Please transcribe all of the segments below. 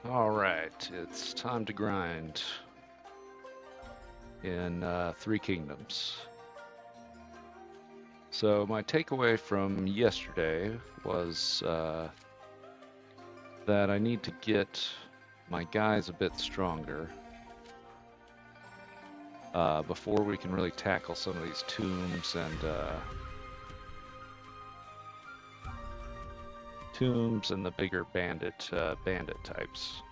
All right, it's time to grind in Three Kingdoms. So my takeaway from yesterday was that I need to get my guys a bit stronger before we can really tackle some of these tombs and the bigger bandit types.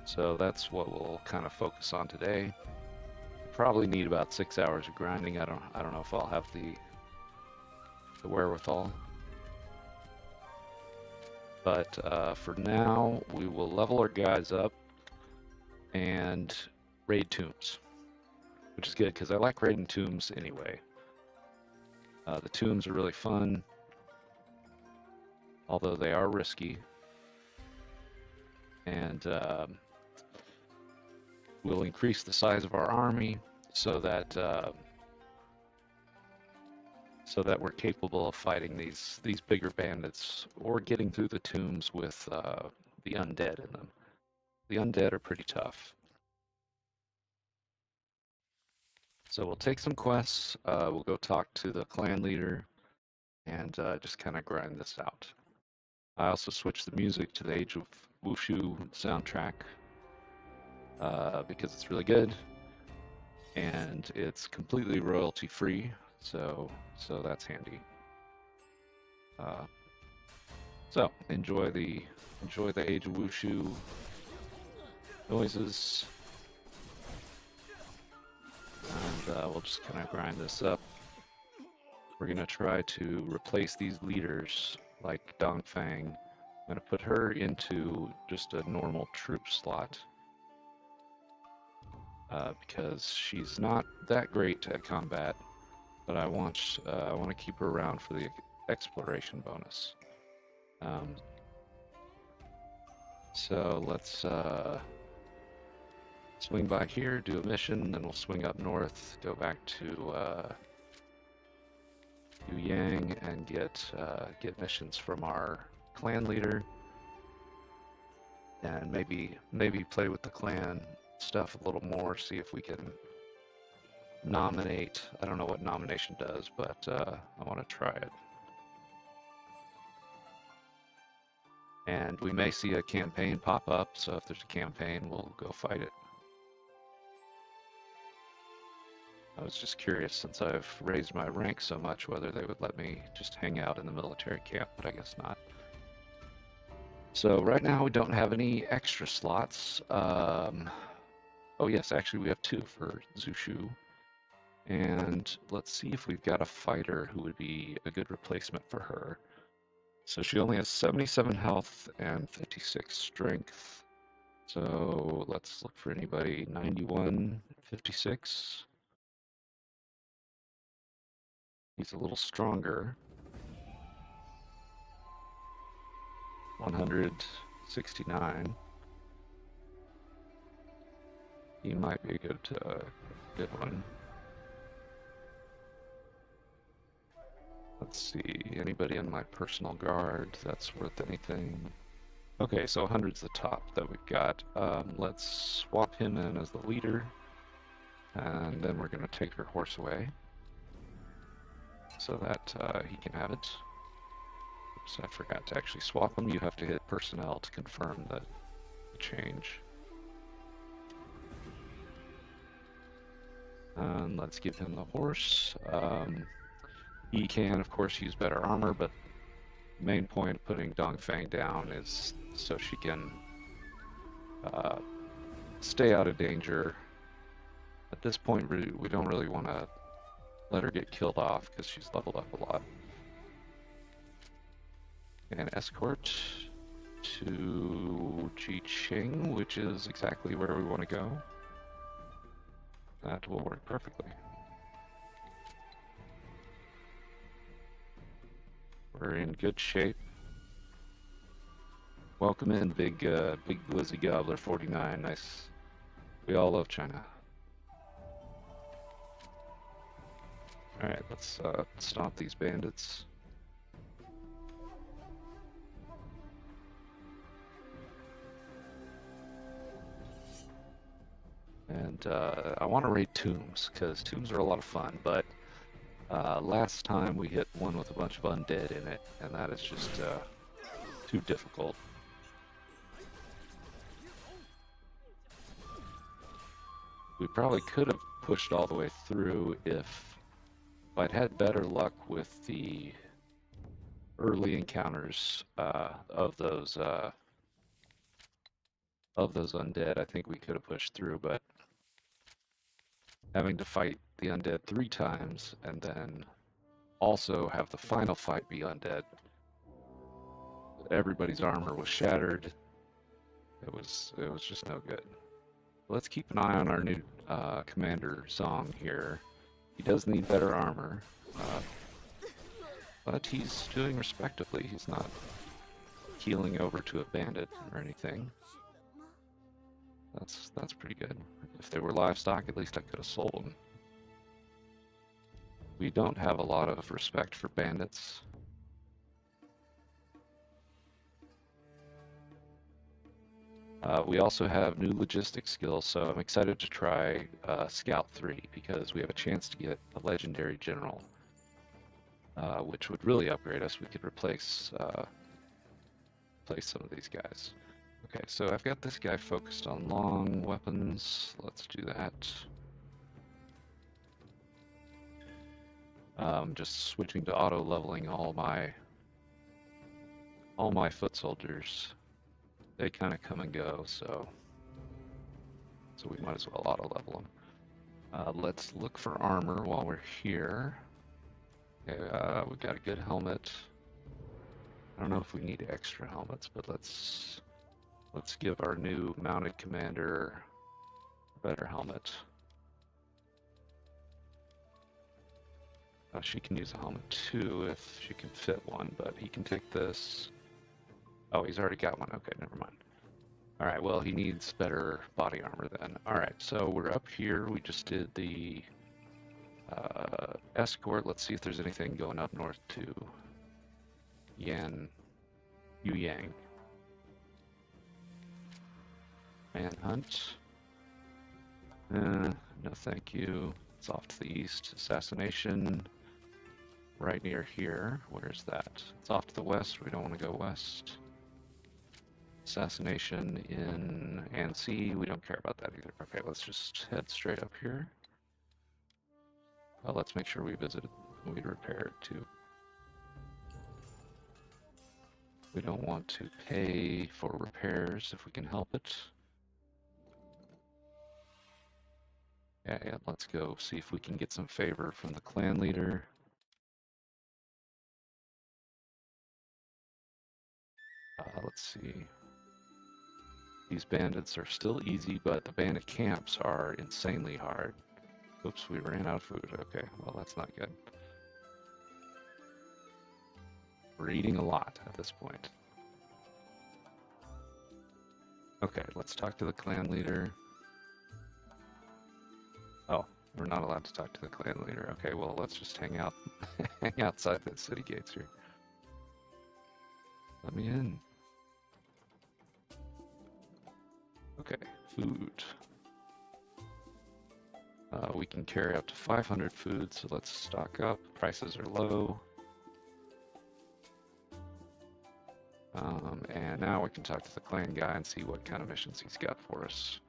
So that's what we'll kind of focus on today. Probably need about 6 hours of grinding. I don't know if I'll have the wherewithal. But for now, we will level our guys up and raid tombs, which is good because I like raiding tombs anyway. The tombs are really fun, although they are risky, and we'll increase the size of our army so that we're capable of fighting these bigger bandits or getting through the tombs with the undead in them. The undead are pretty tough. So we'll take some quests, we'll go talk to the clan leader, and just kind of grind this out. I also switched the music to the Age of Wushu soundtrack because it's really good, and it's completely royalty free, so that's handy. Uh, so enjoy the Age of Wushu noises, and we'll just kind of grind this up. We're gonna try to replace these leaders like Dongfang. I'm gonna put her into just a normal troop slot because she's not that great at combat, but I want to keep her around for the exploration bonus. So let's swing by here, do a mission, then we'll swing up north, go back to Yang and get missions from our clan leader, and maybe play with the clan stuff a little more, see if we can nominate. I don't know what nomination does, but I want to try it. And we may see a campaign pop up, so if there's a campaign, we'll go fight it. I was just curious, since I've raised my rank so much, whether they would let me just hang out in the military camp, but I guess not. So right now we don't have any extra slots. Oh yes, actually we have 2 for Zhou. And let's see if we've got a fighter who would be a good replacement for her. So she only has 77 health and 56 strength. So let's look for anybody. 91, 56. He's a little stronger. 169. He might be a good one. Let's see, anybody in my personal guard that's worth anything? Okay, so 100's the top that we've got. Let's swap him in as the leader, and then we're going to take her horse away so that he can have it. Oops, I forgot to actually swap him. You have to hit personnel to confirm the change. And let's give him the horse. He can, of course, use better armor, but the main point of putting Dongfang down is so she can stay out of danger. At this point, we don't really want to let her get killed off because she's leveled up a lot. And escort to Jiqing, which is exactly where we want to go. That will work perfectly. We're in good shape. Welcome in, big Glizzy Gobbler 49. Nice. We all love China. All right, let's stomp these bandits. I want to raid tombs, because tombs are a lot of fun, but last time we hit one with a bunch of undead in it, and that is just too difficult. We probably could have pushed all the way through if I'd had better luck with the early encounters of those undead. I think we could have pushed through, but having to fight the undead 3 times and then also have the final fight be undead, everybody's armor was shattered. It was just no good. Let's keep an eye on our new commander Zhou here. He does need better armor, but he's doing respectably. He's not healing over to a bandit or anything. That's pretty good. If they were livestock, at least I could have sold them. We don't have a lot of respect for bandits. We also have new logistics skills, so I'm excited to try Scout 3 because we have a chance to get a legendary general, which would really upgrade us. We could replace some of these guys. Okay, so I've got this guy focused on long weapons. Let's do that. Just switching to auto leveling all my foot soldiers. They kind of come and go, so we might as well auto level them. Let's look for armor while we're here. Okay, we've got a good helmet. I don't know if we need extra helmets, but let's give our new mounted commander a better helmet. She can use a helmet too if she can fit one, but he can take this. Oh, he's already got one. Okay, never mind. All right, well, he needs better body armor then. All right, so we're up here. We just did the escort. Let's see if there's anything going up north to Yuyang. Manhunt. No, thank you. It's off to the east. Assassination. Right near here. Where's that? It's off to the west. We don't want to go west. Assassination in Annecy. We don't care about that either. Okay, let's just head straight up here. Well, let's make sure we repair it too. We don't want to pay for repairs if we can help it. Yeah, let's go see if we can get some favor from the clan leader. Let's see. These bandits are still easy, but the bandit camps are insanely hard. Oops, we ran out of food. Okay, well, that's not good. We're eating a lot at this point. Okay, let's talk to the clan leader. Oh, we're not allowed to talk to the clan leader. Okay, well, let's just hang out, hang outside the city gates here. Let me in. Okay, food. We can carry up to 500 food, so let's stock up. Prices are low. And now we can talk to the clan guy and see what kind of missions he's got for us.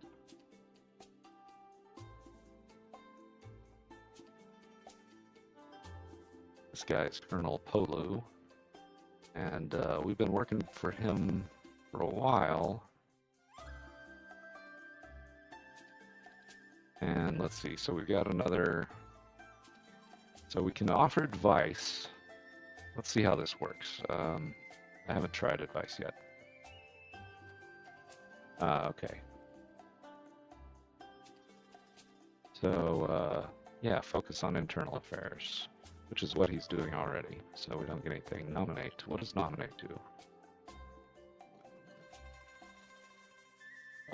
This guy is Colonel Polu, and we've been working for him for a while. And let's see, so we've got another, so we can offer advice. Let's see how this works. I haven't tried advice yet. Okay. So, yeah, focus on internal affairs, which is what he's doing already, so we don't get anything. Nominate. What does nominate do?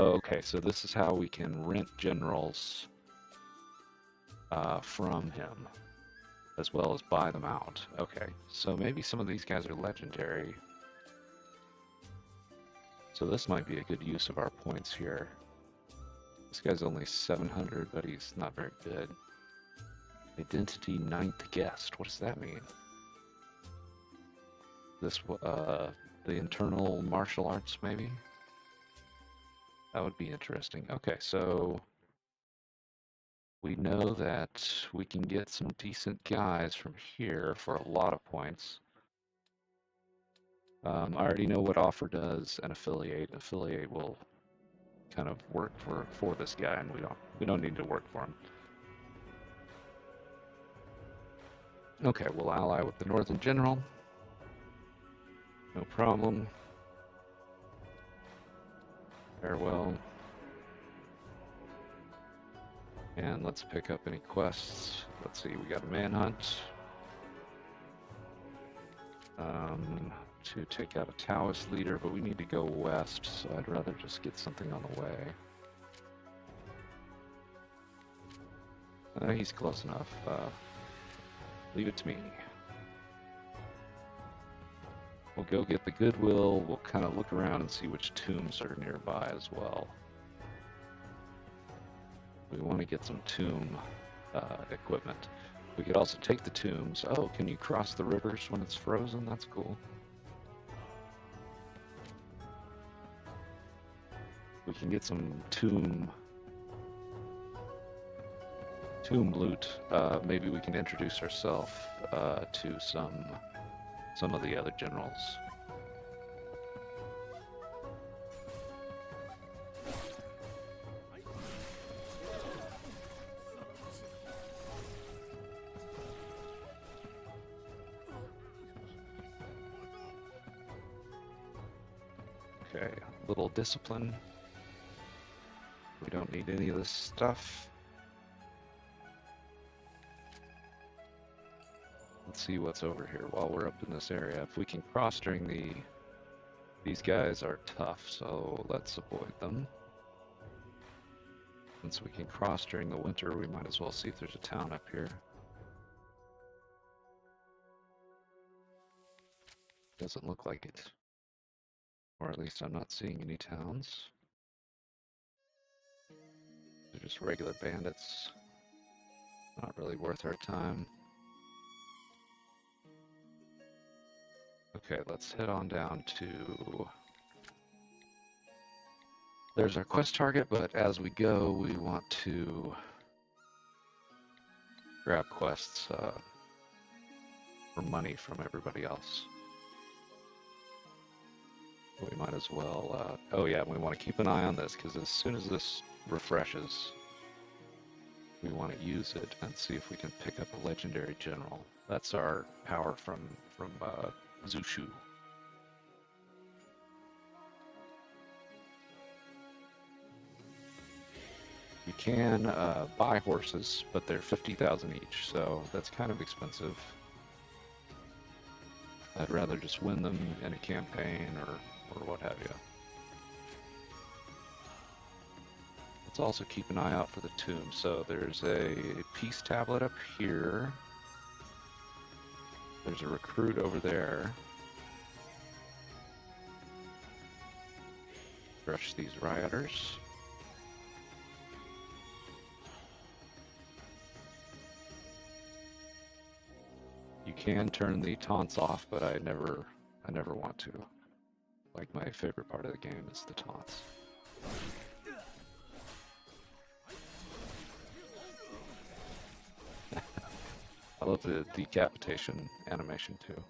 Okay, so this is how we can rent generals from him, as well as buy them out. Okay, so maybe some of these guys are legendary. So this might be a good use of our points here. This guy's only 700, but he's not very good. Identity ninth guest. What does that mean? This, the internal martial arts, maybe? That would be interesting. Okay, so we know that we can get some decent guys from here for a lot of points. I already know what offer does and affiliate. Affiliate will kind of work for this guy, and we don't need to work for him. Okay, we'll ally with the Northern General. No problem. Farewell. And let's pick up any quests. Let's see, we got a manhunt. To take out a Taoist leader, but we need to go west, so I'd rather just get something on the way. He's close enough. Leave it to me. We'll go get the Goodwill. We'll kind of look around and see which tombs are nearby as well. We want to get some tomb equipment. We could also take the tombs. Oh, can you cross the rivers when it's frozen? That's cool. We can get some tomb loot. Maybe we can introduce ourselves to some of the other generals. Okay, a little discipline. We don't need any of this stuff. Let's see what's over here while we're up in this area. If we can cross during these guys are tough, so let's avoid them. Since we can cross during the winter, we might as well see if there's a town up here. Doesn't look like it. Or at least I'm not seeing any towns. They're just regular bandits. Not really worth our time. Okay, let's head on down to... There's our quest target, but as we go, we want to grab quests for money from everybody else. We might as well... oh yeah, we want to keep an eye on this, because as soon as this refreshes, we want to use it and see if we can pick up a legendary general. That's our power from Zhou. You can buy horses, but they're 50,000 each, so that's kind of expensive. I'd rather just win them in a campaign or what have you. Let's also keep an eye out for the tomb. So there's a peace tablet up here. There's a recruit over there. Crush these rioters. You can turn the taunts off, but I never want to. Like, my favorite part of the game is the taunts. I love the decapitation animation too.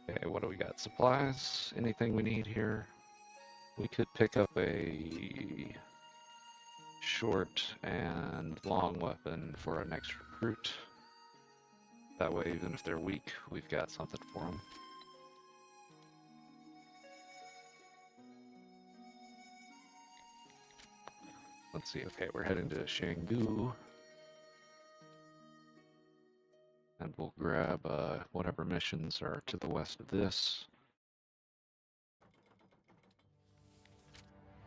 Okay, what do we got? Supplies? Anything we need here? We could pick up a short and long weapon for our next recruit. That way, even if they're weak, we've got something for them. Let's see, okay, we're heading to Shanggu. And we'll grab whatever missions are to the west of this.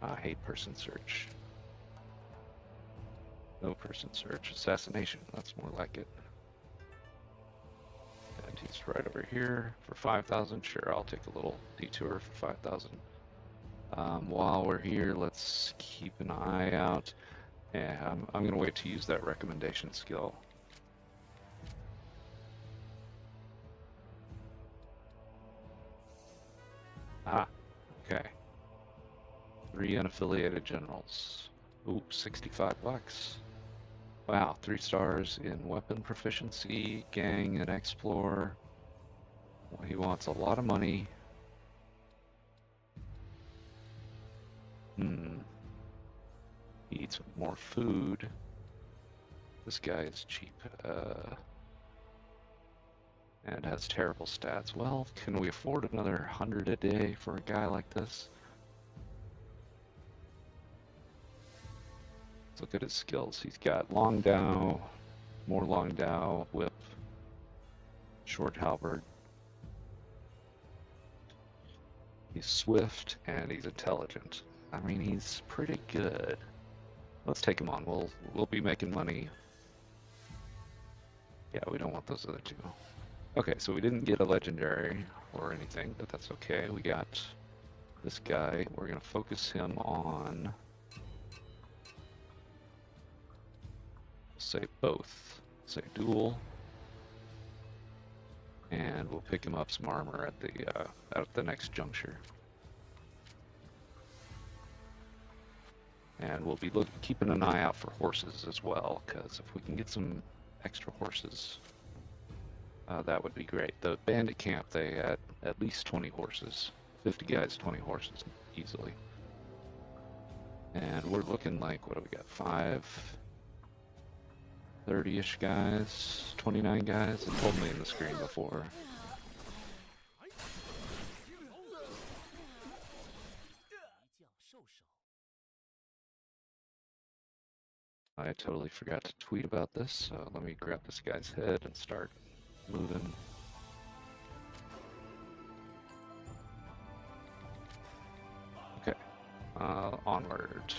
I hate person search. No person search. Assassination, that's more like it. And he's right over here for 5,000. Sure, I'll take a little detour for 5,000. While we're here, let's keep an eye out. Yeah, I'm gonna wait to use that recommendation skill. Ah, okay. 3 unaffiliated generals. Ooh, 65 bucks. Wow, 3 stars in weapon proficiency, gang, and explore. Well, he wants a lot of money. He eats more food. This guy is cheap. And has terrible stats. Well, can we afford another 100 a day for a guy like this? Let's look at his skills. He's got long Dao, more long Dao, whip, short halberd. He's swift and he's intelligent. I mean, he's pretty good. Let's take him on. We'll be making money. Yeah, we don't want those other two. Okay, so we didn't get a legendary or anything, but that's okay. We got this guy. We're gonna focus him on, say both. Say duel. And we'll pick him up some armor at the next juncture. And we'll be keeping an eye out for horses as well, because if we can get some extra horses, that would be great. The bandit camp, they had at least 20 horses. 50 guys, 20 horses easily. And we're looking like, what do we got? 30-ish guys, 29 guys. It told me in the screen before. I totally forgot to tweet about this, so let me grab this guy's head and start moving. Okay, onward.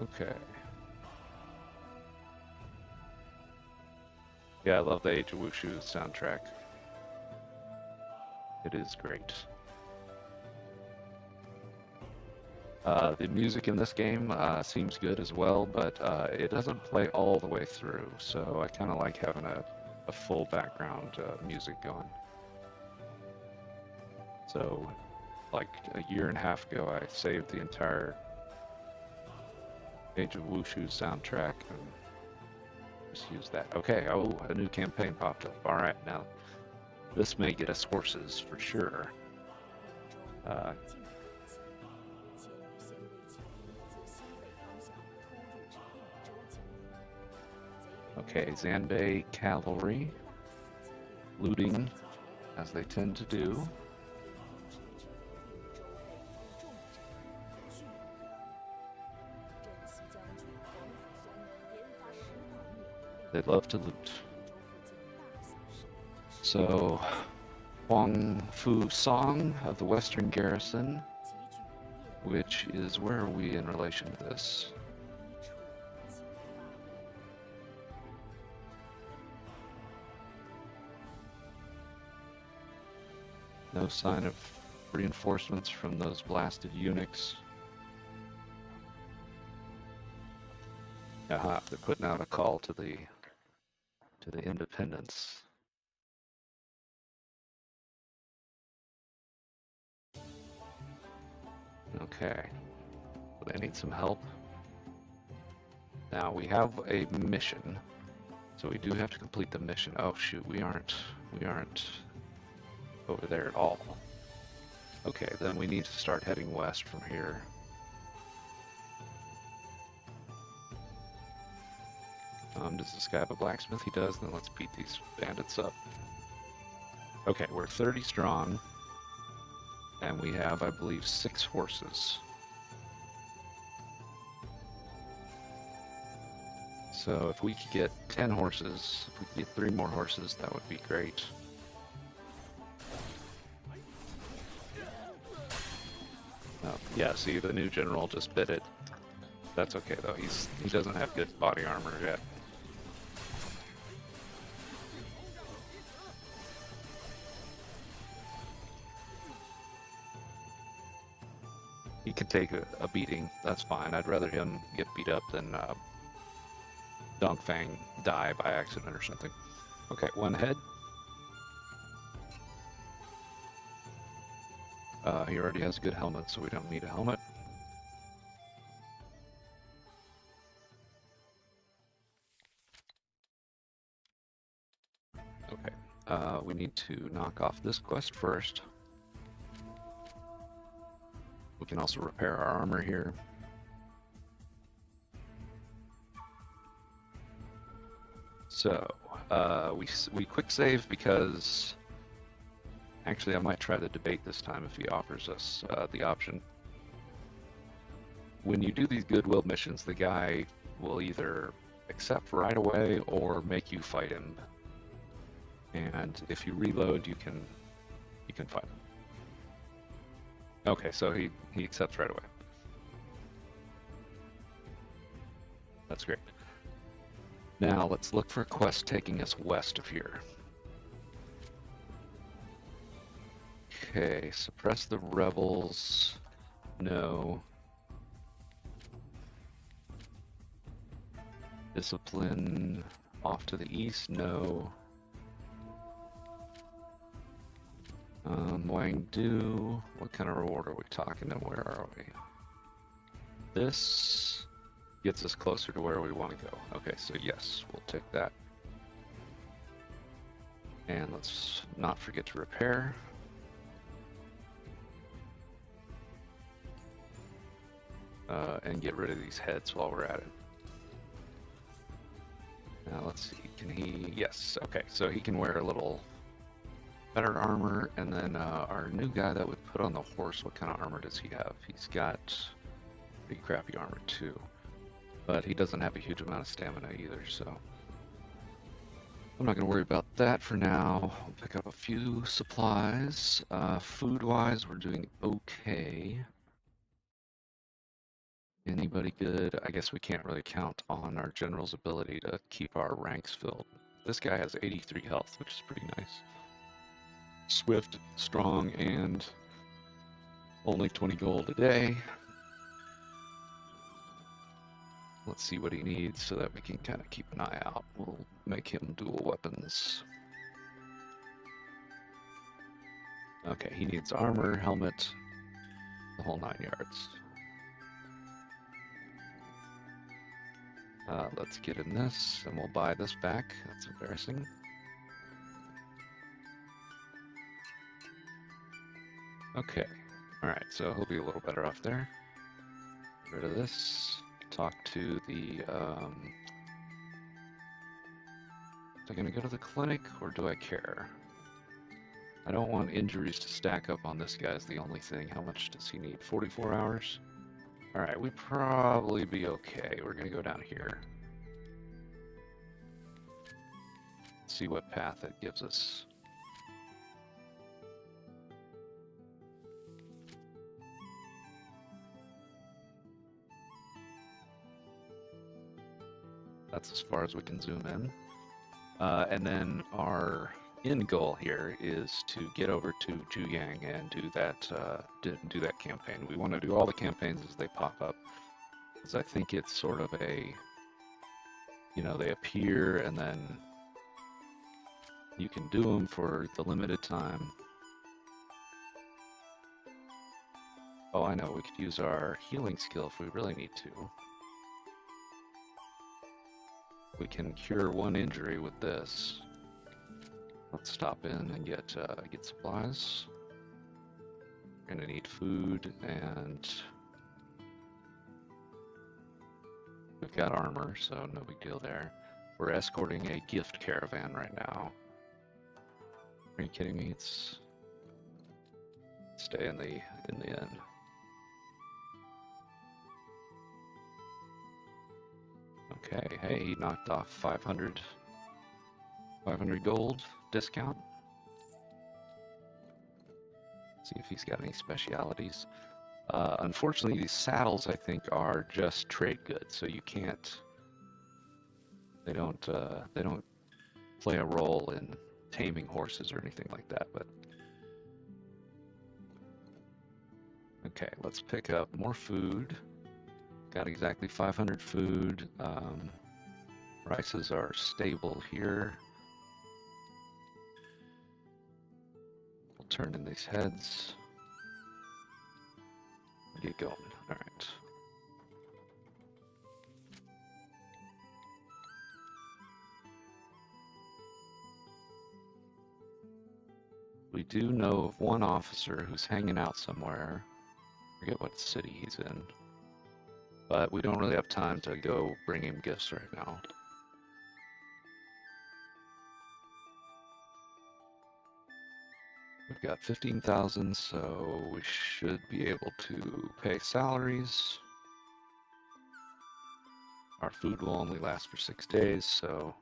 Okay. Yeah, I love the Age of Wushu soundtrack. It is great. The music in this game seems good as well, but it doesn't play all the way through, so I kind of like having a full background music going. So, like a year and a half ago, I saved the entire Age of Wushu soundtrack and just use that. Okay, oh, a new campaign popped up. Alright, now this may get us horses for sure. Okay, Zanbei cavalry, looting, as they tend to do. They love to loot. So, Huang Fu Song of the Western Garrison, which is, where are we in relation to this? No sign of reinforcements from those blasted eunuchs. Aha, they're putting out a call to the independents. Okay, they need some help. Now we have a mission, so we do have to complete the mission. Oh shoot, we aren't over there at all. Okay, then we need to start heading west from here. Does this guy have a blacksmith? He does. Then let's beat these bandits up. Okay, we're 30 strong, and we have, I believe, 6 horses. So if we could get 10 horses, if we could get 3 more horses, that would be great. Oh, Yeah, see, the new general just bit it. That's okay though. He doesn't have good body armor yet. He can take a beating. That's fine. I'd rather him get beat up than Dongfang die by accident or something. Okay, one head. He already has a good helmet, so we don't need a helmet. Okay, we need to knock off this quest first. We can also repair our armor here. So, we quick save because actually I might try the debate this time if he offers us the option. When you do these goodwill missions, the guy will either accept right away or make you fight him. And if you reload, you can fight him. Okay, so he accepts right away. That's great. Now let's look for a quest taking us west of here. Okay, suppress the rebels. No. Discipline off to the east. No. Wangdu. What kind of reward are we talking and where are we? This gets us closer to where we want to go. Okay, so yes, we'll take that. And let's not forget to repair. And get rid of these heads while we're at it. Now let's see, can he, yes, okay, so he can wear a little better armor, and then our new guy that would put on the horse, what kind of armor does he have? He's got pretty crappy armor too, but he doesn't have a huge amount of stamina either, so I'm not going to worry about that for now. I'll pick up a few supplies. Food-wise, we're doing okay. Anybody good? I guess we can't really count on our general's ability to keep our ranks filled. This guy has 83 health, which is pretty nice. Swift, strong, and only 20 gold a day. Let's see what he needs so that we can kind of keep an eye out. We'll make him dual weapons. Okay, he needs armor, helmet, the whole 9 yards. Let's get in this, and we'll buy this back. That's embarrassing. Okay, alright, so he'll be a little better off there. Get rid of this. Talk to the, am I gonna go to the clinic, or do I care? I don't want injuries to stack up on this guy is the only thing. How much does he need? 44 hours? Alright, we'd probably be okay. We're gonna go down here. See what path it gives us. That's as far as we can zoom in. And then our end goal here is to get over to Juyang and do that campaign. We want to do all the campaigns as they pop up, because I think it's sort of a, you know, they appear and then you can do them for the limited time. Oh, I know, we could use our healing skill if we really need to. We can cure one injury with this. Let's stop in and get supplies. We're gonna need food, and we've got armor, so no big deal there. We're escorting a gift caravan right now. Are you kidding me? It's stay in the inn. Okay, hey, he knocked off 500 gold discount. See if he's got any specialities. Unfortunately, these saddles, I think, are just trade goods, so you can't. They don't play a role in taming horses or anything like that. But okay, let's pick up more food. Got exactly 500 food. Prices are stable here. We'll turn in these heads. Get going. All right. We do know of one officer who's hanging out somewhere. I forget what city he's in. But we don't really have time to go bring him gifts right now. We've got 15,000, so we should be able to pay salaries. Our food will only last for 6 days, so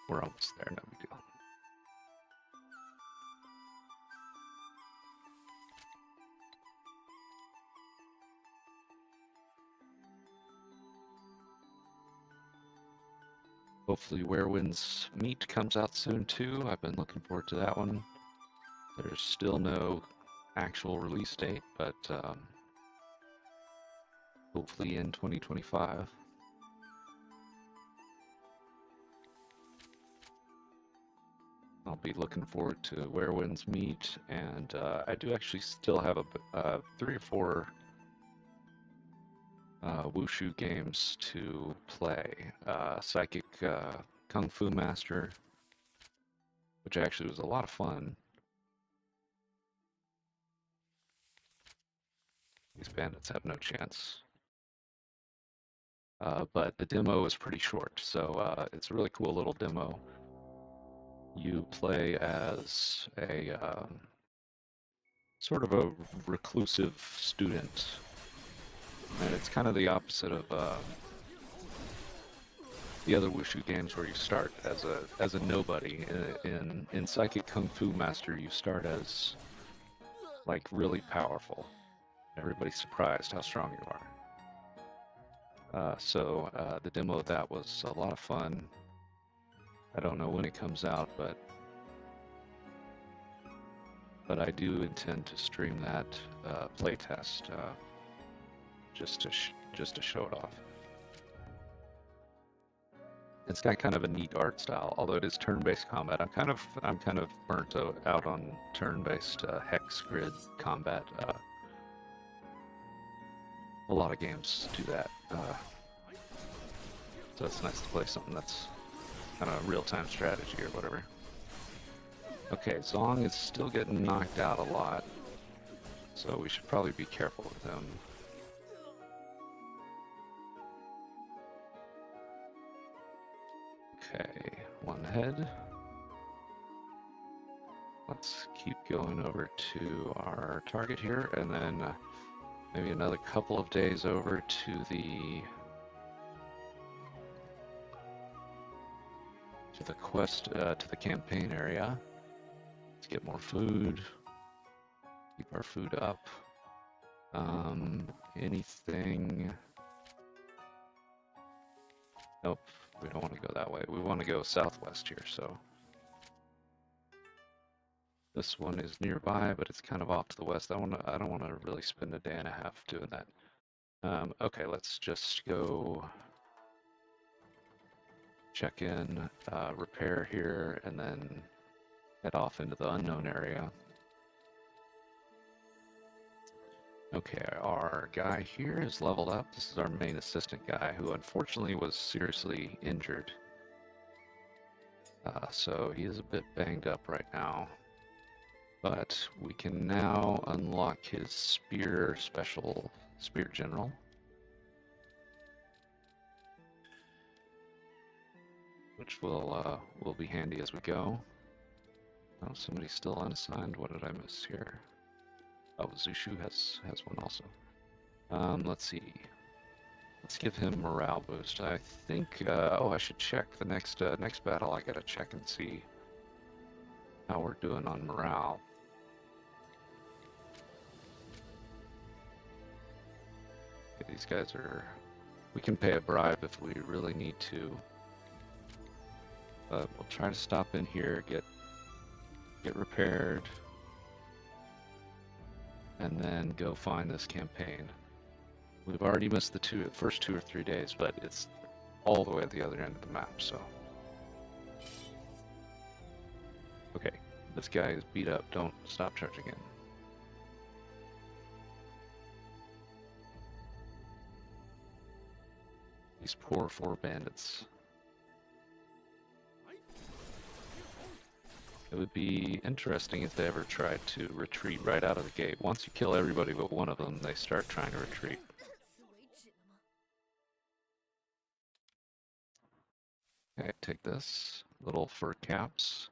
we're almost there, no big deal. Hopefully Werewind's meat comes out soon too. I've been looking forward to that one. There's still no actual release date, but hopefully in 2025. I'll be looking forward to Werewind's meat, and I do actually still have 3 or 4 Wushu games to play. Psychic Kung Fu Master, which actually was a lot of fun. These bandits have no chance. But the demo is pretty short, so it's a really cool little demo. You play as a sort of a reclusive student, and it's kind of the opposite of the other Wushu games where you start as a nobody. In Psychic Kung Fu Master, you start as like really powerful. Everybody's surprised how strong you are. So the demo of that was a lot of fun. I don't know when it comes out, but I do intend to stream that playtest just to show it off. It's got kind of a neat art style, although it is turn-based combat. I'm kind of burnt out on turn-based hex grid combat. A lot of games do that, so it's nice to play something that's kind of real-time strategy or whatever. Okay, Zong is still getting knocked out a lot, so we should probably be careful with him. Okay, one head. Let's keep going over to our target here, and then maybe another couple of days over to the quest, to the campaign area. Let's get more food. Keep our food up. Anything? Nope, we don't want to go that way. We want to go southwest here, so. This one is nearby, but it's kind of off to the west. I don't want to really spend a day and a half doing that. Okay, let's just go check in, repair here, and then head off into the unknown area. Okay, our guy here is leveled up. This is our main assistant guy, who unfortunately was seriously injured. So he is a bit banged up right now. But we can now unlock his spear general. Which will be handy as we go. Oh, somebody's still unassigned. What did I miss here? Oh, Zhou has one also. Let's see. Let's give him morale boost. I think. Oh, I should check the next battle. I gotta check and see how we're doing on morale. these guys are... We can pay a bribe if we really need to. But we'll try to stop in here, get repaired, and then go find this campaign. We've already missed the first 2 or 3 days, but it's all the way at the other end of the map, so... Okay, this guy is beat up. Don't stop charging in. These poor 4 bandits. It would be interesting if they ever tried to retreat right out of the gate. Once you kill everybody but one of them, they start trying to retreat. Okay, take this. Little fur caps.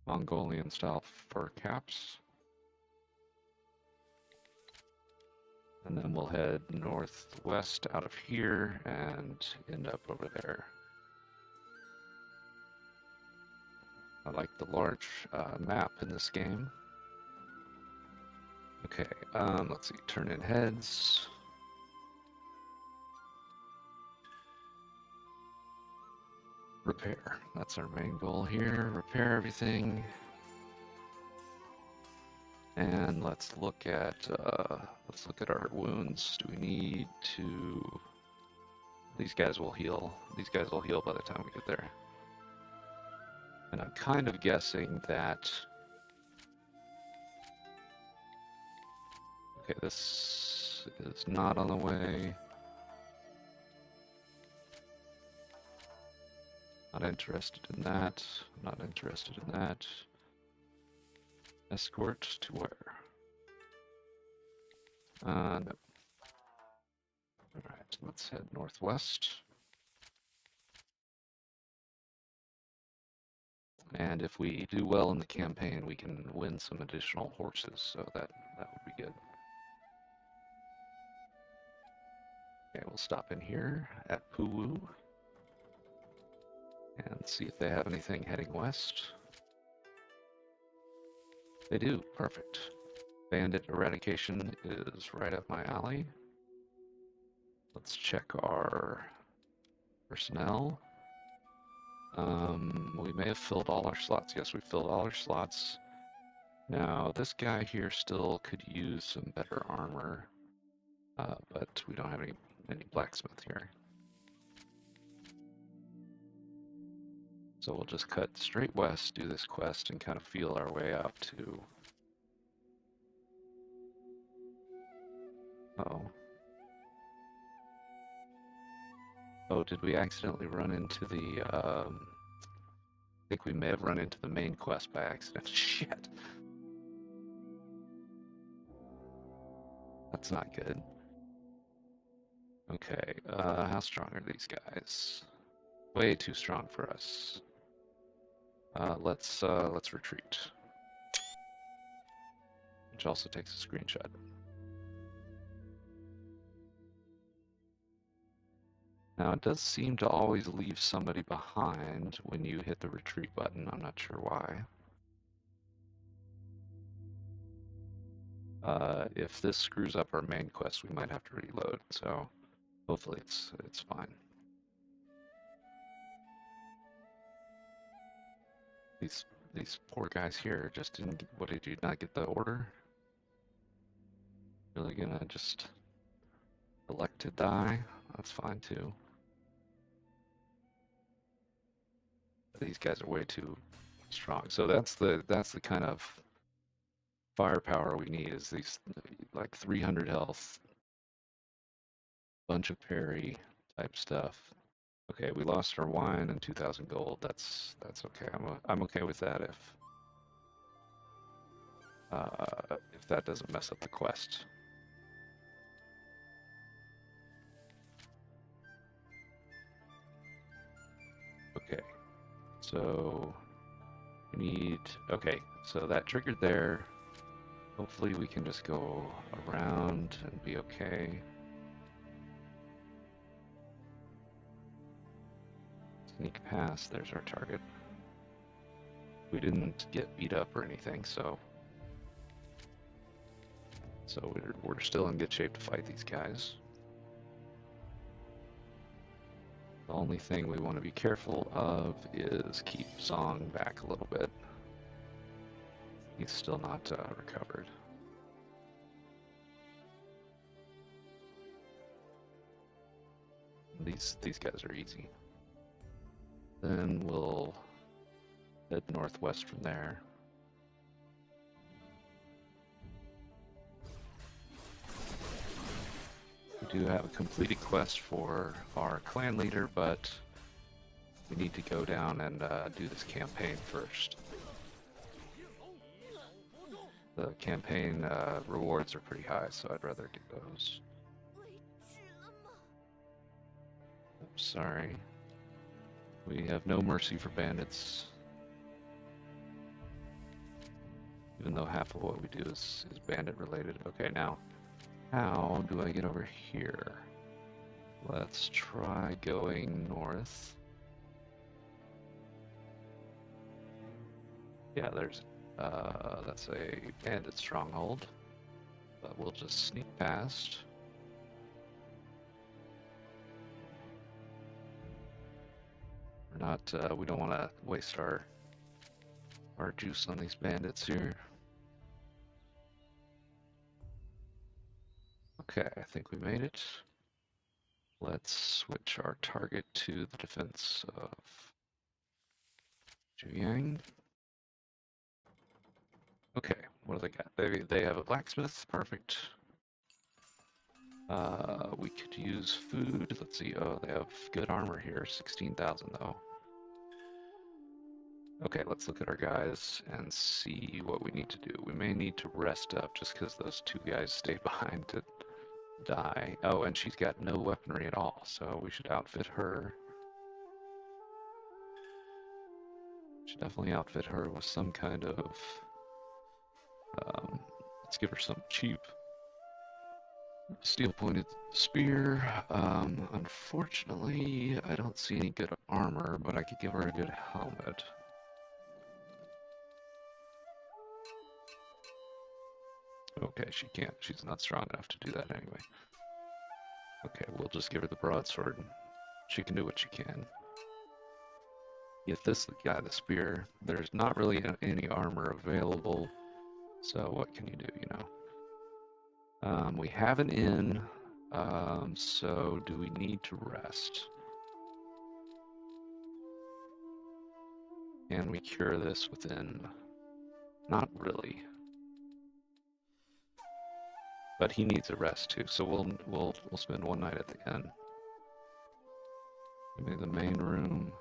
Mongolian style fur caps. And then we'll head northwest out of here and end up over there. I like the large map in this game. Okay, let's see, turn in heads. Repair, that's our main goal here. Repair everything. And let's look at our wounds. Do we need to... These guys will heal. These guys will heal by the time we get there. And I'm kind of guessing that... Okay, this is not on the way. Not interested in that. Not interested in that. Escort to where? No. Alright, let's head northwest. And if we do well in the campaign, we can win some additional horses, so that would be good. Okay, we'll stop in here at Polu and see if they have anything heading west. They do, perfect. Bandit eradication is right up my alley. Let's check our personnel. We may have filled all our slots. Yes, we filled all our slots. Now, this guy here still could use some better armor, but we don't have any blacksmith here. So we'll just cut straight west, do this quest, and kind of feel our way out to... Oh. Oh, did we accidentally run into the, I think we may have run into the main quest by accident. Shit. That's not good. Okay, how strong are these guys? Way too strong for us. Let's retreat. Which also takes a screenshot. Now it does seem to always leave somebody behind when you hit the retreat button. I'm not sure why. If this screws up our main quest, we might have to reload. So hopefully it's fine. These poor guys here just didn't. What, did you not get the order? Really gonna just elect to die? That's fine too. These guys are way too strong. So that's the kind of firepower we need, is these like 300 health, bunch of parry type stuff. Okay, we lost our wine and 2,000 gold. That's okay. I'm okay with that if that doesn't mess up the quest. Okay, so we need, okay, so that triggered there. Hopefully we can just go around and be okay. Sneak past, there's our target. We didn't get beat up or anything, so So we're still in good shape to fight these guys. The only thing we want to be careful of is keep Zhang back a little bit. He's still not recovered. These guys are easy. Then we'll head northwest from there. We do have a completed quest for our clan leader, but we need to go down and do this campaign first. The campaign rewards are pretty high, so I'd rather do those. I'm sorry. We have no mercy for bandits. Even though half of what we do is bandit related. Okay, now, how do I get over here? Let's try going north. Yeah, that's a bandit stronghold, but we'll just sneak past. We're not, we don't want to waste our juice on these bandits here. Okay, I think we made it. Let's switch our target to the defense of Zhou. Okay, what do they got? They have a blacksmith. Perfect. We could use food. Let's see. Oh, they have good armor here. 16,000 though. Okay, let's look at our guys and see what we need to do. We may need to rest up just because those two guys stayed behind to die. Oh, and she's got no weaponry at all, so we should outfit her. Should definitely outfit her with some kind of... let's give her some cheap steel-pointed spear. Unfortunately, I don't see any good armor, but I could give her a good helmet. Okay, she can't. She's not strong enough to do that anyway. Okay, we'll just give her the broadsword. She can do what she can. Get this guy the spear. There's not really any armor available, so what can you do, you know? We have an inn, so do we need to rest? Can we cure this within? Not really. But he needs a rest too, so we'll spend one night at the inn. Give me the main room.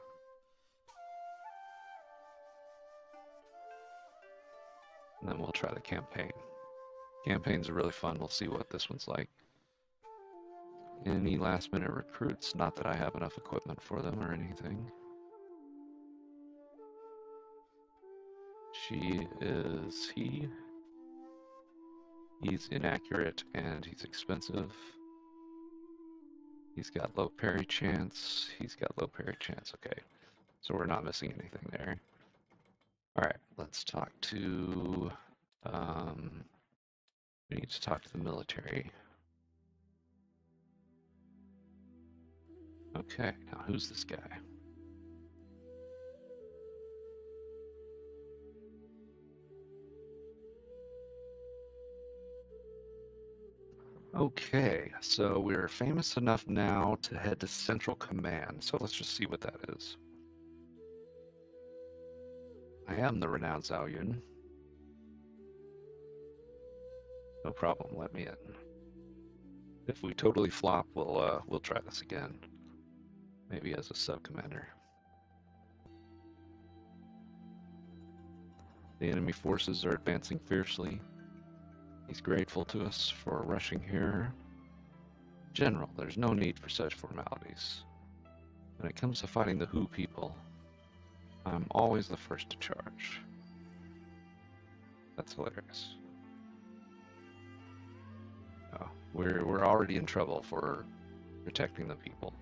And then we'll try the campaign. Campaigns are really fun. We'll see what this one's like. Any last minute recruits? Not that I have enough equipment for them or anything. He's inaccurate and he's expensive. He's got low parry chance. He's got low parry chance. Okay, so we're not missing anything there. All right, let's talk to... we need to talk to the military. Okay, now who's this guy? Okay, so we're famous enough now to head to Central Command, so let's just see what that is. I am the renowned Zhou Yun. No problem, let me in. If we totally flop, we'll try this again. Maybe as a sub-commander. The enemy forces are advancing fiercely. He's grateful to us for rushing here. General, there's no need for such formalities. When it comes to fighting the Hu people, I'm always the first to charge. That's hilarious. Oh, we're already in trouble for protecting the people.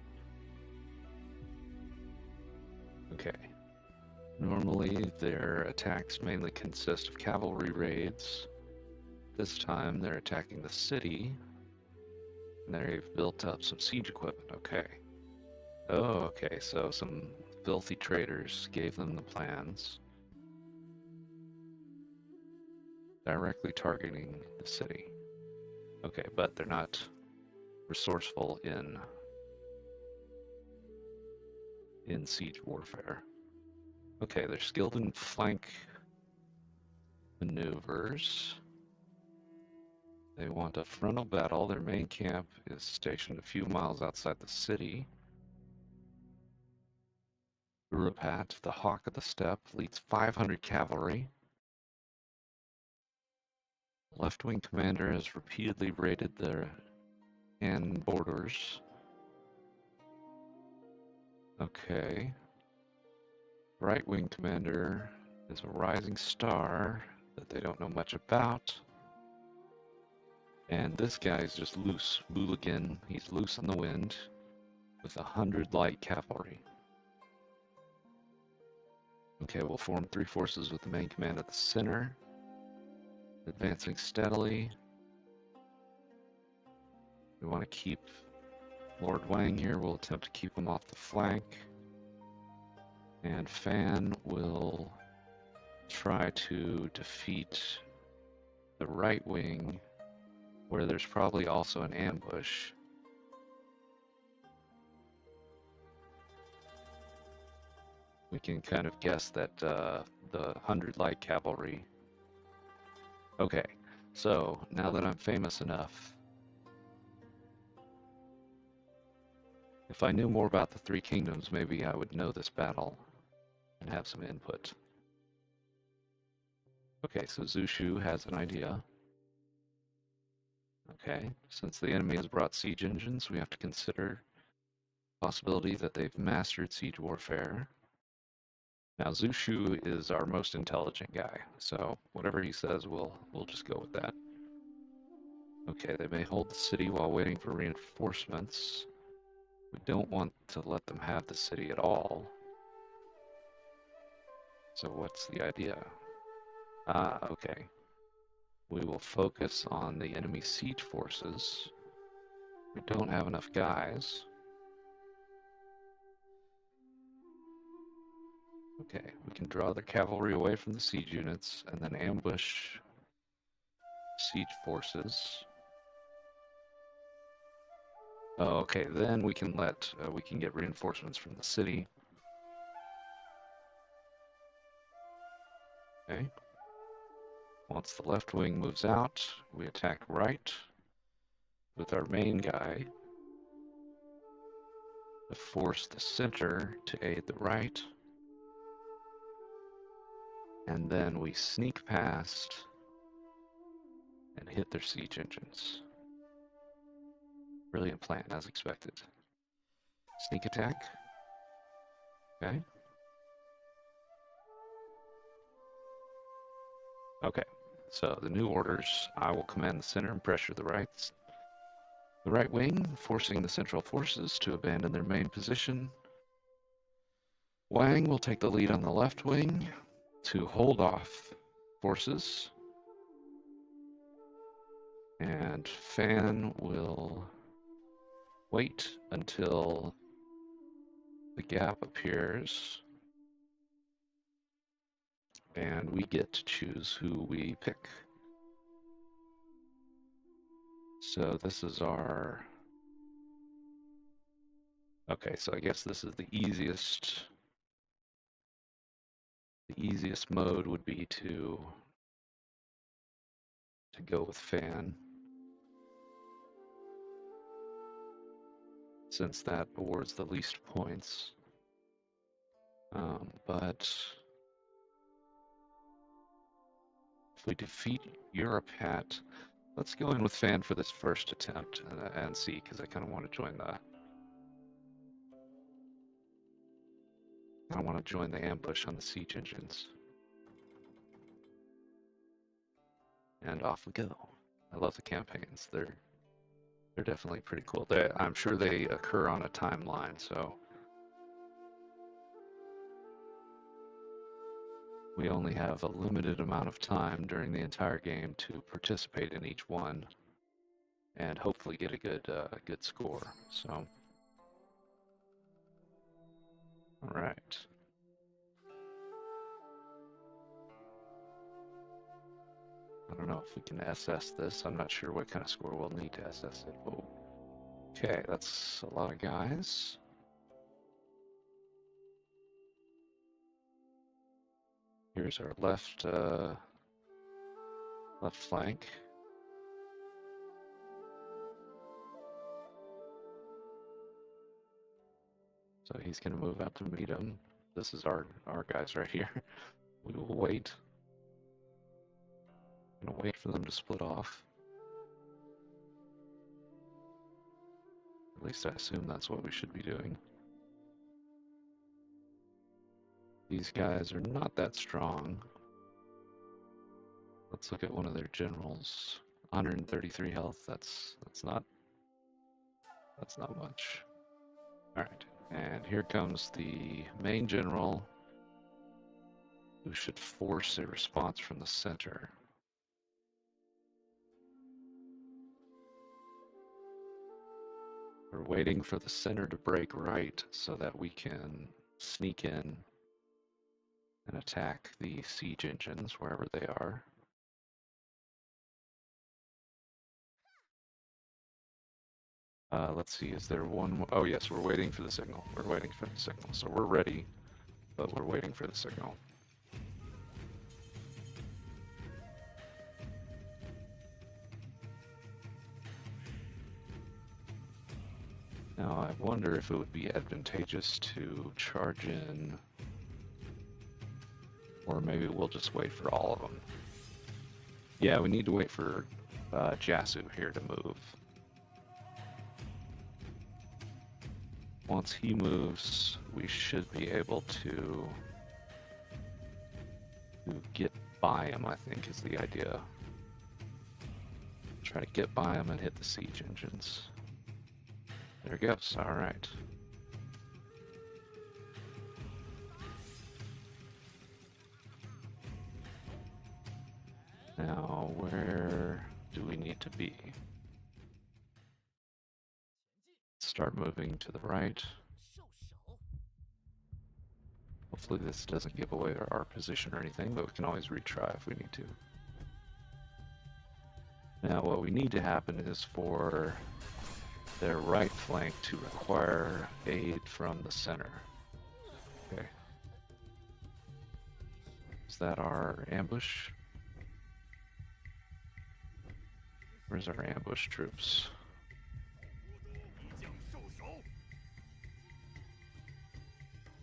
Okay. Normally, their attacks mainly consist of cavalry raids. this time they're attacking the city, and they've built up some siege equipment. Okay. Oh, okay, so some filthy traders gave them the plans, directly targeting the city. Okay, but they're not resourceful in siege warfare. Okay, they're skilled in flank maneuvers. They want a frontal battle. Their main camp is stationed a few miles outside the city. Rupat, the Hawk of the Steppe, leads 500 cavalry. Left-wing commander has repeatedly raided the Han borders. Okay. Right-wing commander is a rising star that they don't know much about. And this guy is just loose. Booligan, he's loose in the wind with 100 light cavalry. Okay, we'll form 3 forces with the main command at the center. Advancing steadily. We want to keep Lord Wang here. We'll attempt to keep him off the flank. And Fan will try to defeat the right wing, where there's probably also an ambush. We can kind of guess that the 100 light cavalry. Okay, so now that I'm famous enough, if I knew more about the 3 kingdoms, maybe I would know this battle and have some input. Okay, so Zhou has an idea. Okay, since the enemy has brought siege engines, we have to consider the possibility that they've mastered siege warfare. Now Zhou is our most intelligent guy, so whatever he says, we'll just go with that. Okay, they may hold the city while waiting for reinforcements. We don't want to let them have the city at all. So what's the idea? Okay. We will focus on the enemy siege forces. We don't have enough guys. Okay, we can draw the cavalry away from the siege units and then ambush siege forces. Oh, okay, then we can get reinforcements from the city. Okay. Once the left wing moves out, we attack right with our main guy to force the center to aid the right. And then we sneak past and hit their siege engines. Brilliant plan, as expected. Sneak attack. Okay. Okay, so the new orders, I will command the center and pressure the right wing, forcing the central forces to abandon their main position. Wang will take the lead on the left wing to hold off forces. And Fan will wait until the gap appears. And we get to choose who we pick. So this is our... Okay, so I guess this is the easiest. The easiest mode would be to go with Fan, since that awards the least points. But if we defeat Europat, let's go in with Fan for this first attempt and see, because I kind of want to join the ambush on the siege engines. And off we go. I love the campaigns. They're definitely pretty cool. I'm sure they occur on a timeline, so we only have a limited amount of time during the entire game to participate in each one and hopefully get a good score. So, all right. I don't know if we can SS this. I'm not sure what kind of score we'll need to SS it. Oh, okay, that's a lot of guys. Here's our left flank. So he's going to move out to meet him. This is our guys right here. We will wait. Gonna wait for them to split off. At least I assume that's what we should be doing. These guys are not that strong. Let's look at one of their generals. 133 health. That's not much. All right, and here comes the main general, who should force a response from the center. We're waiting for the center to break right so that we can sneak in and attack the siege engines wherever they are. Let's see, is there one more? Oh yes, we're waiting for the signal. We're waiting for the signal. So we're ready, but we're waiting for the signal. Now I wonder if it would be advantageous to charge in, or maybe we'll just wait for all of them. Yeah, we need to wait for Zhou here to move. Once he moves, we should be able to get by him, I think is the idea. Try to get by him and hit the siege engines. There he goes, alright. Now, where do we need to be? Start moving to the right. Hopefully this doesn't give away our position or anything, but we can always retry if we need to. Now what we need to happen is for their right flank to require aid from the center. Okay. Is that our ambush? Where's our ambush troops?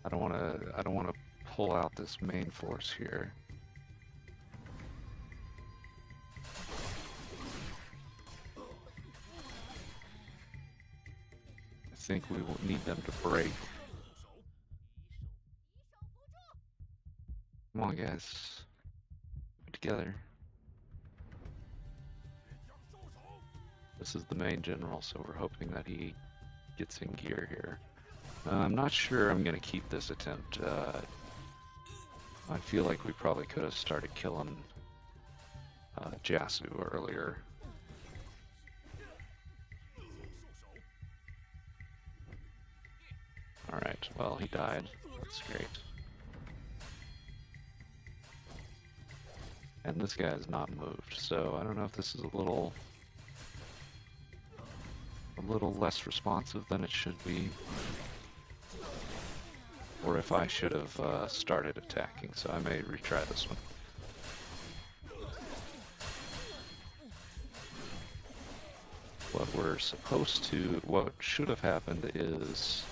I don't want to pull out this main force here. I think we will need them to break. Come on, guys. Get together. This is the main general, so we're hoping that he gets in gear here. I'm not sure I'm going to keep this attempt. I feel like we probably could have started killing Zhou earlier. Alright, well, he died. That's great. And this guy has not moved, so I don't know if this is a little less responsive than it should be, or if I should have started attacking, so I may retry this one. What should have happened is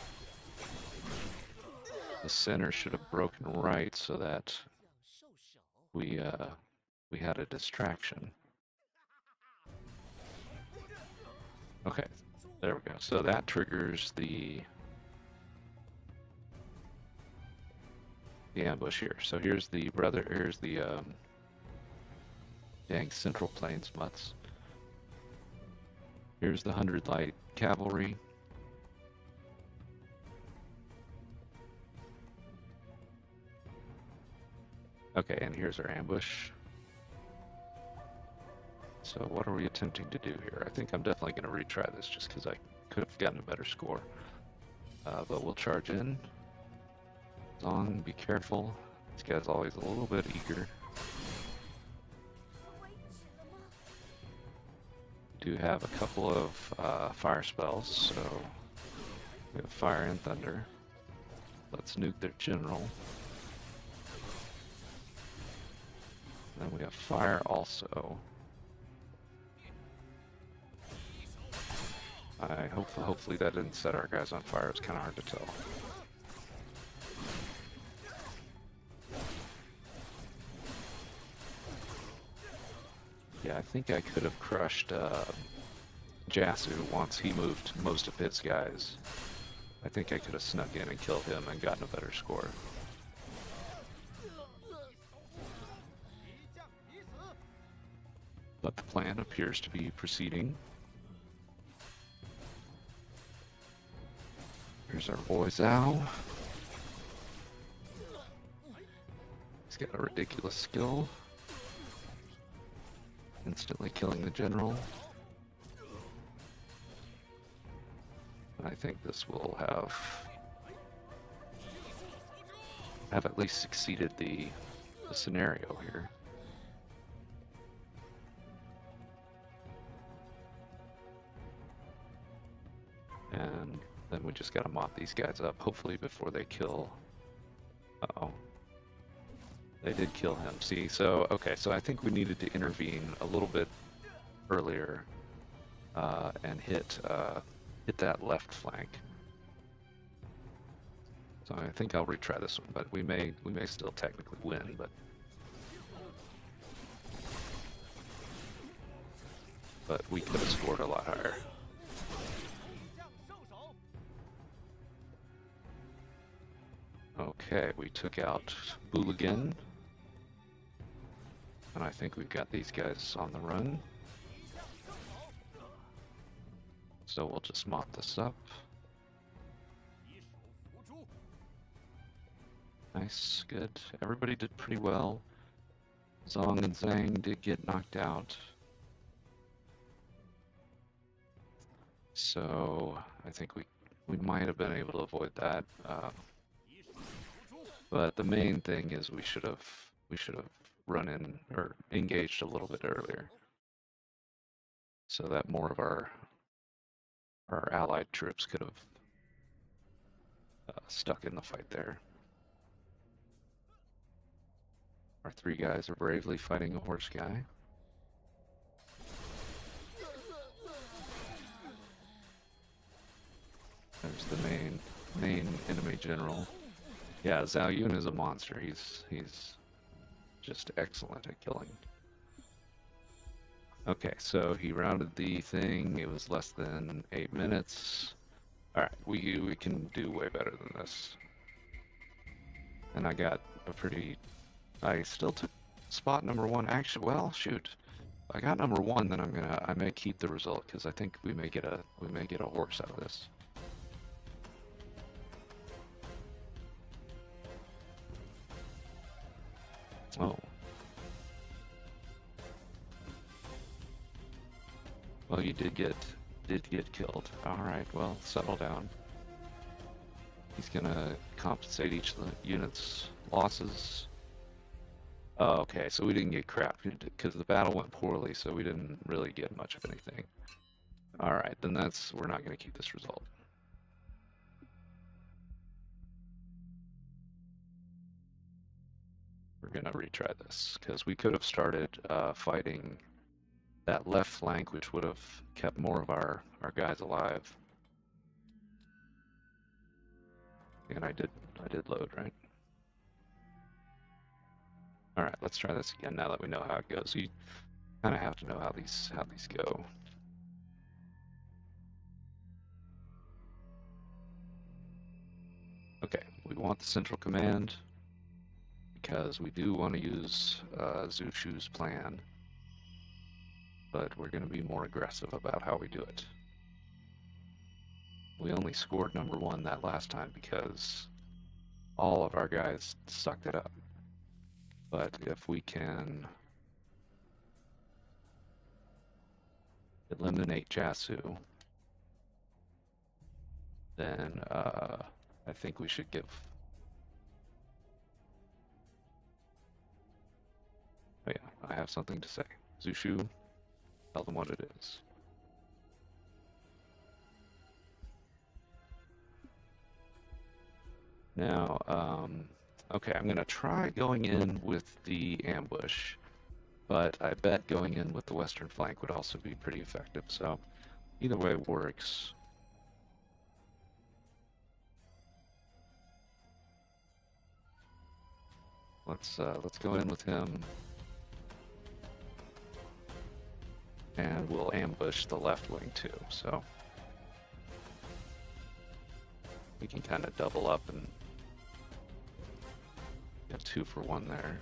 the center should have broken right so that we had a distraction. Okay, there we go. So that triggers the ambush here. So here's the dang Central Plains mutts. Here's the 100 light cavalry. Okay, and here's our ambush. So what are we attempting to do here? I think I'm definitely going to retry this just because I could have gotten a better score. But we'll charge in. Zhou, be careful. This guy's always a little bit eager. We do have a couple of fire spells, so we have fire and thunder. Let's nuke their general. Then we have fire also. Hopefully that didn't set our guys on fire. It's kind of hard to tell. Yeah, I think I could have crushed Jasu once he moved most of his guys. I think I could have snuck in and killed him and gotten a better score. But the plan appears to be proceeding. Here's our boy Zhou. He's got a ridiculous skill. Instantly killing the general. I think this will have at least succeeded the scenario here. And then we just gotta mop these guys up, hopefully before they kill. Uh-oh. They did kill him. See, so, okay, so I think we needed to intervene a little bit earlier and hit that left flank. So I think I'll retry this one, but we may still technically win, but we could have scored a lot higher. Okay, we took out Polu again. And I think we've got these guys on the run. So we'll just mop this up. Nice, good. Everybody did pretty well. Zhou and Zhang did get knocked out. So I think we might have been able to avoid that. But the main thing is we should have run in or engaged a little bit earlier, so that more of our allied troops could have stuck in the fight there. Our three guys are bravely fighting a horse guy. There's the main enemy general. Yeah, Zhou Yun is a monster. He's just excellent at killing. Okay, so he rounded the thing. It was less than 8 minutes. All right, we can do way better than this. And I got a pretty. I still took spot number 1. Actually, well, shoot. If I got number 1, then I may keep the result because I think we may get a horse out of this. Oh. Well, you did get killed. All right, well, settle down. He's gonna compensate each of the units' losses. Oh, okay, so we didn't get crap because the battle went poorly, so we didn't really get much of anything. All right, then we're not gonna keep this result. We're gonna retry this because we could have started fighting that left flank, which would have kept more of our guys alive. And I did load, right? All right, let's try this again now that we know how it goes. You kind of have to know how these go. Okay, we want the central command because we do want to use Zhou plan, but we're going to be more aggressive about how we do it. We only scored number 1 that last time because all of our guys sucked it up. But if we can eliminate Jasu, then I think we should give... Oh yeah, I have something to say. Zhou, tell them what it is. Now, okay, I'm gonna try going in with the ambush, but I bet going in with the western flank would also be pretty effective, so either way works. Let's go in with him, and we'll ambush the left wing too, so we can kind of double up and get 2 for 1 there.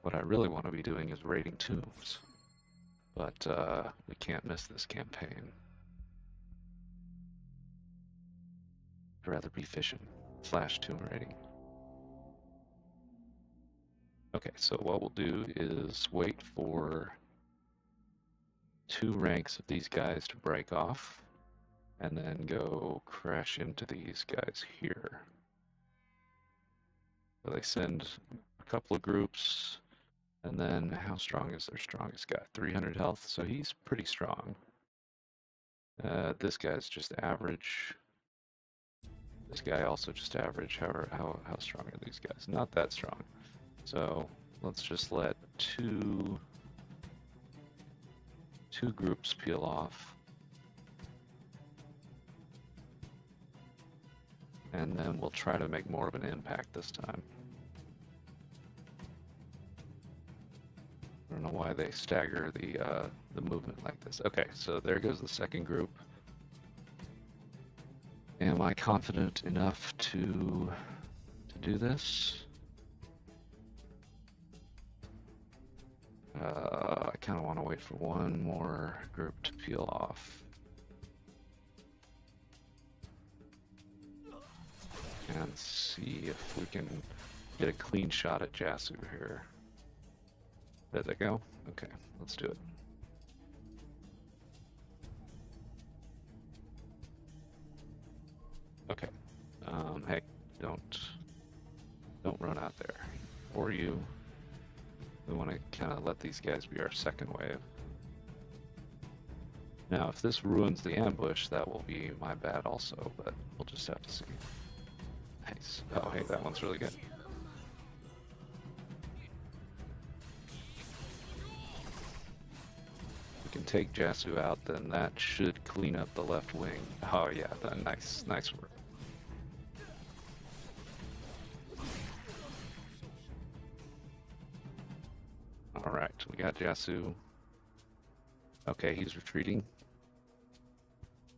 What I really want to be doing is raiding tombs, but we can't miss this campaign. I'd rather be fishing / tomb raiding. Okay, so what we'll do is wait for 2 ranks of these guys to break off, and then go crash into these guys here. So they send a couple of groups, and then how strong is their strongest guy? 300 health, so he's pretty strong. This guy's just average. This guy also just average. How strong are these guys? Not that strong. So let's just let two groups peel off. And then we'll try to make more of an impact this time. I don't know why they stagger the movement like this. Okay, so there goes the second group. Am I confident enough to do this? I kind of want to wait for one more group to peel off. And see if we can get a clean shot at Jasu here. There they go. Okay, let's do it. Okay. Hey, don't run out there. Or you. We want to kind of let these guys be our second wave. Now, if this ruins the ambush, that will be my bad also, but we'll just have to see. Nice. Oh, hey, that one's really good. We can take Jasu out, then that should clean up the left wing. Oh yeah, nice work. Alright, we got Jasu. Okay, he's retreating.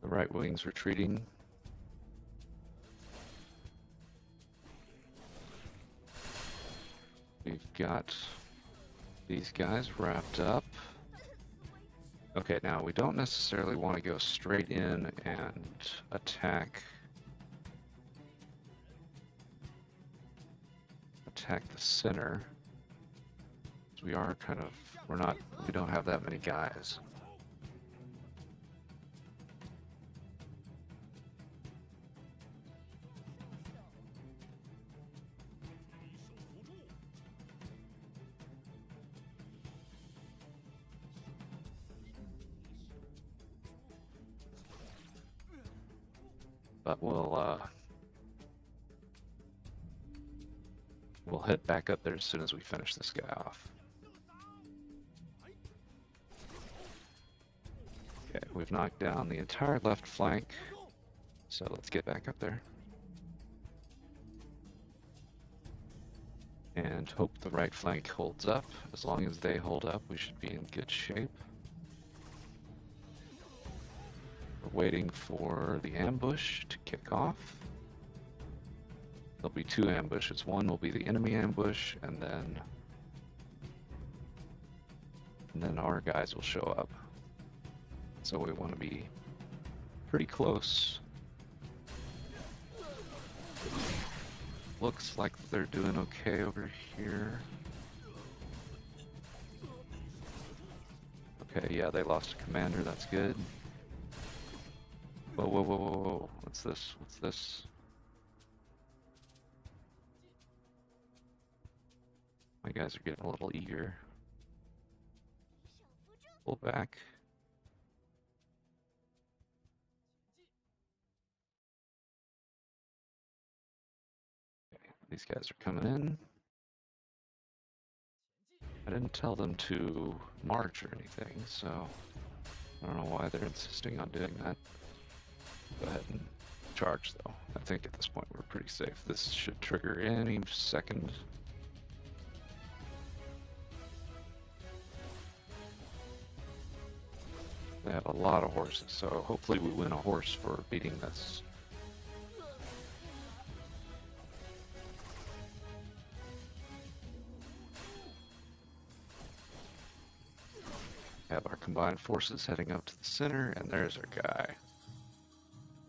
The right wing's retreating. We've got these guys wrapped up. Okay, now we don't necessarily want to go straight in and attack the center. We are kind of, we don't have that many guys. But we'll head back up there as soon as we finish this guy off. Okay, we've knocked down the entire left flank, so let's get back up there. And hope the right flank holds up. As long as they hold up, we should be in good shape. We're waiting for the ambush to kick off. There'll be 2 ambushes. One will be the enemy ambush, and then and then our guys will show up. So we want to be pretty close. Looks like they're doing okay over here. Okay, yeah, they lost a commander, that's good. Whoa, whoa, whoa, whoa, whoa. What's this? What's this? My guys are getting a little eager. Pull back. Okay, these guys are coming in. I didn't tell them to march or anything, so I don't know why they're insisting on doing that. Go ahead and charge, though. I think at this point we're pretty safe. This should trigger any second. They have a lot of horses, so hopefully we win a horse for beating this. Have our combined forces heading up to the center, and there's our guy.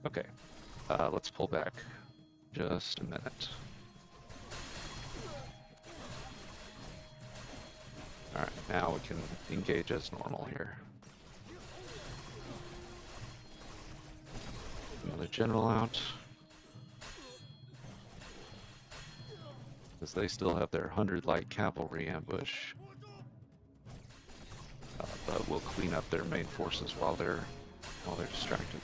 Okay, let's pull back just a minute. Alright, now we can engage as normal here. Another general out. Because they still have their 100 light cavalry ambush. But we'll clean up their main forces while they're distracted.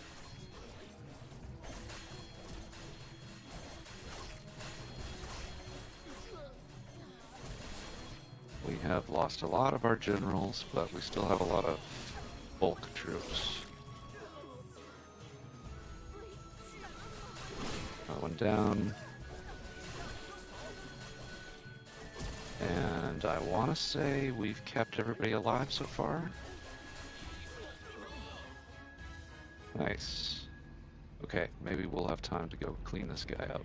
We have lost a lot of our generals, but we still have a lot of bulk troops. That one down. And I want to say we've kept everybody alive so far. Nice. Okay, maybe we'll have time to go clean this guy up.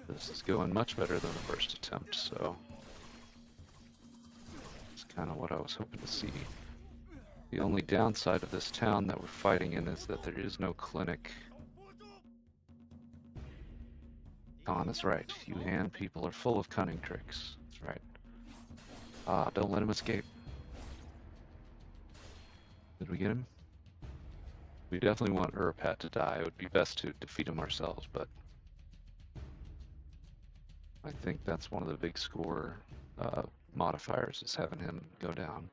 This is going much better than the first attempt, so it's kind of what I was hoping to see. The only downside of this town that we're fighting in is that there is no clinic. Khan is right. You Han people are full of cunning tricks. That's right. Ah, don't let him escape. Did we get him? We definitely want Urpat to die. It would be best to defeat him ourselves, but I think that's one of the big score modifiers, is having him go down.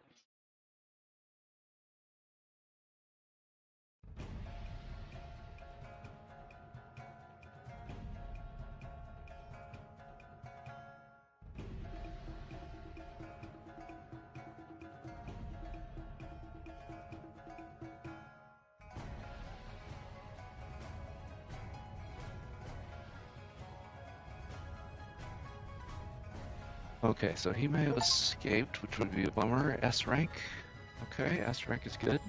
Okay, so he may have escaped, which would be a bummer. S rank. Okay, S rank is good.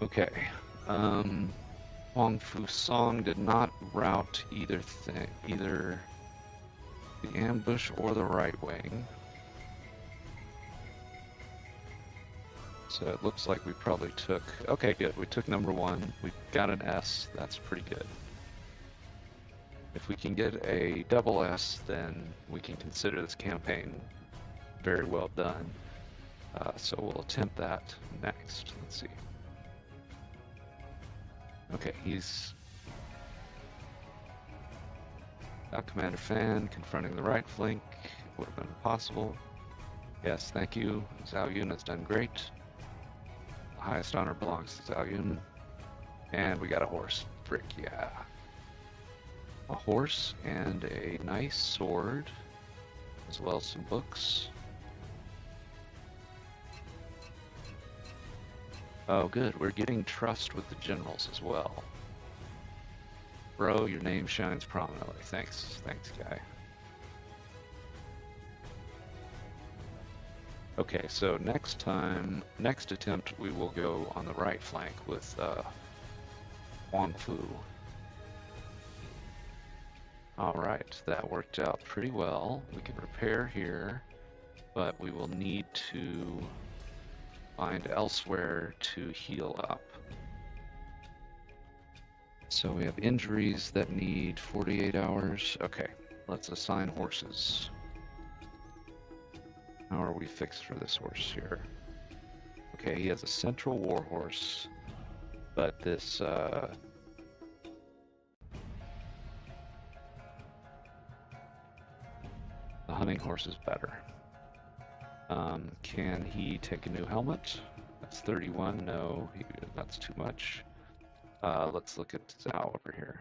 Okay. Huang Fu Song did not route either the ambush or the right wing. So it looks like we probably took... Okay, good. We took number 1. We got an S. That's pretty good. If we can get a double S, then we can consider this campaign very well done. So we'll attempt that next. Let's see. Okay, he's... got Commander Fan confronting the right flank. Would have been possible. Yes, thank you. Zhou Yun has done great. Highest honor belongs to Zhou Yun. And we got a horse. Frick, yeah. A horse and a nice sword, as well as some books. Oh, good. We're getting trust with the generals as well. Bro, your name shines prominently. Thanks. Thanks, guy. Okay, so next attempt, we will go on the right flank with Wang Fu. Alright, that worked out pretty well. We can repair here, but we will need to find elsewhere to heal up. So we have injuries that need 48 hours. Okay, let's assign horses. How are we fixed for this horse here? Okay, he has a central war horse, but this the hunting horse is better. Can he take a new helmet? That's 31. No, that's too much. Let's look at Zhou over here.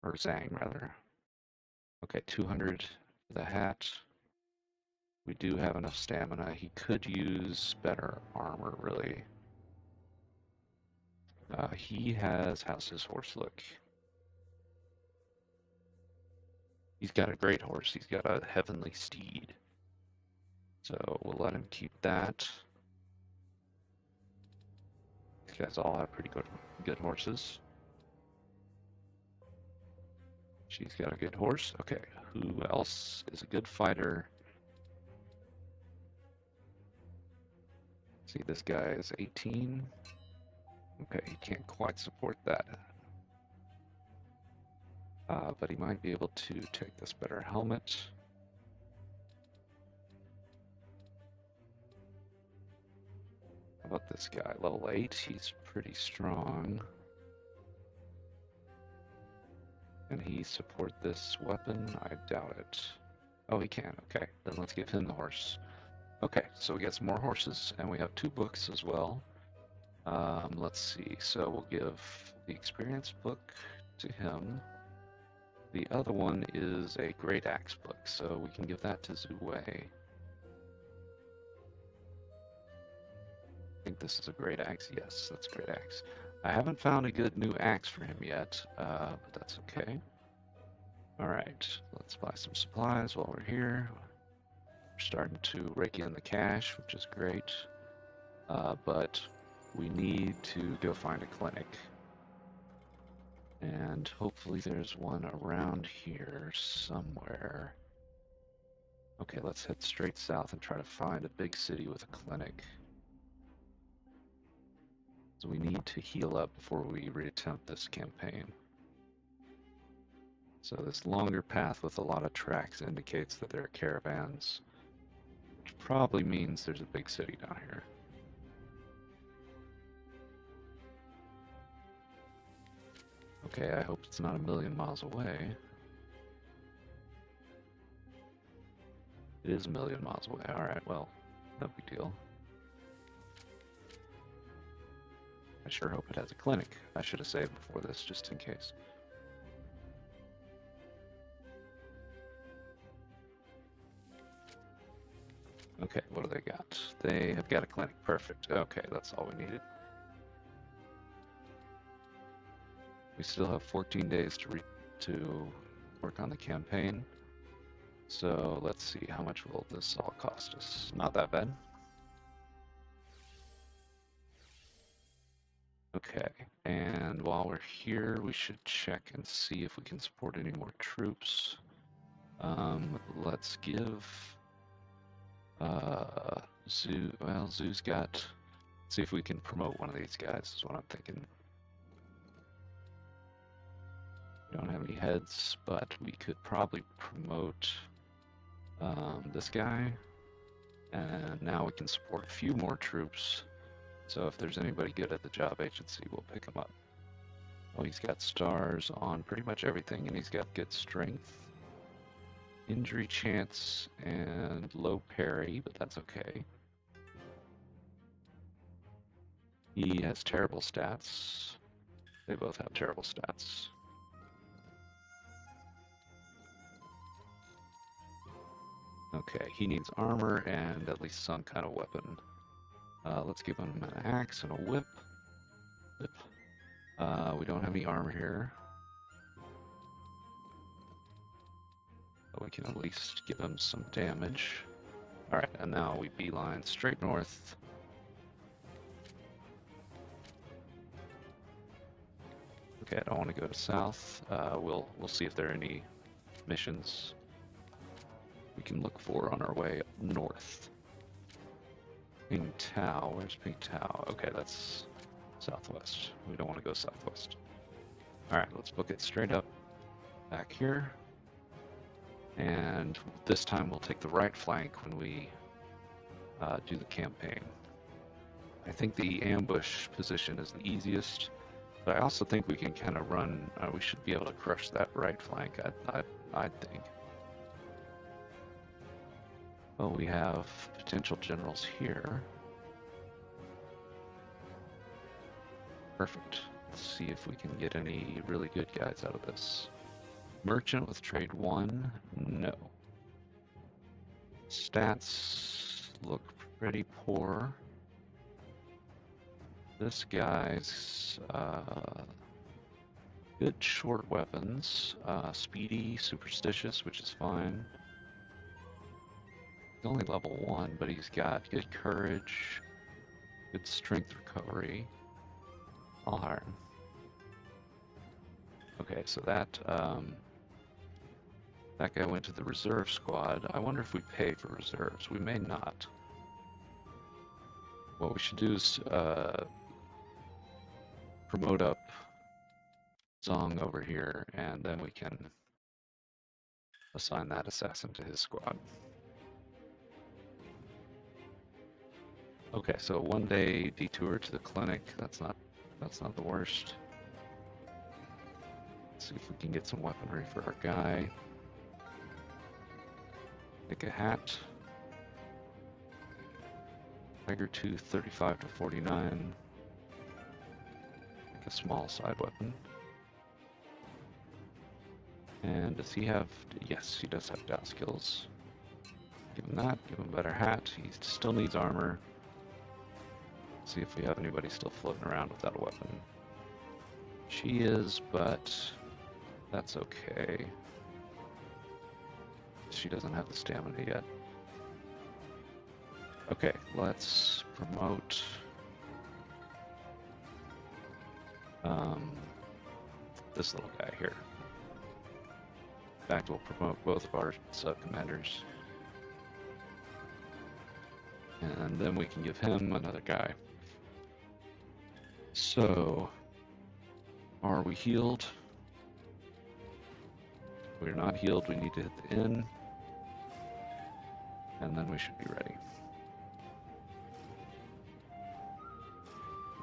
Or Zhang, rather. Okay, 200 for the hat. We do have enough stamina. He could use better armor, really. How's his horse look? He's got a great horse. He's got a heavenly steed. So we'll let him keep that. These guys all have pretty good horses. She's got a good horse. Okay, who else is a good fighter? See, this guy is 18. Okay, he can't quite support that. But he might be able to take this better helmet. How about this guy? Level 8, he's pretty strong. Can he support this weapon? I doubt it. Oh, he can. Okay, then let's give him the horse. Okay, so we got some more horses, and we have 2 books as well. Let's see. So we'll give the experience book to him. The other one is a great axe book, so we can give that to Zhou. I think this is a great axe. Yes, that's a great axe. I haven't found a good new axe for him yet, but that's okay. Alright, let's buy some supplies while we're here. We're starting to rake in the cash, which is great. But we need to go find a clinic. And hopefully there's one around here somewhere. Okay, let's head straight south and try to find a big city with a clinic. So we need to heal up before we reattempt this campaign. So this longer path with a lot of tracks indicates that there are caravans, which probably means there's a big city down here. Okay, I hope it's not a million miles away. It is a million miles away. Alright, well, no big deal. I sure hope it has a clinic. I should have saved before this, just in case. Okay, what do they got? They have got a clinic. Perfect. Okay, that's all we needed. We still have 14 days to work on the campaign. So let's see, how much will this all cost us? Not that bad. Okay, and while we're here, we should check and see if we can support any more troops. Let's give Zhou, well, Zhou's got, see if we can promote one of these guys, is what I'm thinking. We don't have any heads, but we could probably promote this guy, and now we can support a few more troops. So if there's anybody good at the job agency, we'll pick him up. Well, he's got stars on pretty much everything, and he's got good strength, injury chance, and low parry, but that's okay. He has terrible stats. They both have terrible stats. Okay, he needs armor and at least some kind of weapon. Let's give him an axe and a whip. We don't have any armor here. But we can at least give him some damage. Alright, and now we beeline straight north. Okay, I don't want to go to south. We'll see if there are any missions we can look for on our way north. Ping Tao, where's Ping Tao? Okay, that's southwest. We don't want to go southwest. Alright, let's book it straight up back here. And this time we'll take the right flank when we do the campaign. I think the ambush position is the easiest, but I also think we can kind of run, we should be able to crush that right flank, I think. Well, we have potential generals here. Perfect. Let's see if we can get any really good guys out of this. Merchant with trade 1, no. Stats look pretty poor. This guy's good short weapons, speedy, superstitious, which is fine. He's only level 1, but he's got good courage, good strength recovery. I'll hire him. Okay, so that guy went to the reserve squad. I wonder if we pay for reserves. We may not. What we should do is promote up Zhou over here, and then we can assign that assassin to his squad. Okay, so 1-day detour to the clinic. That's not the worst. Let's see if we can get some weaponry for our guy. Pick a hat. Tiger Tooth 35 to 49. Pick a small side weapon. And does he have... Yes, he does have Dow skills. Give him that, give him a better hat. He still needs armor. See if we have anybody still floating around without a weapon. She is, but that's okay. She doesn't have the stamina yet. Okay, let's promote this little guy here. In fact, we'll promote both of our sub-commanders. And then we can give him another guy. So, are we healed? If we're not healed, we need to hit the inn. And then we should be ready.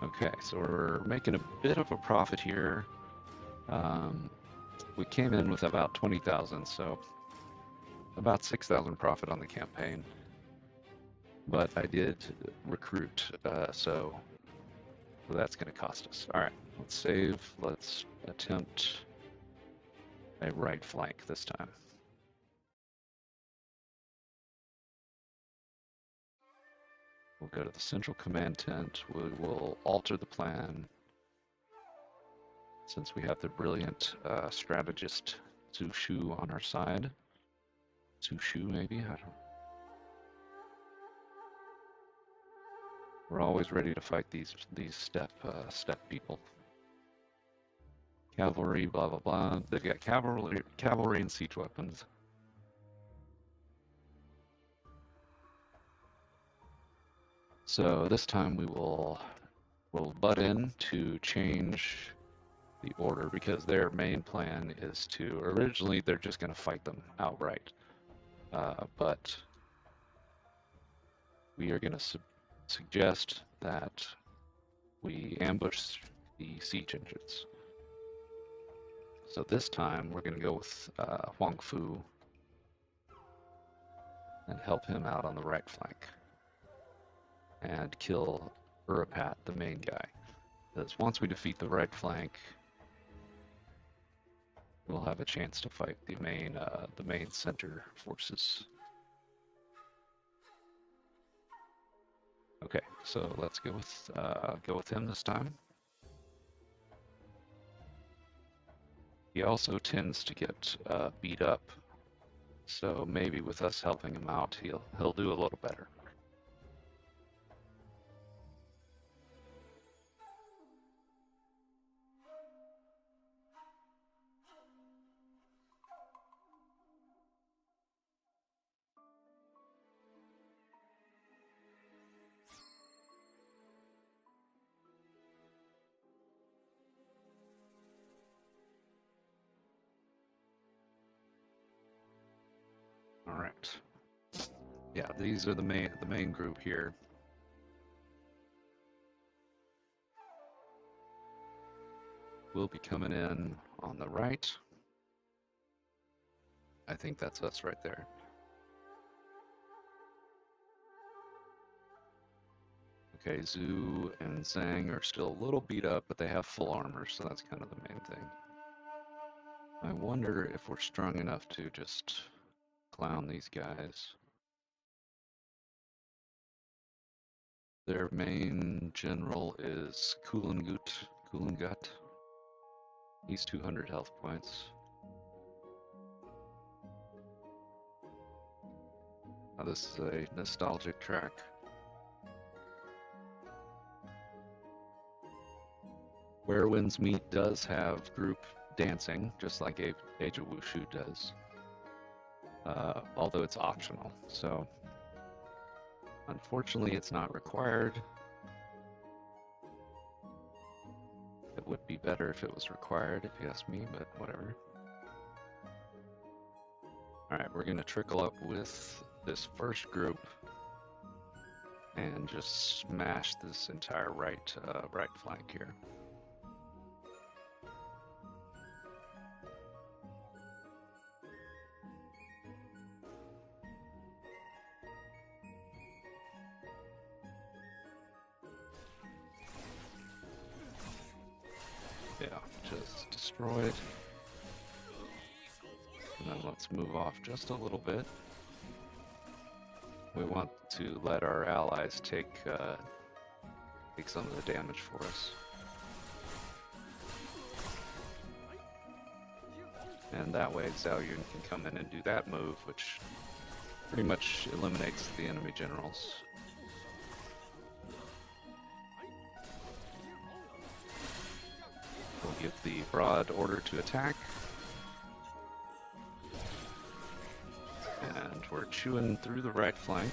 Okay, so we're making a bit of a profit here. We came in with about 20,000, so about 6,000 profit on the campaign. But I did recruit, so that's going to cost us. All right, let's save. Let's attempt a right flank this time. We'll go to the central command tent. We will alter the plan. Since we have the brilliant strategist Zhou on our side. Zhou, maybe? I don't know. We're always ready to fight these steppe people. Cavalry, blah blah blah. They've got cavalry and siege weapons. So this time we'll butt in to change the order, because their main plan is to, originally they're just going to fight them outright, but we are going to suggest that we ambush the siege engines. So this time we're going to go with Huang Fu and help him out on the right flank and kill Urapat, the main guy. Because once we defeat the right flank, we'll have a chance to fight the main center forces. Okay, so let's go with him this time. He also tends to get beat up So maybe with us helping him out, he'll do a little better. All right. Yeah, these are the main group here. We'll be coming in on the right. I think that's us right there. Okay, Zhou and Zhang are still a little beat up, but they have full armor, so that's kind of the main thing. I wonder if we're strong enough to just clown these guys. Their main general is Kulangut. He's 200 health points. Now this is a nostalgic track. Where Winds Meet does have group dancing, just like Age of Wushu does, although it's optional. So unfortunately, it's not required. It would be better if it was required, if you ask me, but whatever. Alright, we're going to trickle up with this first group and just smash this entire right flank here. Yeah, just destroyed. And then let's move off just a little bit. We want to let our allies take some of the damage for us. And that way Zhou Yun can come in and do that move, which pretty much eliminates the enemy generals. We'll give the broad order to attack. And we're chewing through the right flank.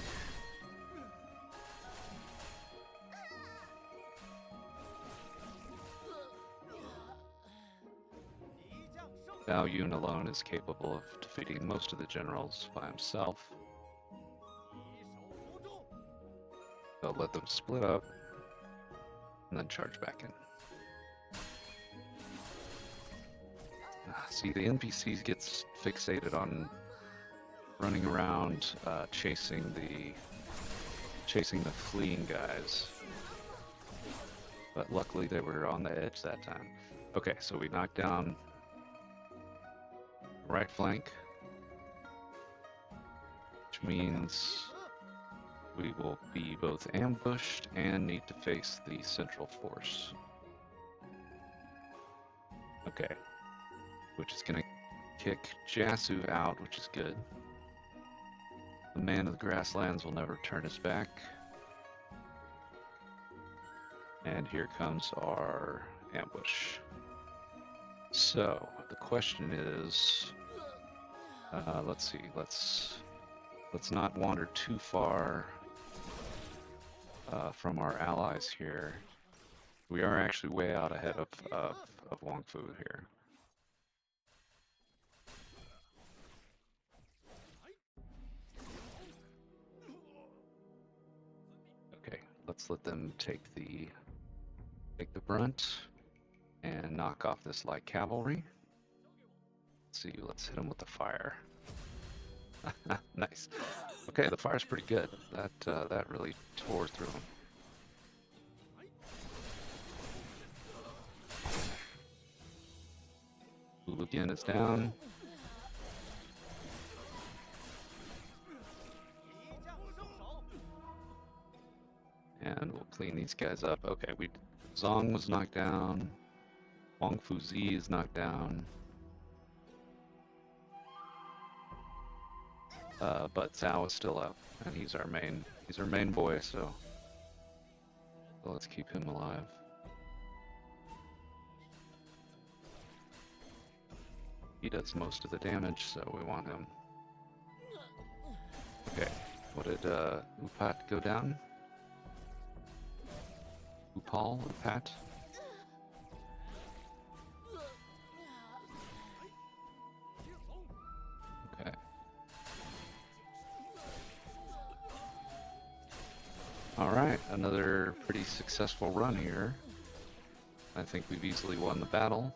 Zhou Yun alone is capable of defeating most of the generals by himself. So let them split up and then charge back in. See, the NPCs gets fixated on running around chasing the fleeing guys, but luckily they were on the edge that time. Okay, so we knocked down right flank, which means we will be both ambushed and need to face the central force. Okay, which is gonna kick Jasu out, which is good. The man of the grasslands will never turn his back. And here comes our ambush. So, the question is, let's see, let's not wander too far from our allies here. We are actually way out ahead of Wang Fu here. Okay, let's let them take the brunt and knock off this light cavalry. Let's see, let's hit them with the fire. Nice. Okay, the fire's pretty good. That really tore through them. Polu again is down. And we'll clean these guys up. Okay, Zong was knocked down. Wang Fuzi is knocked down. but Zhou is still up, and he's our main boy, so let's keep him alive. He does most of the damage, so we want him. Okay, what did Upat go down? Upat? Okay. Alright, another pretty successful run here. I think we've easily won the battle.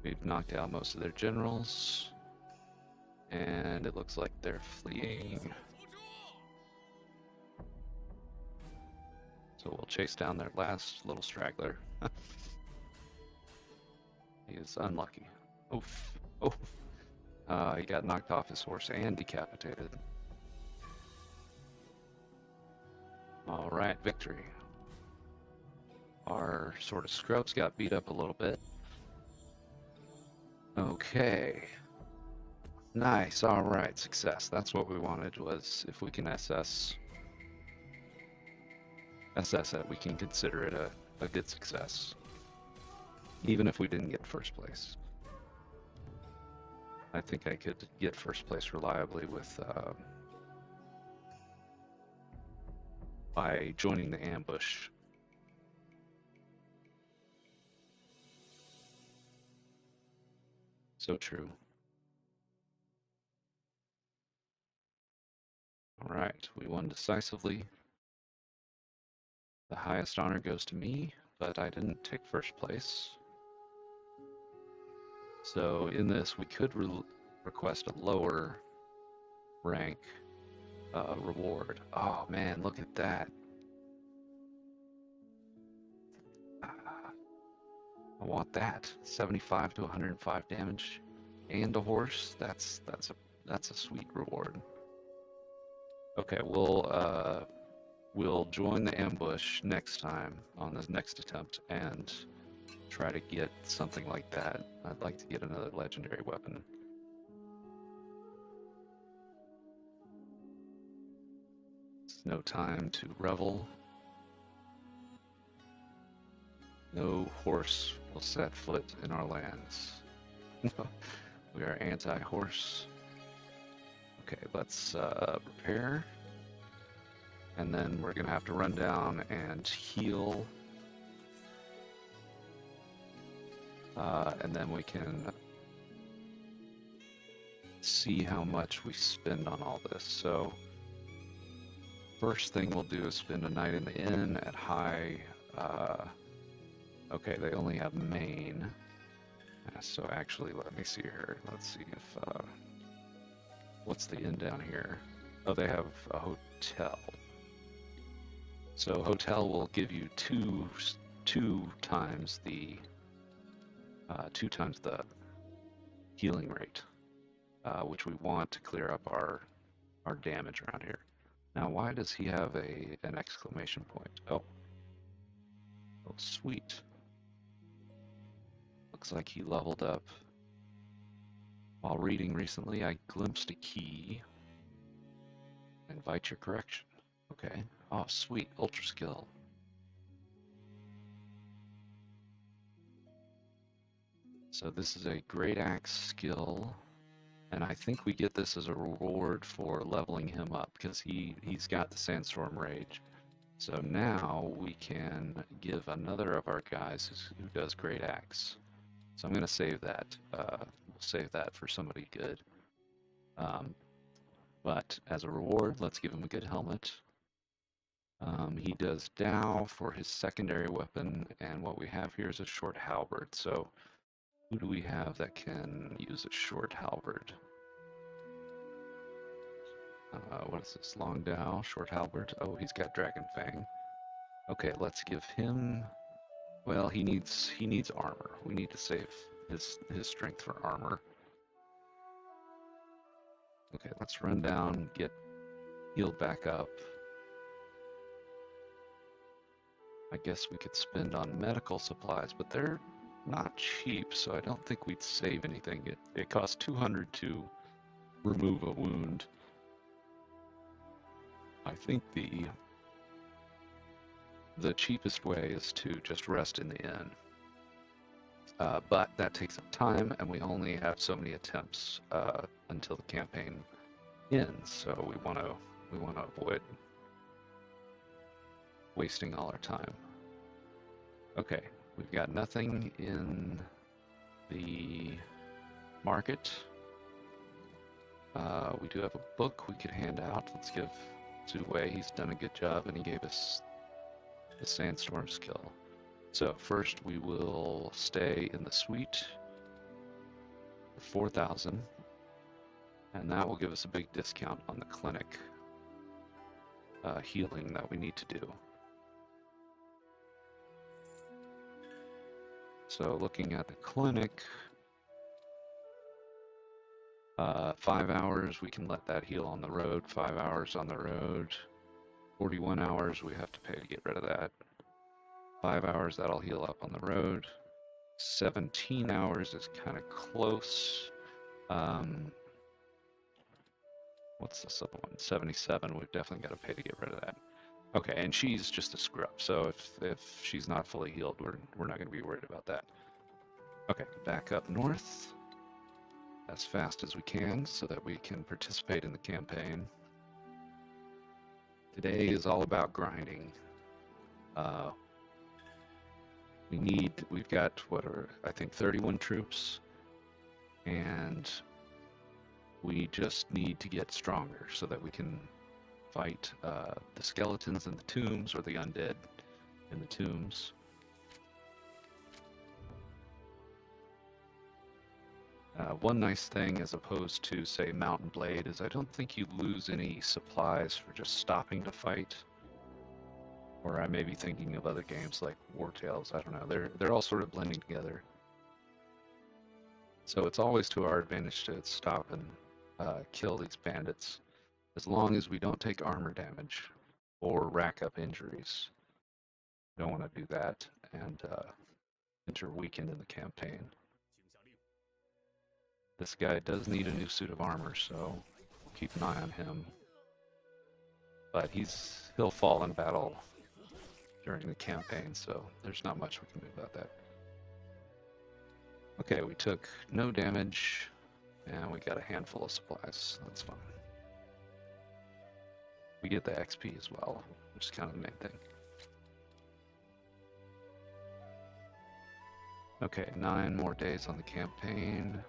We've knocked out most of their generals, and it looks like they're fleeing. So we'll chase down their last little straggler. He is unlucky. Oof. Oof. He got knocked off his horse and decapitated. Alright, victory. Our sort of scrubs got beat up a little bit. Okay. Nice, alright, success. That's what we wanted, was if we can SS it, we can consider it a good success. Even if we didn't get first place. I think I could get first place reliably with by joining the ambush. So true. Alright, we won decisively. The highest honor goes to me, but I didn't take first place. So in this, we could request a lower rank reward. Oh man, look at that. I want that. 75 to 105 damage and a horse. That's a sweet reward. Okay, we'll join the ambush next time on this next attempt and try to get something like that. I'd like to get another legendary weapon. It's no time to revel. No horse will set foot in our lands. We are anti-horse. Okay, let's prepare. And then we're gonna have to run down and heal. And then we can see how much we spend on all this. So first thing we'll do is spend a night in the inn at high. Okay, they only have main. So actually, let me see here. Let's see if what's the inn down here? Oh, they have a hotel. So hotel will give you two times the healing rate, which we want to clear up our damage around here. Now, why does he have an exclamation point? Oh, sweet. Looks like he leveled up. While reading recently, I glimpsed a key. Invite your correction. Okay. Oh, sweet. Ultra skill. So this is a great axe skill, and I think we get this as a reward for leveling him up because he's got the Sandstorm Rage. So now we can give another of our guys who does great axe. So I'm going to save that. We'll save that for somebody good. But as a reward, let's give him a good helmet. He does Dow for his secondary weapon, and what we have here is a short halberd. So who do we have that can use a short halberd? What is this? Long Dow, short halberd. Oh, he's got Dragon Fang. Okay, let's give him. Well, he needs armor. We need to save his strength for armor. Okay, let's run down, get healed back up. I guess we could spend on medical supplies, but they're not cheap, so I don't think we'd save anything. It costs 200 to remove a wound. I think the cheapest way is to just rest in the inn. But that takes up time, and we only have so many attempts until the campaign ends. So we want to avoid wasting all our time. Okay, we've got nothing in the market. We do have a book we could hand out. Let's give Zhou. He's done a good job, and he gave us the sandstorm skill. So first we will stay in the suite for 4,000, and that will give us a big discount on the clinic healing that we need to do. So looking at the clinic, 5 hours, we can let that heal on the road. 5 hours on the road. 41 hours, we have to pay to get rid of that. 5 hours, that'll heal up on the road. 17 hours is kind of close. What's this other one? 77, we've definitely got to pay to get rid of that. Okay, and she's just a screw up, so if she's not fully healed, we're not going to be worried about that. Okay, back up north as fast as we can so that we can participate in the campaign. Today is all about grinding. We've got, I think 31 troops, and we just need to get stronger so that we can fight the skeletons in the tombs, or the undead in the tombs. One nice thing as opposed to, say, Mountain Blade is I don't think you lose any supplies for just stopping to fight. Or I may be thinking of other games like War Tales. I don't know. They're all sort of blending together. So it's always to our advantage to stop and kill these bandits, as long as we don't take armor damage or rack up injuries. We don't want to do that and enter weakened in the campaign. This guy does need a new suit of armor, so we'll keep an eye on him. But he'll fall in battle during the campaign, so there's not much we can do about that. Okay, we took no damage, and we got a handful of supplies. That's fine. We get the XP as well, which is kind of the main thing. Okay, 9 more days on the campaign.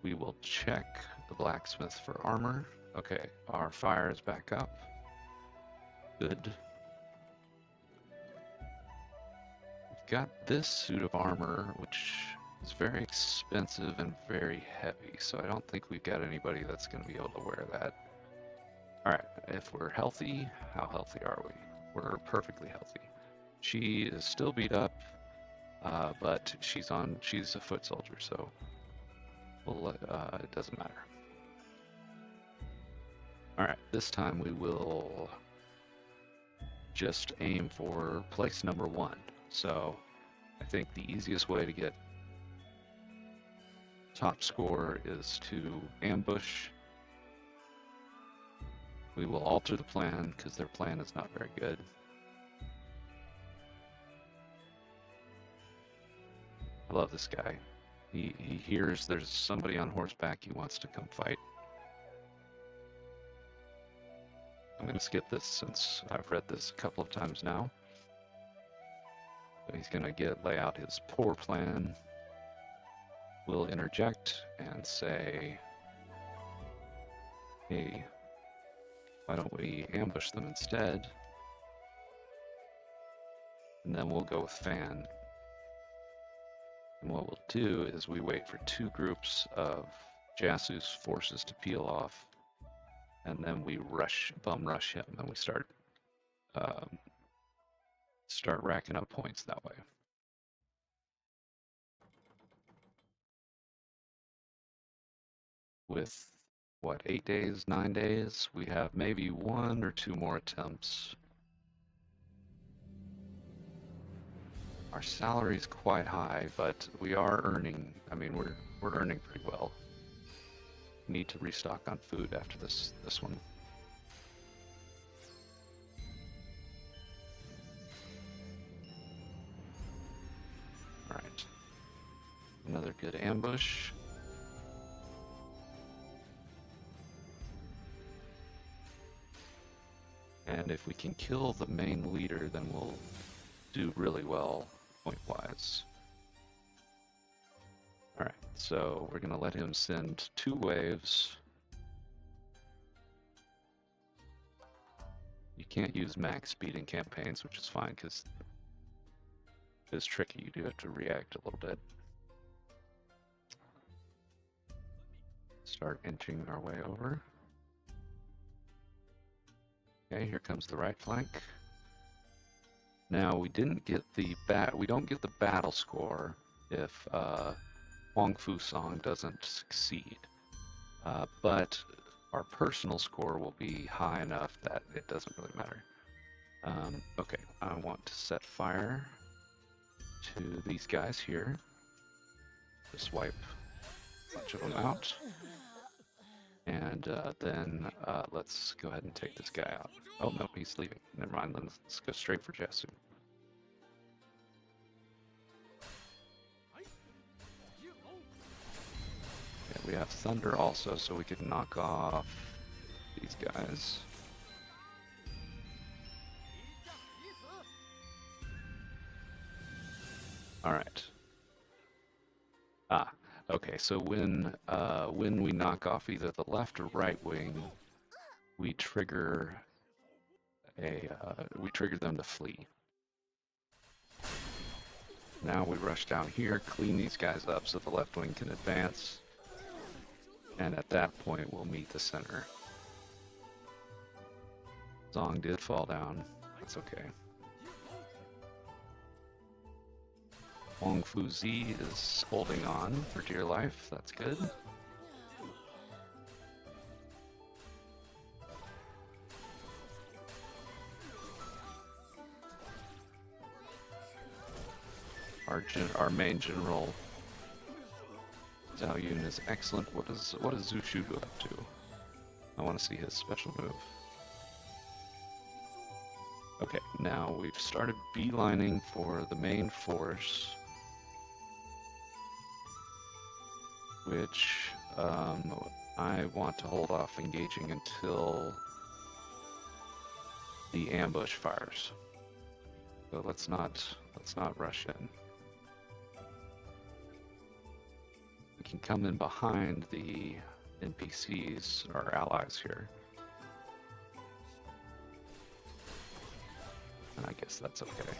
We will check the blacksmith for armor. Okay, our fire is back up. Good. We've got this suit of armor, which is very expensive and very heavy, so I don't think we've got anybody that's going to be able to wear that. Alright, if we're healthy, how healthy are we? We're perfectly healthy. She is still beat up, but she's a foot soldier, so it doesn't matter. Alright, this time we will just aim for place number 1. So I think the easiest way to get top score is to ambush. We will alter the plan because their plan is not very good. I love this guy. He hears there's somebody on horseback he wants to come fight. I'm going to skip this since I've read this a couple of times now. So he's going to lay out his poor plan. We'll interject and say, hey, why don't we ambush them instead? And then we'll go with Fan. And what we'll do is we wait for 2 groups of Jasu's forces to peel off, and then we bum rush him, and we start racking up points that way. With what, 8 days, 9 days, we have maybe 1 or 2 more attempts. Our salary is quite high, but we are earning. I mean, we're earning pretty well. Need to restock on food after this one. All right, another good ambush. And if we can kill the main leader, then we'll do really well point-wise. Alright, so we're going to let him send 2 waves. You can't use max speed in campaigns, which is fine because it's tricky. You do have to react a little bit. Start inching our way over. Okay, here comes the right flank. Now we didn't get the we don't get the battle score if Huang Fu Song doesn't succeed, but our personal score will be high enough that it doesn't really matter. Okay, I want to set fire to these guys here. Just wipe a bunch of them out. And then let's go ahead and take this guy out. Oh no, he's leaving. Never mind, let's go straight for Jesu. Okay, we have Thunder also, so we could knock off these guys. Alright. Okay, so when we knock off either the left or right wing, we trigger them to flee. Now we rush down here, clean these guys up so the left wing can advance, and at that point we'll meet the center. Zhong did fall down, that's okay. Huang Fu Zi is holding on for dear life, that's good. Our main general Zhou Yun is excellent. What is Zhu Shu up to? I want to see his special move. Okay, now we've started beelining for the main force, which I want to hold off engaging until the ambush fires. So let's not rush in. We can come in behind the NPCs, our allies here. And I guess that's okay.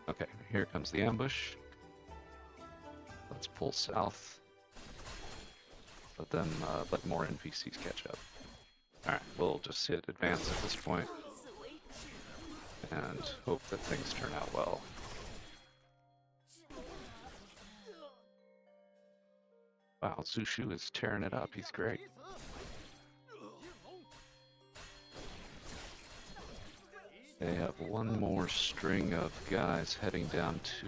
Okay, here comes the ambush. Let's pull south. But then let more NPCs catch up. Alright, we'll just hit advance at this point and hope that things turn out well. Wow, Zhu Shu is tearing it up, he's great. They have one more string of guys heading down to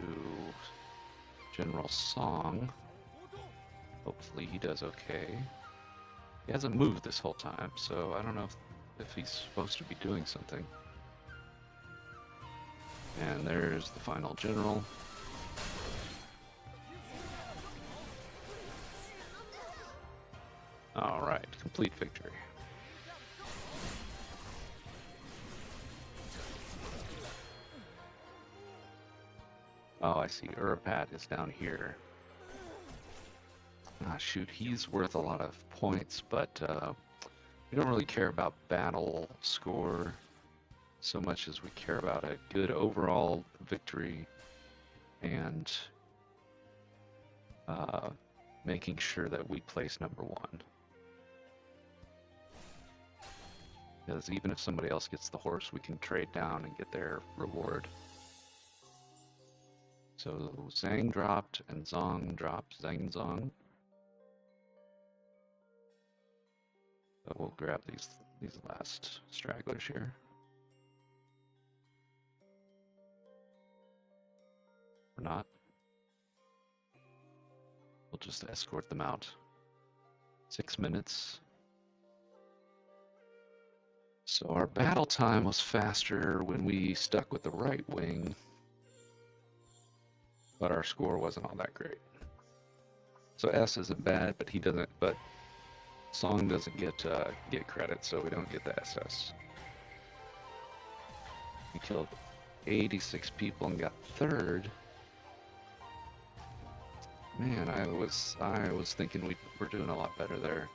General Song. Hopefully he does okay. He hasn't moved this whole time, so I don't know if he's supposed to be doing something. And there's the final general. Alright, complete victory. Oh, I see. Urapat is down here. Ah, shoot, he's worth a lot of points, but we don't really care about battle score so much as we care about a good overall victory and making sure that we place number 1. Because even if somebody else gets the horse, we can trade down and get their reward. So Zhang dropped and Zhong dropped. Zhang and Zhong. So we'll grab these last stragglers here. Or not. We'll just escort them out. 6 minutes. So our battle time was faster when we stuck with the right wing, but our score wasn't all that great. So S isn't bad, but he doesn't. But Song doesn't get credit, so we don't get the SS. We killed 86 people and got third. Man, I was thinking we were doing a lot better there.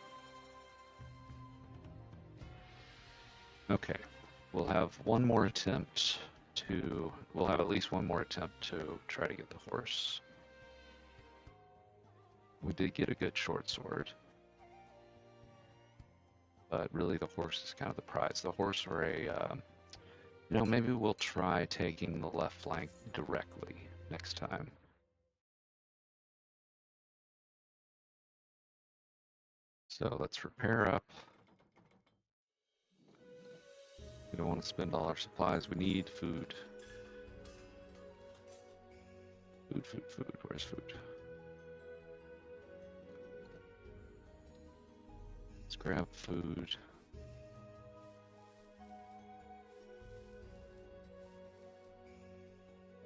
Okay, we'll have one more attempt to. We'll have at least one more attempt to try to get the horse. We did get a good short sword, but really the horse is kind of the prize. The horse or a, you know, maybe we'll try taking the left flank directly next time. So let's repair up. We don't want to spend all our supplies. We need food. Food, food, food. Where's food? Let's grab food.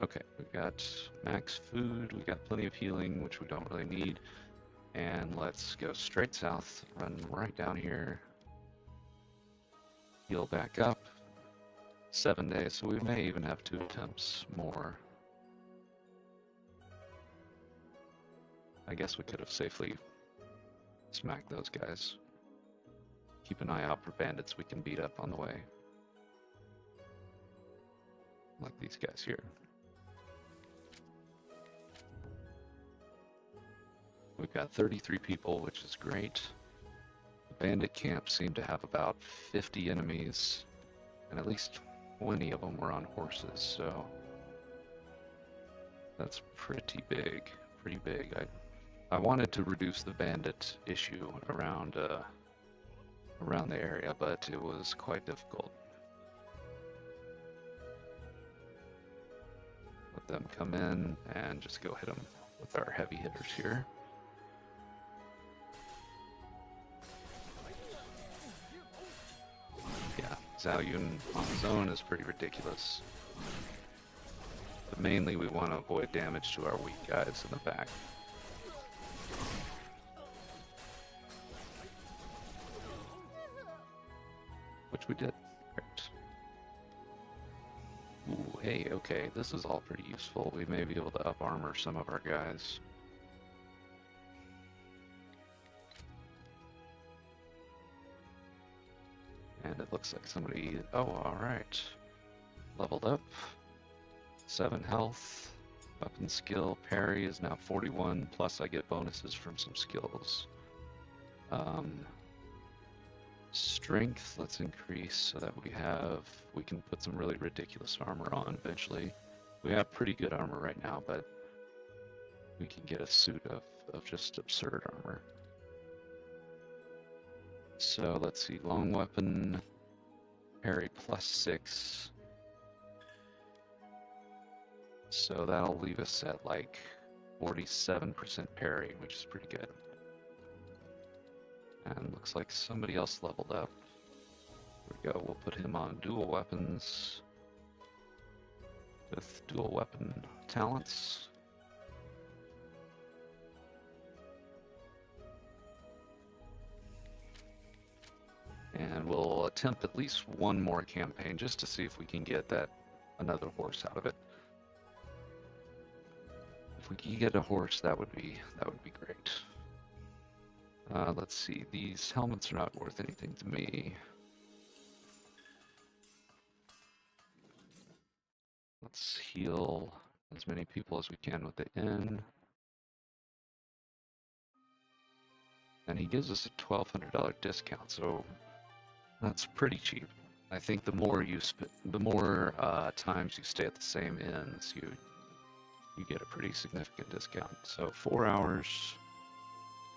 Okay, we got max food. We got plenty of healing, which we don't really need. And let's go straight south, run right down here. Heal back up. 7 days, so we may even have 2 attempts more. I guess we could have safely smacked those guys. Keep an eye out for bandits we can beat up on the way. Like these guys here. We've got 33 people, which is great. The bandit camp seemed to have about 50 enemies, and at least 20 of them were on horses, so that's pretty big, pretty big. I wanted to reduce the bandit issue around the area, but it was quite difficult. Let them come in and just go hit them with our heavy hitters here. Yeah, Zhou on his own is pretty ridiculous. But mainly we want to avoid damage to our weak guys in the back. Which we did. Great. Ooh, hey, okay, this is all pretty useful. We may be able to up armor some of our guys. And it looks like somebody, oh, alright. Leveled up. 7 health. Weapon skill. Parry is now 41, plus I get bonuses from some skills. Strength, let's increase so that we can put some really ridiculous armor on eventually. We have pretty good armor right now, but we can get a suit of just absurd armor. So let's see, long weapon, parry +6. So that'll leave us at like 47% parry, which is pretty good. And looks like somebody else leveled up. There we go, we'll put him on dual weapons with dual weapon talents. And we'll attempt at least one more campaign just to see if we can get another horse out of it. If we can get a horse, that would be great. Let's see, these helmets are not worth anything to me. Let's heal as many people as we can with the N. And he gives us a $1,200 discount, so that's pretty cheap. I think the more times you stay at the same inns, you get a pretty significant discount. So 4 hours,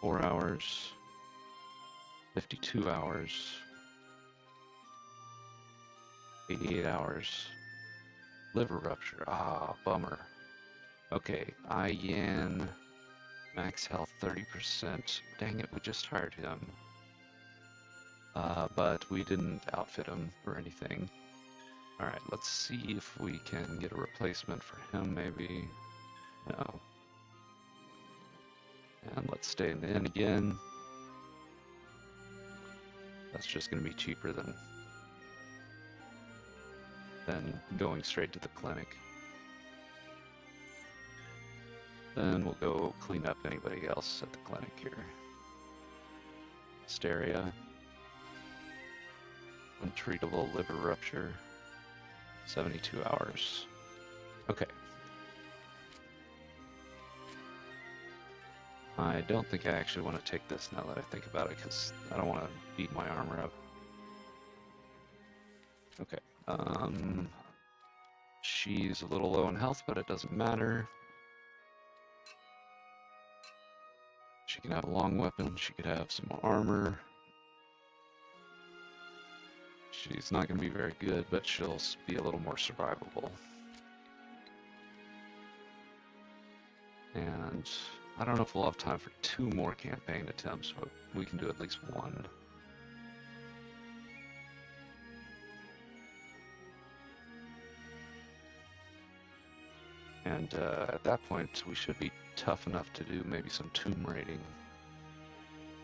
4 hours, 52 hours. 88 hours. Liver rupture. Ah, bummer. Okay, Yan. Max health 30%. Dang it, we just hired him. But we didn't outfit him or anything. Alright, let's see if we can get a replacement for him, maybe. No. And let's stay in the inn again. That's just going to be cheaper than going straight to the clinic. Then we'll go clean up anybody else at the clinic here. Hysteria. Untreatable liver rupture. 72 hours. Okay. I don't think I actually want to take this now that I think about it, because I don't want to beat my armor up. Okay. She's a little low in health, but it doesn't matter. She can have a long weapon, she could have some armor. She's not going to be very good, but she'll be a little more survivable. And I don't know if we'll have time for 2 more campaign attempts, but we can do at least 1. And at that point, we should be tough enough to do maybe some tomb raiding.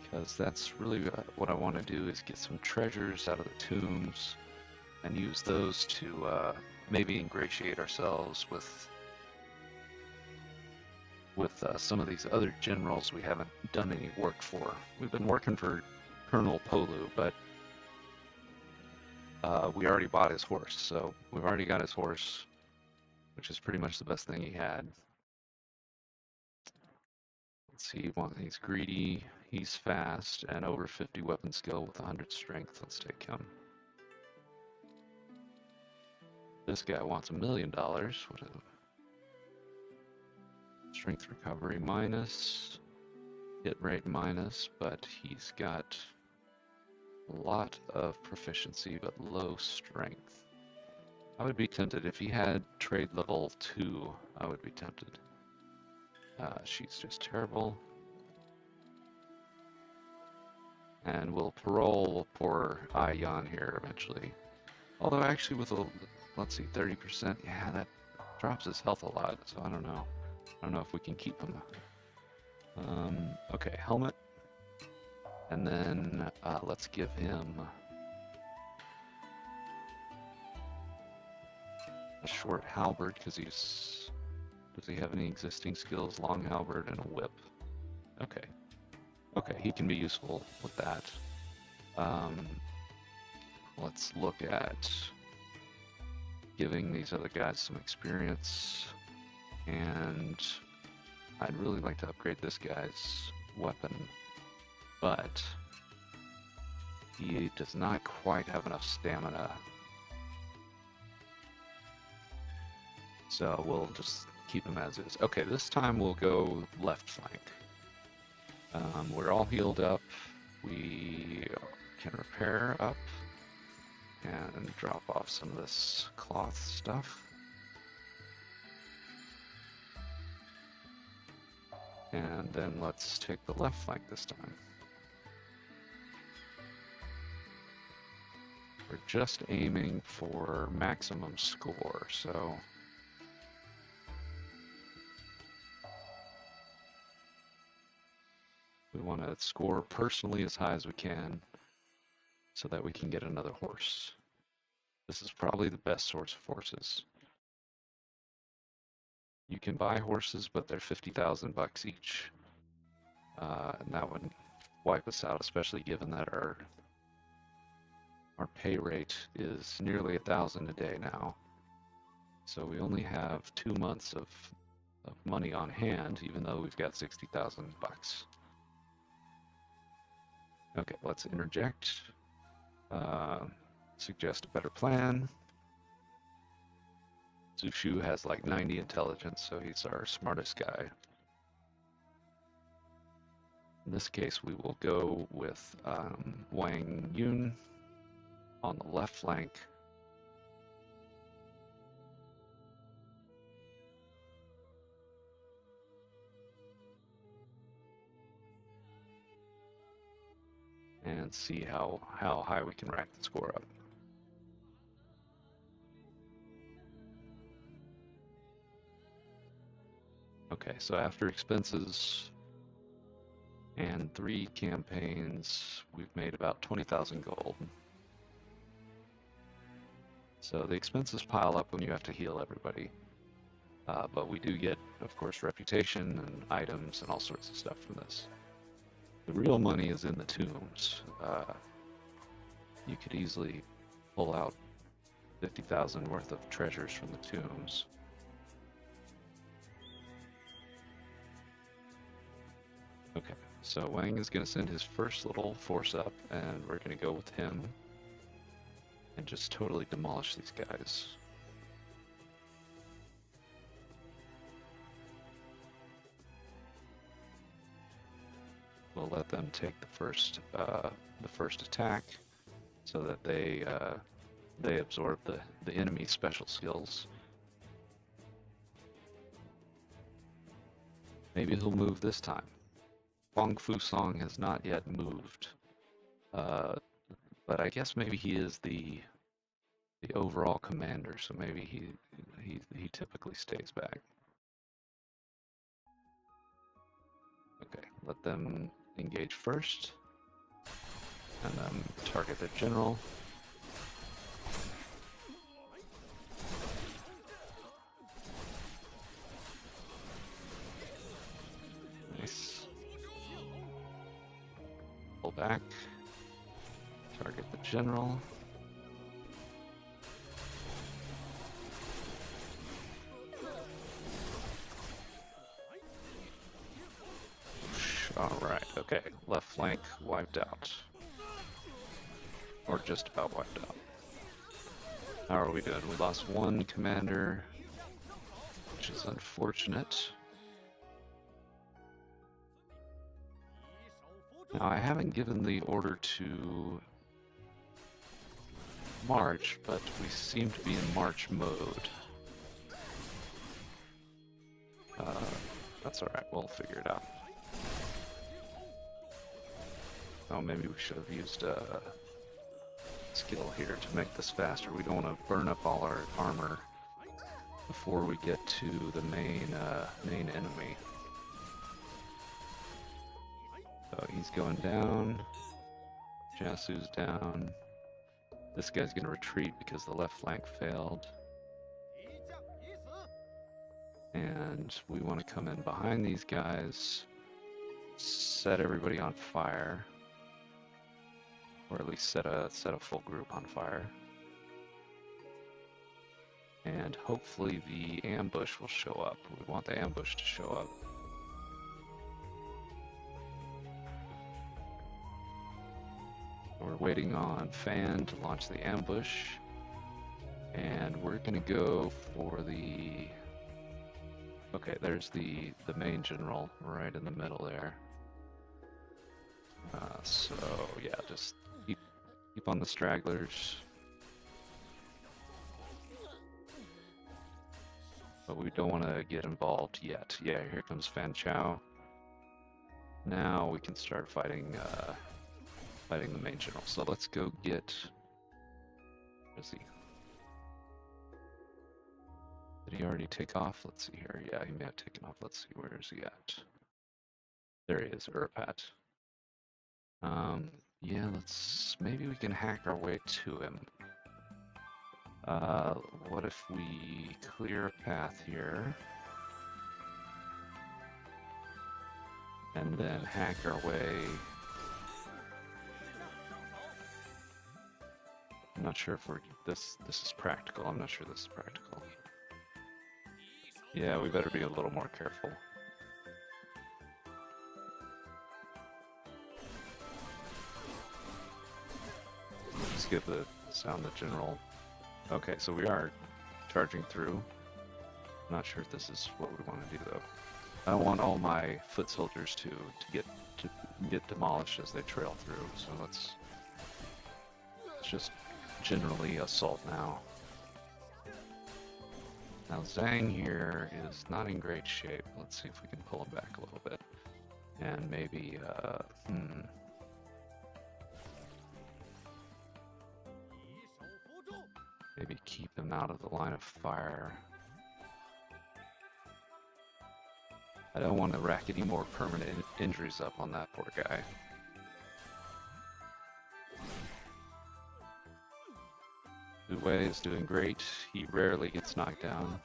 Because that's really what I want to do, is get some treasures out of the tombs and use those to maybe ingratiate ourselves with some of these other generals we haven't done any work for. We've been working for Colonel Polu, but we already bought his horse, so we've already got his horse, which is pretty much the best thing he had. Let's see, he's greedy, he's fast, and over 50 weapon skill with 100 strength. Let's take him. This guy wants $1 million. What is it? Strength recovery minus, hit rate minus, but he's got a lot of proficiency but low strength. I would be tempted if he had trade level 2. I would be tempted. She's just terrible. And we'll parole poor Yan here eventually. Although actually with a, let's see, 30%, yeah, that drops his health a lot, so I don't know. I don't know if we can keep him. Okay, helmet. And then let's give him a short halberd, because he's... Does he have any existing skills? Long halberd and a whip. Okay. Okay, he can be useful with that. Let's look at giving these other guys some experience. And I'd really like to upgrade this guy's weapon, but he does not quite have enough stamina. So we'll just keep him as is. Okay, this time we'll go left flank. We're all healed up. We can repair up and drop off some of this cloth stuff. And then let's take the left flank this time. We're just aiming for maximum score, so we want to score personally as high as we can so that we can get another horse. This is probably the best source of horses. You can buy horses, but they're 50,000 bucks each. And that would wipe us out, especially given that our pay rate is nearly 1,000 a day now. So we only have 2 months of money on hand, even though we've got 60,000 bucks. Okay, let's interject. Suggest a better plan. Zhou has like 90 intelligence, so he's our smartest guy. In this case, we will go with Wang Yun on the left flank. and see how high we can rack the score up. Okay, so after expenses and 3 campaigns, we've made about 20,000 gold. So the expenses pile up when you have to heal everybody. But we do get, of course, reputation and items and all sorts of stuff from this. The real money is in the tombs. You could easily pull out 50,000 worth of treasures from the tombs. Okay, so Wang is going to send his first little force up, and we're going to go with him and just totally demolish these guys. We'll let them take the first attack, so that they absorb the enemy's special skills. Maybe he'll move this time. Huang Fu Song has not yet moved, but I guess maybe he is the overall commander, so maybe he typically stays back. Okay, let them engage first, and then target their general. Nice. Pull back. Target the general. Alright, okay. Left flank wiped out. Or just about wiped out. How are we doing? We lost 1 commander, which is unfortunate. Now, I haven't given the order to march, but we seem to be in march mode. That's alright, we'll figure it out. Oh, maybe we should have used a skill here to make this faster. We don't want to burn up all our armor before we get to the main enemy. So he's going down. Jasu's down. This guy's gonna retreat because the left flank failed. And we want to come in behind these guys, set everybody on fire, or at least set a full group on fire. And hopefully the ambush will show up. We want the ambush to show up. We're waiting on Fan to launch the ambush, and we're gonna go for the... Okay, there's the main general right in the middle there. So yeah, just keep on the stragglers. But we don't want to get involved yet. Yeah, here comes Fan Chao. Now we can start fighting fighting the main general. So let's go get... Where is he? Did he already take off? Let's see here. Yeah, he may have taken off. Let's see, where is he at? There he is, Urpat. Yeah, maybe we can hack our way to him. What if we clear a path here? And then hack our way... I'm not sure if this is practical. I'm not sure this is practical. Yeah, we better be a little more careful. Just get the sound the general. Okay, so we are charging through. Not sure if this is what we want to do though. I don't want all my foot soldiers to get demolished as they trail through. So let's just generally assault now. Now Zhang here is not in great shape. Let's see if we can pull him back a little bit. And maybe, Maybe keep him out of the line of fire. I don't want to rack any more permanent injuries up on that poor guy. Zhou is doing great. He rarely gets knocked down.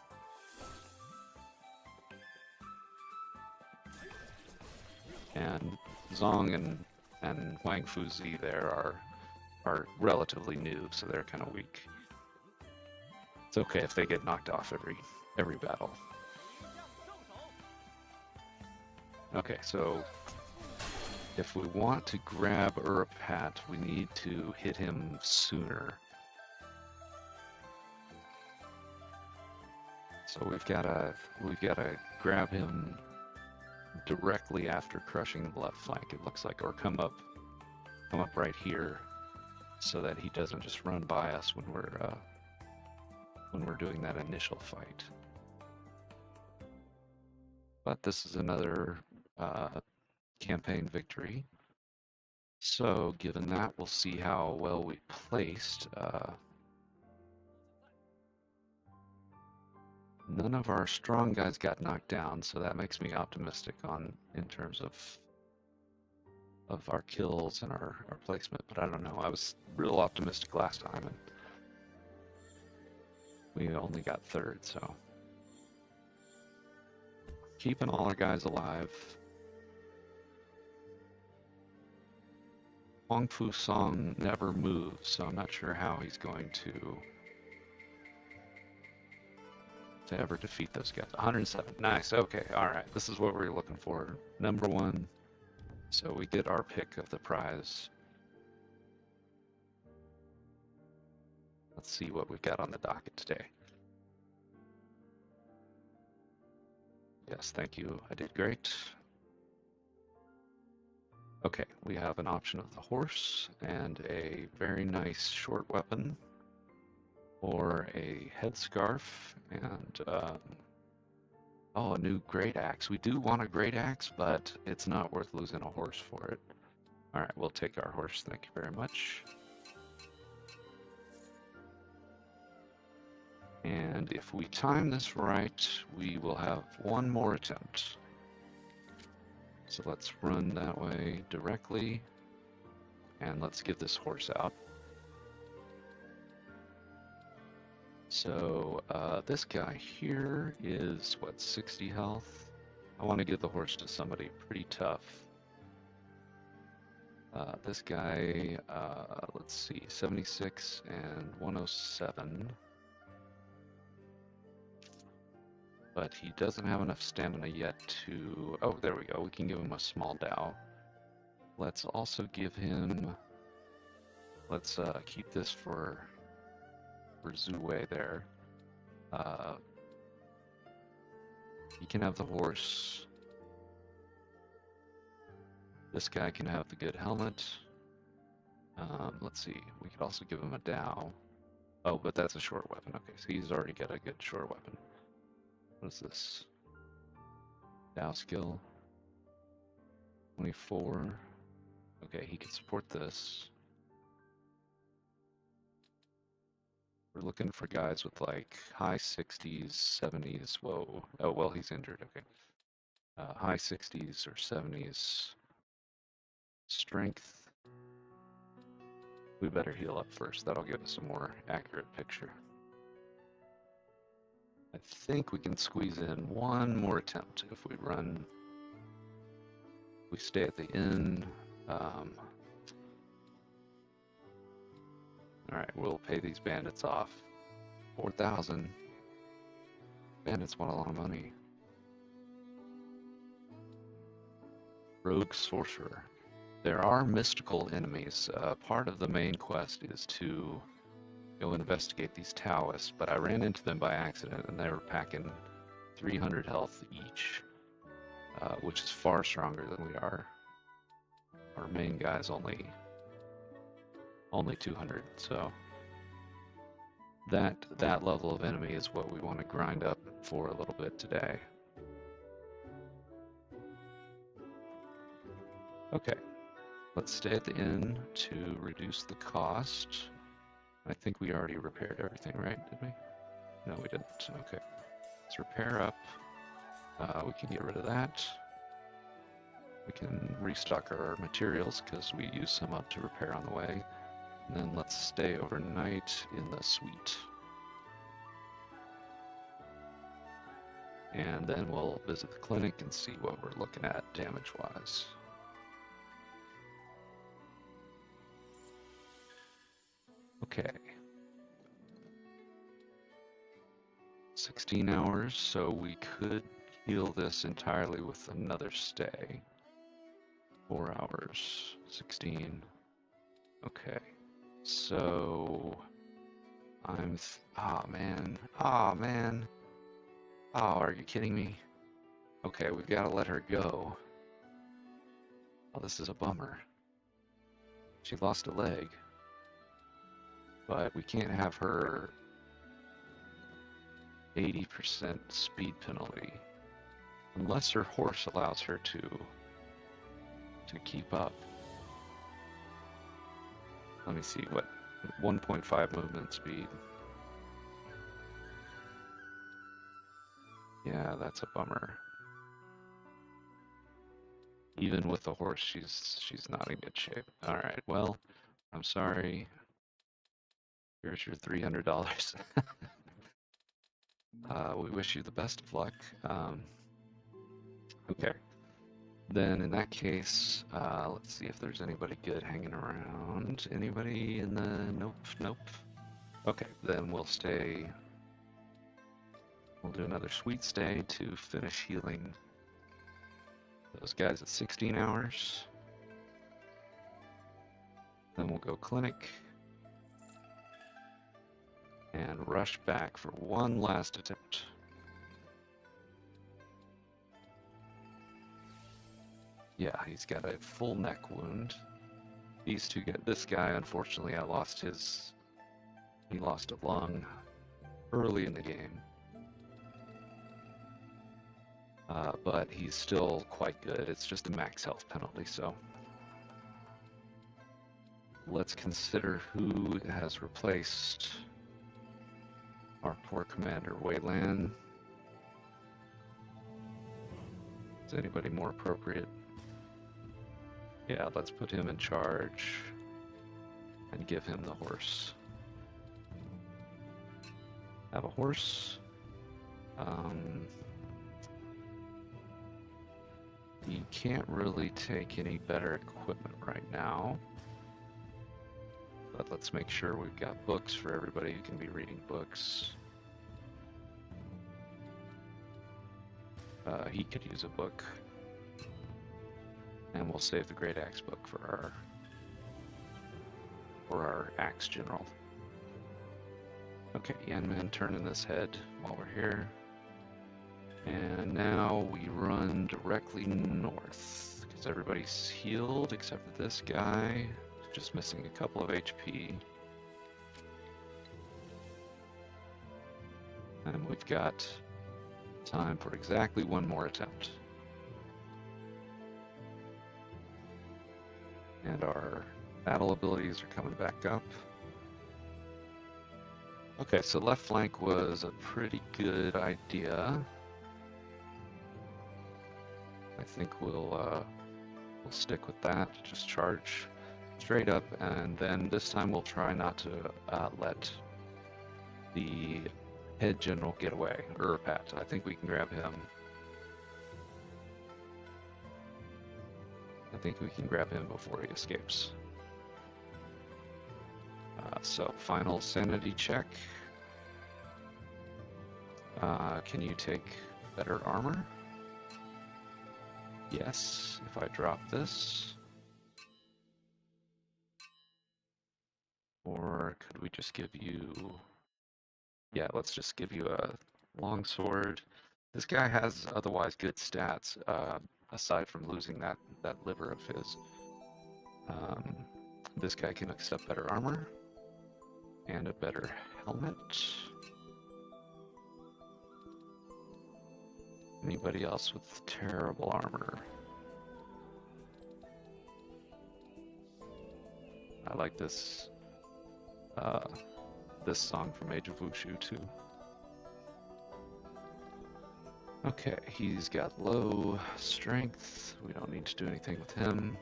And Zhong and Wang Fuzi there are relatively new, so they're kind of weak. It's okay if they get knocked off every battle. Okay, so if we want to grab Urpat, we need to hit him sooner. So we've gotta grab him directly after crushing the left flank. It looks like, or come up right here, so that he doesn't just run by us when we're doing that initial fight. But this is another campaign victory. So given that, we'll see how well we placed. None of our strong guys got knocked down, so that makes me optimistic in terms of our kills and our placement. But I don't know. I was real optimistic last time, and we only got third. So keeping all our guys alive. Huang Fu Song never moves, so I'm not sure how he's going to ever defeat those guys. 107. Nice. Okay. All right. This is what we were looking for. Number 1. So we get our pick of the prize. Let's see what we've got on the docket today. Yes, thank you. I did great. Okay, we have an option of the horse and a very nice short weapon, or a headscarf, and oh, a new great axe. We do want a great axe, but it's not worth losing a horse for it. All right, we'll take our horse. Thank you very much. And if we time this right, we will have one more attempt. So let's run that way directly, and let's get this horse out. So this guy here is, what, 60 health? I want to give the horse to somebody pretty tough. This guy, let's see, 76 and 107. But he doesn't have enough stamina yet to... Oh, there we go. We can give him a small Dao. Let's also give him... Let's keep this for Zhou there. He can have the horse. This guy can have the good helmet. Let's see. We could also give him a Dao. Oh, but that's a short weapon. Okay, so he's already got a good short weapon. What is this? Dao skill. 24. Okay, he can support this. We're looking for guys with like high 60s, 70s. Whoa. Oh, well, he's injured. Okay. High 60s or 70s strength. We better heal up first. That'll give us a more accurate picture. I think we can squeeze in one more attempt if we run. We stay at the inn. Alright, we'll pay these bandits off. 4,000. Bandits want a lot of money. Rogue Sorcerer. There are mystical enemies. Part of the main quest is to go investigate these Taoists, but I ran into them by accident, and they were packing 300 health each, which is far stronger than we are. Our main guy's only 200, so that level of enemy is what we want to grind up for a little bit today. Okay, let's stay at the inn to reduce the cost. I think we already repaired everything, right? Did we? No, we didn't. Okay. Let's repair up. We can get rid of that. We can restock our materials because we use some up to repair on the way. And then let's stay overnight in the suite. And then we'll visit the clinic and see what we're looking at damage-wise. Okay. 16 hours, so we could heal this entirely with another stay. 4 hours, 16. Okay. So oh man. Oh man. Oh, are you kidding me? Okay, we've got to let her go. Oh, this is a bummer. She lost a leg. But we can't have her 80% speed penalty. Unless her horse allows her to keep up. Let me see, what, 1.5 movement speed. Yeah, that's a bummer. Even with the horse, she's not in good shape. All right, well, I'm sorry. Here's your $300. We wish you the best of luck. Okay. Then in that case, let's see if there's anybody good hanging around. Anybody in the... Nope, nope. Okay, then we'll stay... We'll do another sweet stay to finish healing those guys at 16 hours. Then we'll go clinic. And rush back for one last attempt. Yeah, he's got a full neck wound. These two get this guy, unfortunately, he lost a lung early in the game. But he's still quite good. It's just a max health penalty, so let's consider who has replaced our poor commander, Wayland. Is anybody more appropriate? Yeah, let's put him in charge and give him the horse. Have a horse. You can't really take any better equipment right now. But let's make sure we've got books for everybody who can be reading books. He could use a book. And we'll save the Great Axe book for our Axe General. Okay, Yanman turning this head while we're here. And now we run directly north, because everybody's healed except for this guy, just missing a couple of HP. And we've got time for exactly one more attempt. And our battle abilities are coming back up. Okay, so left flank was a pretty good idea. I think we'll stick with that. Just charge straight up, and then this time we'll try not to let the head general get away. Pat, I think we can grab him. I think we can grab him before he escapes. So final sanity check. Can you take better armor? Yes, if I drop this. Or could we just give you... Yeah, let's just give you a longsword. This guy has otherwise good stats, aside from losing that liver of his. This guy can accept better armor and a better helmet. Anybody else with terrible armor? I like this this song from Age of Wushu too. Okay, he's got low strength. We don't need to do anything with him.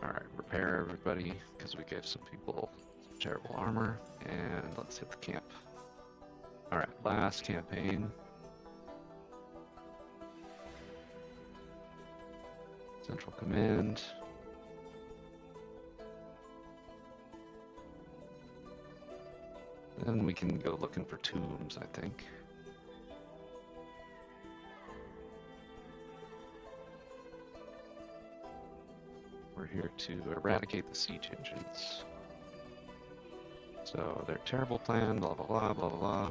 Alright, repair everybody, because we gave some people some terrible armor. And let's hit the camp. Alright, last campaign. Central Command. Then we can go looking for tombs, I think. We're here to eradicate the siege engines. So their terrible plan, blah blah blah blah blah.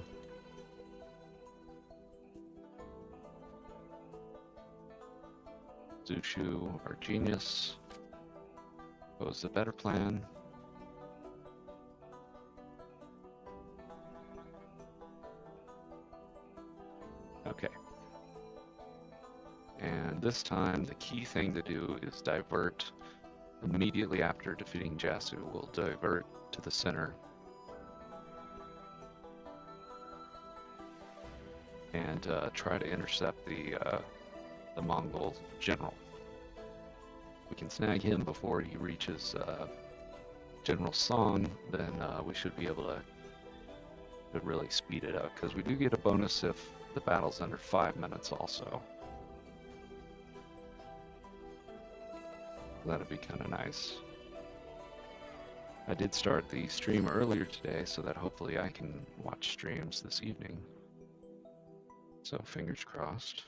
Zhou, our genius, proposed a better plan. Okay. And this time, the key thing to do is divert. Immediately after defeating Zhou, we'll divert to the center. And try to intercept the Mongol general. We can snag him before he reaches General Song, then we should be able to really speed it up, because we do get a bonus if the battle's under 5 minutes also. That'd be kind of nice. I did start the stream earlier today, so that hopefully I can watch streams this evening. So fingers crossed.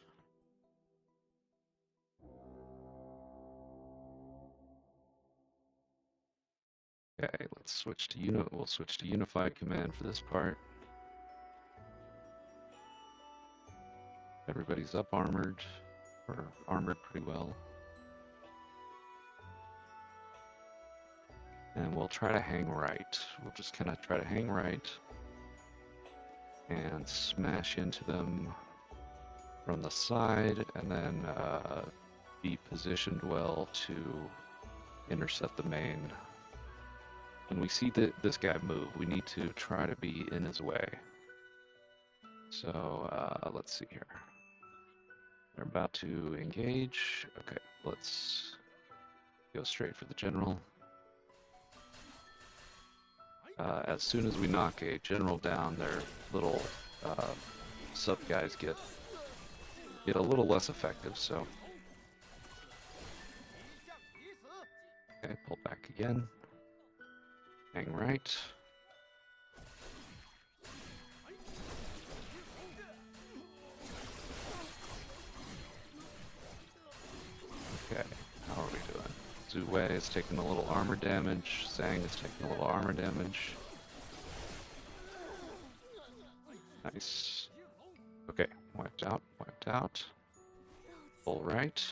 Okay, let's switch to we'll switch to Unified Command for this part. Everybody's up armored, or armored pretty well. And we'll try to hang right. We'll just kind of try to hang right and smash into them from the side, and then be positioned well to intercept the main. When we see this guy move, we need to try to be in his way. So let's see here. They're about to engage. Okay, let's go straight for the general. As soon as we knock a general down, their little sub guys get a little less effective. So, okay, pull back again. Hang right. Okay, how are we doing? Zhou is taking a little armor damage. Zhang is taking a little armor damage. Nice. Okay, wiped out, wiped out. Pull right,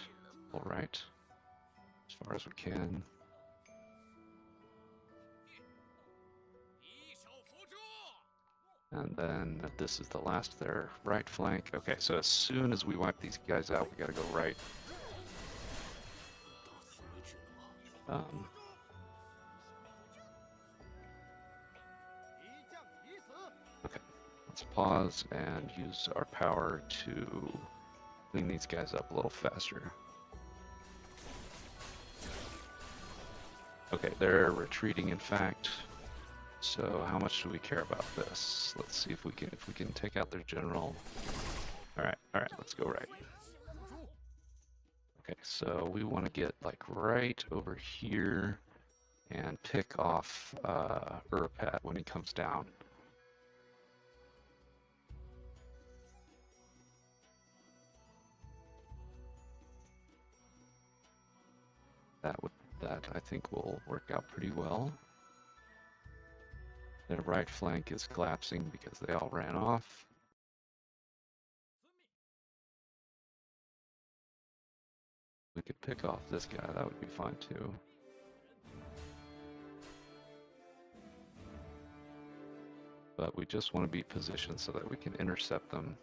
as far as we can. And then this is the last of their right flank. Okay, so as soon as we wipe these guys out, we gotta go right. Okay, let's pause and use our power to clean these guys up a little faster. Okay, they're retreating in fact. So how much do we care about this? Let's see if we can take out their general. All right, let's go right. Okay, so we want to get like right over here and pick off Urapat when he comes down. That I think will work out pretty well. Their right flank is collapsing because they all ran off. We could pick off this guy, that would be fine too. But we just want to be positioned so that we can intercept them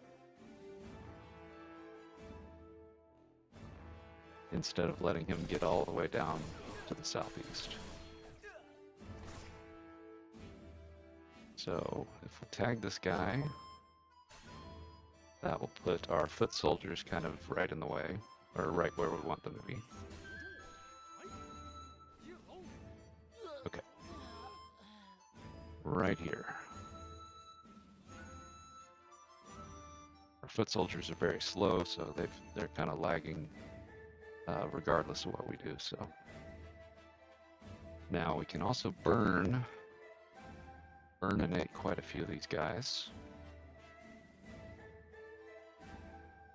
instead of letting him get all the way down to the southeast. So if we tag this guy, that will put our foot soldiers kind of right in the way, or right where we want them to be. Okay. Right here. Our foot soldiers are very slow, so they're kind of lagging regardless of what we do, so. Now we can also burninate quite a few of these guys.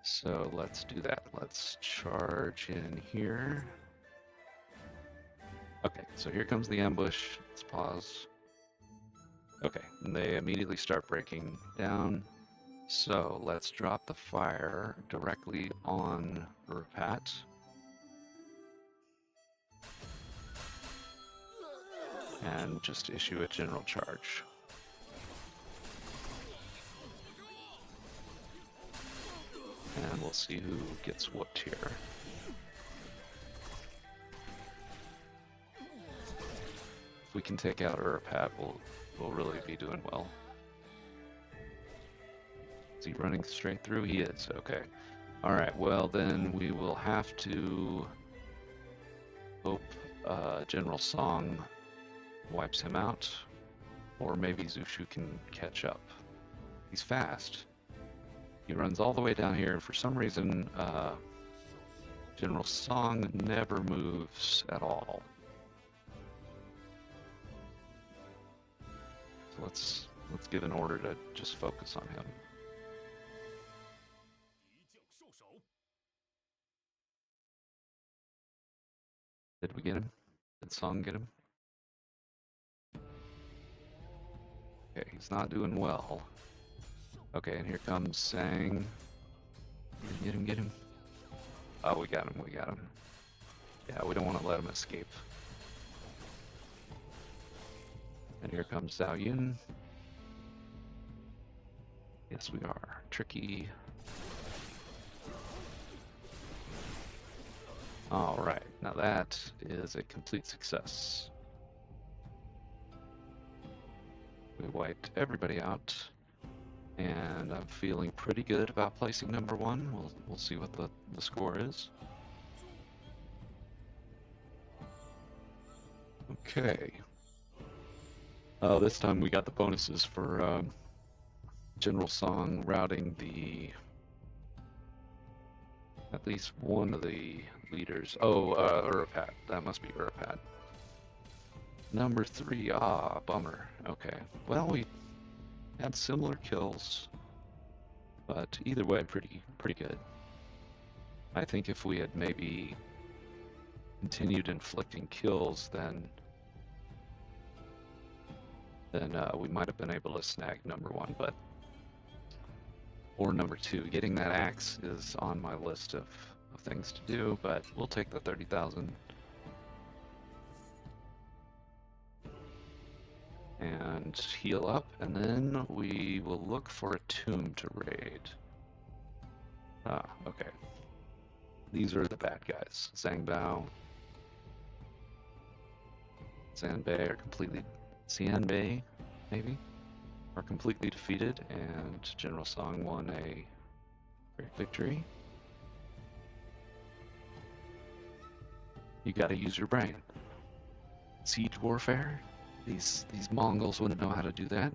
So let's do that. Let's charge in here. Okay, so here comes the ambush. Let's pause. Okay, and they immediately start breaking down. So let's drop the fire directly on Rapat. And just issue a general charge. And we'll see who gets whooped here. If we can take out Rapat, we'll really be doing well. Is he running straight through? He is, okay. Alright, well then we will have to hope General Song wipes him out, or maybe Zhou can catch up. He's fast. He runs all the way down here, and for some reason, General Song never moves at all. So let's give an order to just focus on him. Did we get him? Did Song get him? Okay, he's not doing well. Okay, and here comes Sang. Get him. Oh, we got him. Yeah, we don't want to let him escape. And here comes Zhao Yun. Yes, we are. Tricky. Alright, now that is a complete success. We wiped everybody out, and I'm feeling pretty good about placing number one. We'll see what the score is. Okay. This time we got the bonuses for General Song routing at least one of the leaders. Oh, Urapat. That must be Urapat. Number 3. Ah, bummer. Okay. Well, we had similar kills, but either way, pretty good. I think if we had maybe continued inflicting kills, then we might have been able to snag number 1, or number 2. Getting that axe is on my list of things to do, but we'll take the 30,000. And heal up, and then we will look for a tomb to raid. Ah, okay. These are the bad guys. Zangbao, Zanbei are completely... Xianbei, maybe? Are completely defeated, and General Song won a great victory. You gotta use your brain. Siege warfare? These Mongols wouldn't know how to do that.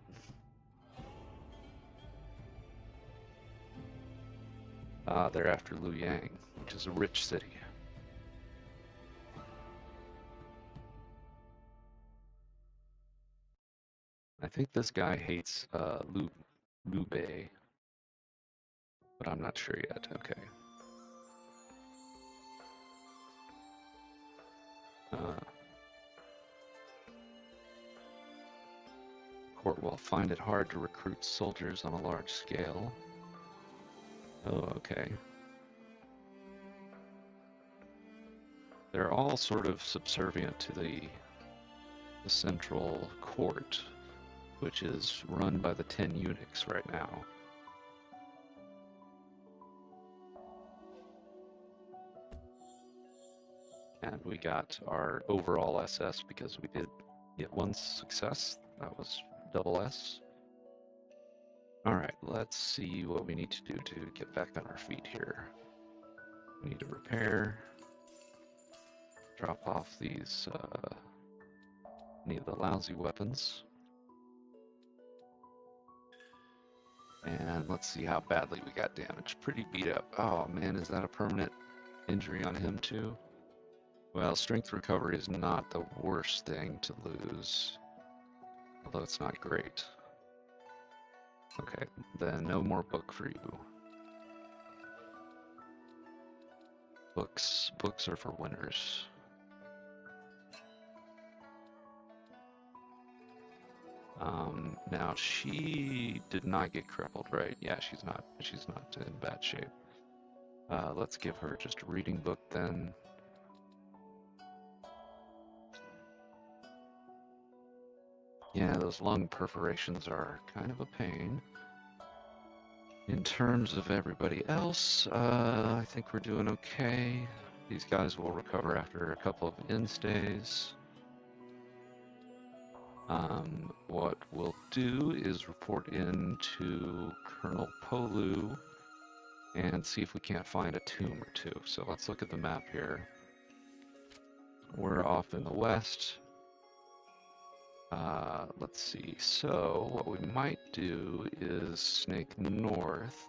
They're after Luoyang, which is a rich city. I think this guy hates Liu Bei, but I'm not sure yet. Okay. Court will find it hard to recruit soldiers on a large scale. Oh, okay. They're all sort of subservient to the central court, which is run by the 10 eunuchs right now. And we got our overall SS because we did get one success. That was double S. Alright, let's see what we need to do to get back on our feet here. We need to repair, drop off these, any of the lousy weapons. And let's see how badly we got damaged. Pretty beat up. Oh man, is that a permanent injury on him too? Well, strength recovery is not the worst thing to lose, although it's not great. Okay, then no more book for you. Books are for winners. Now she did not get crippled, right? Yeah, she's not in bad shape. Let's give her just a reading book then. Yeah, those lung perforations are kind of a pain. In terms of everybody else, I think we're doing okay. These guys will recover after a couple of instays. What we'll do is report in to Colonel Polu and see if we can't find a tomb or two. So let's look at the map here. We're off in the west. Let's see. So what we might do is snake north,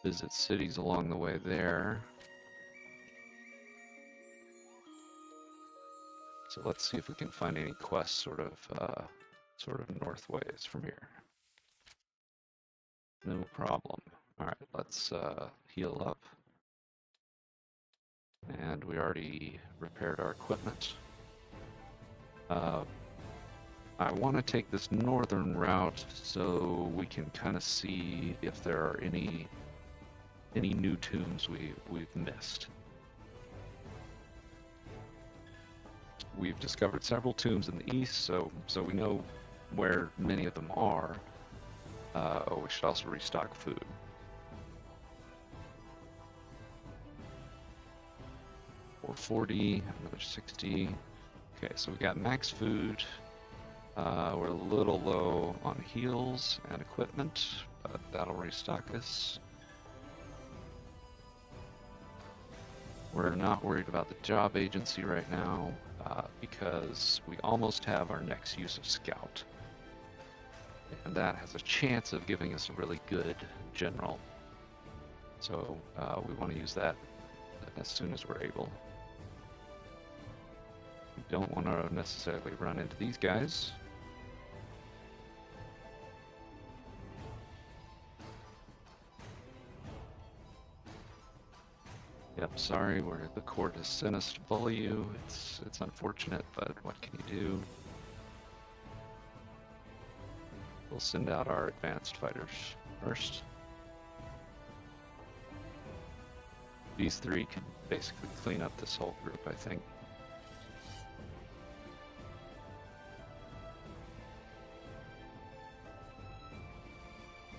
visit cities along the way there. So let's see if we can find any quests sort of northways from here. No problem. All right, let's heal up. And we already repaired our equipment. I want to take this northern route so we can kind of see if there are any new tombs we've missed. We've discovered several tombs in the east, so we know where many of them are. We should also restock food. $440, another 60. Okay, so we got max food. We're a little low on heals and equipment, but that'll restock us. We're not worried about the job agency right now because we almost have our next use of scout. And that has a chance of giving us a really good general. So we want to use that as soon as we're able. We don't want to necessarily run into these guys. Yep, sorry, the court has sent us to bully you. It's unfortunate, but what can you do? We'll send out our advanced fighters first. These three can basically clean up this whole group, I think.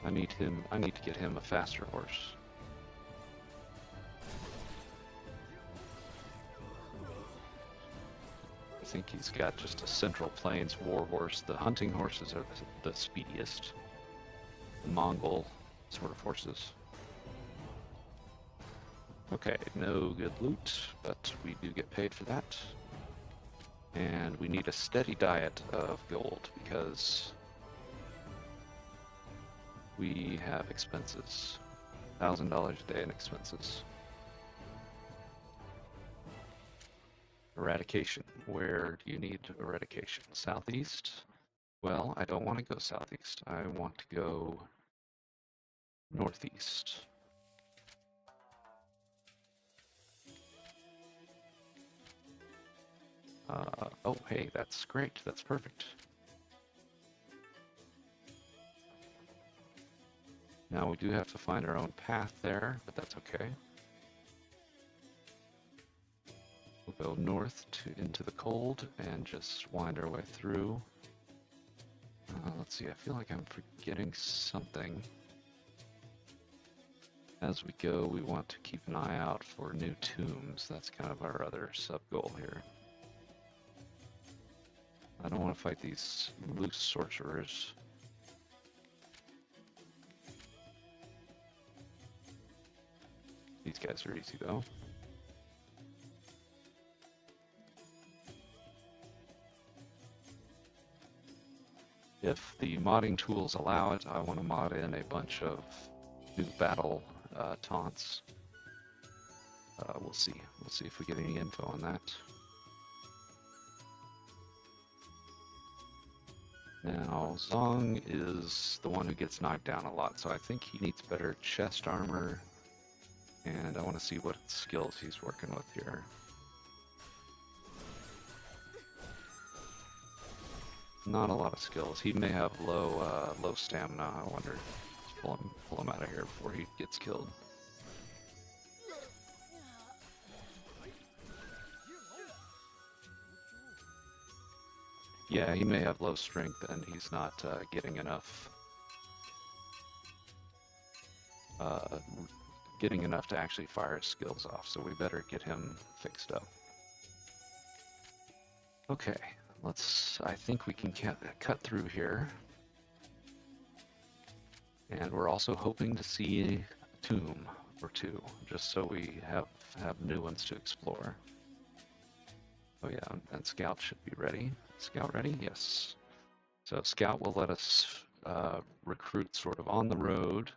I need to get him a faster horse. I think he's got just a Central Plains war horse. The hunting horses are the speediest. The Mongol sort of horses. Okay, no good loot, but we do get paid for that. And we need a steady diet of gold because we have expenses. $1,000 a day in expenses. Eradication. Where do you need eradication? Southeast? Well, I don't want to go southeast. I want to go northeast. Oh, hey, that's great. That's perfect. Now we do have to find our own path there, but that's okay. We'll go north into the cold and just wind our way through. Let's see, I feel like I'm forgetting something. As we go, we want to keep an eye out for new tombs. That's kind of our other sub-goal here. I don't want to fight these loose sorcerers. guys are easy though. If the modding tools allow it, I want to mod in a bunch of new battle taunts. We'll see. We'll see if we get any info on that. Now, Zhong is the one who gets knocked down a lot, so I think he needs better chest armor. And I want to see what skills he's working with here. Not a lot of skills. He may have low stamina. I wonder. Let's pull him out of here before he gets killed. Yeah, he may have low strength and he's not getting enough to actually fire his skills off, so we better get him fixed up. Okay, I think we can cut through here. And we're also hoping to see a tomb or two, just so we have new ones to explore. Oh yeah, and Scout should be ready. Scout ready? Yes. So Scout will let us recruit sort of on the road,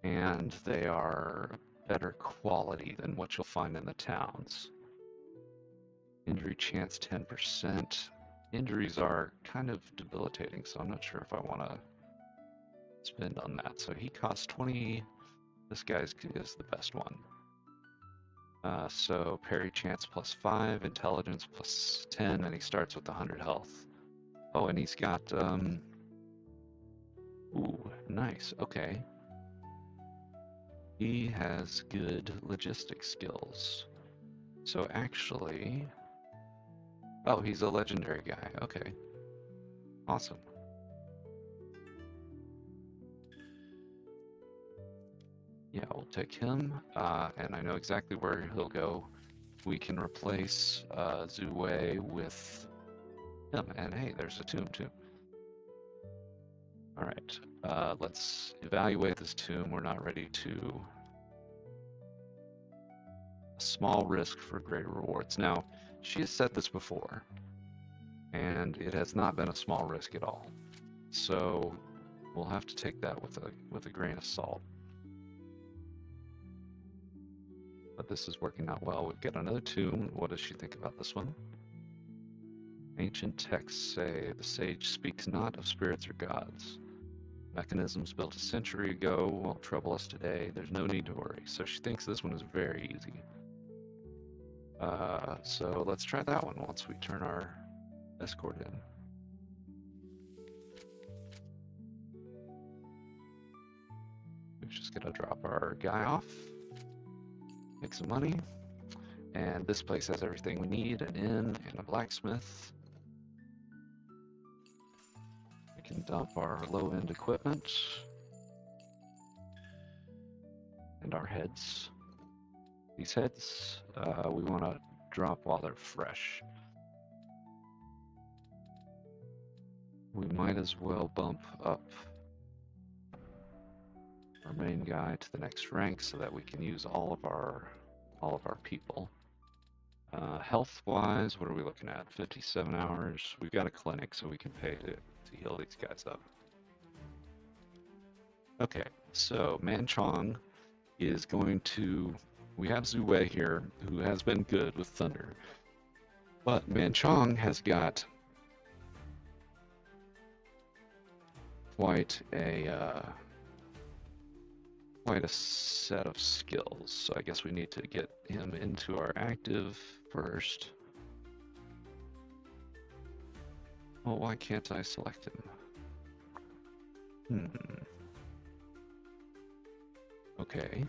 and they are better quality than what you'll find in the towns. Injury chance 10%. Injuries are kind of debilitating, so I'm not sure if I want to spend on that. So he costs 20. This guy is the best one. So parry chance +5, intelligence +10, and he starts with 100 health. Oh, and he's got ooh, nice. Okay. He has good logistics skills. So actually, oh, he's a legendary guy. Okay. Awesome. Yeah, we'll take him, and I know exactly where he'll go. We can replace Zhou with him, and hey, there's a tomb too. All right, let's evaluate this tomb. We're not ready to. A small risk for greater rewards. Now, she has said this before, and it has not been a small risk at all. So we'll have to take that with a grain of salt. But this is working out well. We've got another tomb. What does she think about this one? Ancient texts say the sage speaks not of spirits or gods. Mechanisms built a century ago won't trouble us today. There's no need to worry. So she thinks this one is very easy. So let's try that one once we turn our escort in. We're just gonna drop our guy off. Make some money, and this place has everything we need: an inn and a blacksmith. We can dump our low-end equipment and our heads. These heads we want to drop while they're fresh. We might as well bump up our main guy to the next rank so that we can use all of our people. Health-wise, what are we looking at? 57 hours. We've got a clinic, so we can pay to heal these guys up. Okay, so Manchong is going to. We have Zhou here, who has been good with Thunder, but Manchong has got quite a set of skills. So I guess we need to get him into our active first. Oh, why can't I select him? Okay.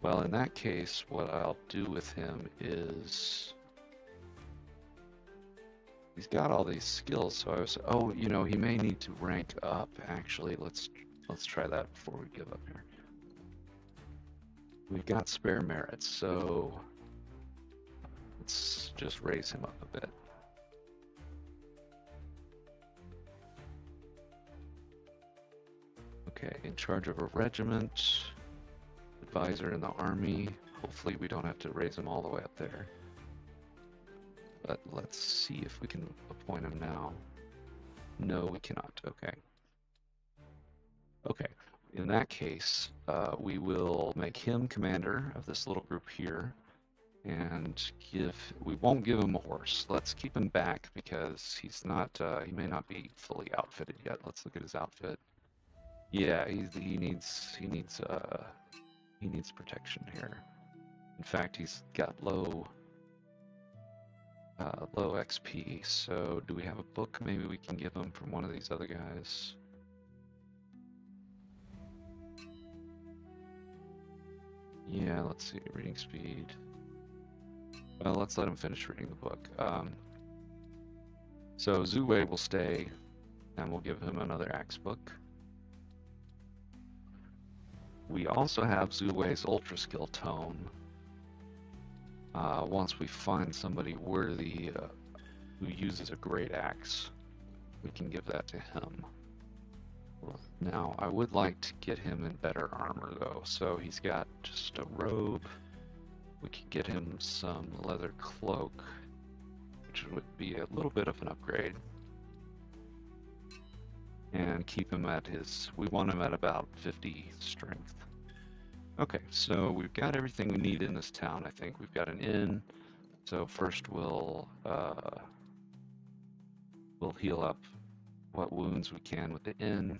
Well, in that case, what I'll do with him is he's got all these skills. So I was, oh, you know, he may need to rank up. Actually, let's try that before we give up here. We've got spare merits, so let's just raise him up a bit. Okay, charge of a regiment, advisor in the army. Hopefully we don't have to raise him all the way up there. But let's see if we can appoint him now. No, we cannot. Okay. Okay. In that case, we will make him commander of this little group here, and we won't give him a horse. Let's keep him back because he's not, he may not be fully outfitted yet. Let's look at his outfit. Yeah, he needs protection here. In fact, he's got low XP. So do we have a book maybe we can give him from one of these other guys? Yeah, let's see, reading speed. Well, let's let him finish reading the book. So Zhou will stay, and we'll give him another axe book. We also have Zhu's ultra skill tome. Once we find somebody worthy who uses a great axe, we can give that to him. Now, I would like to get him in better armor though, so he's got just a robe. We could get him some leather cloak, which would be a little bit of an upgrade. And keep him at we want him at about 50 strength. Okay, so we've got everything we need in this town, I think. We've got an inn, so first we'll heal up what wounds we can with the inn.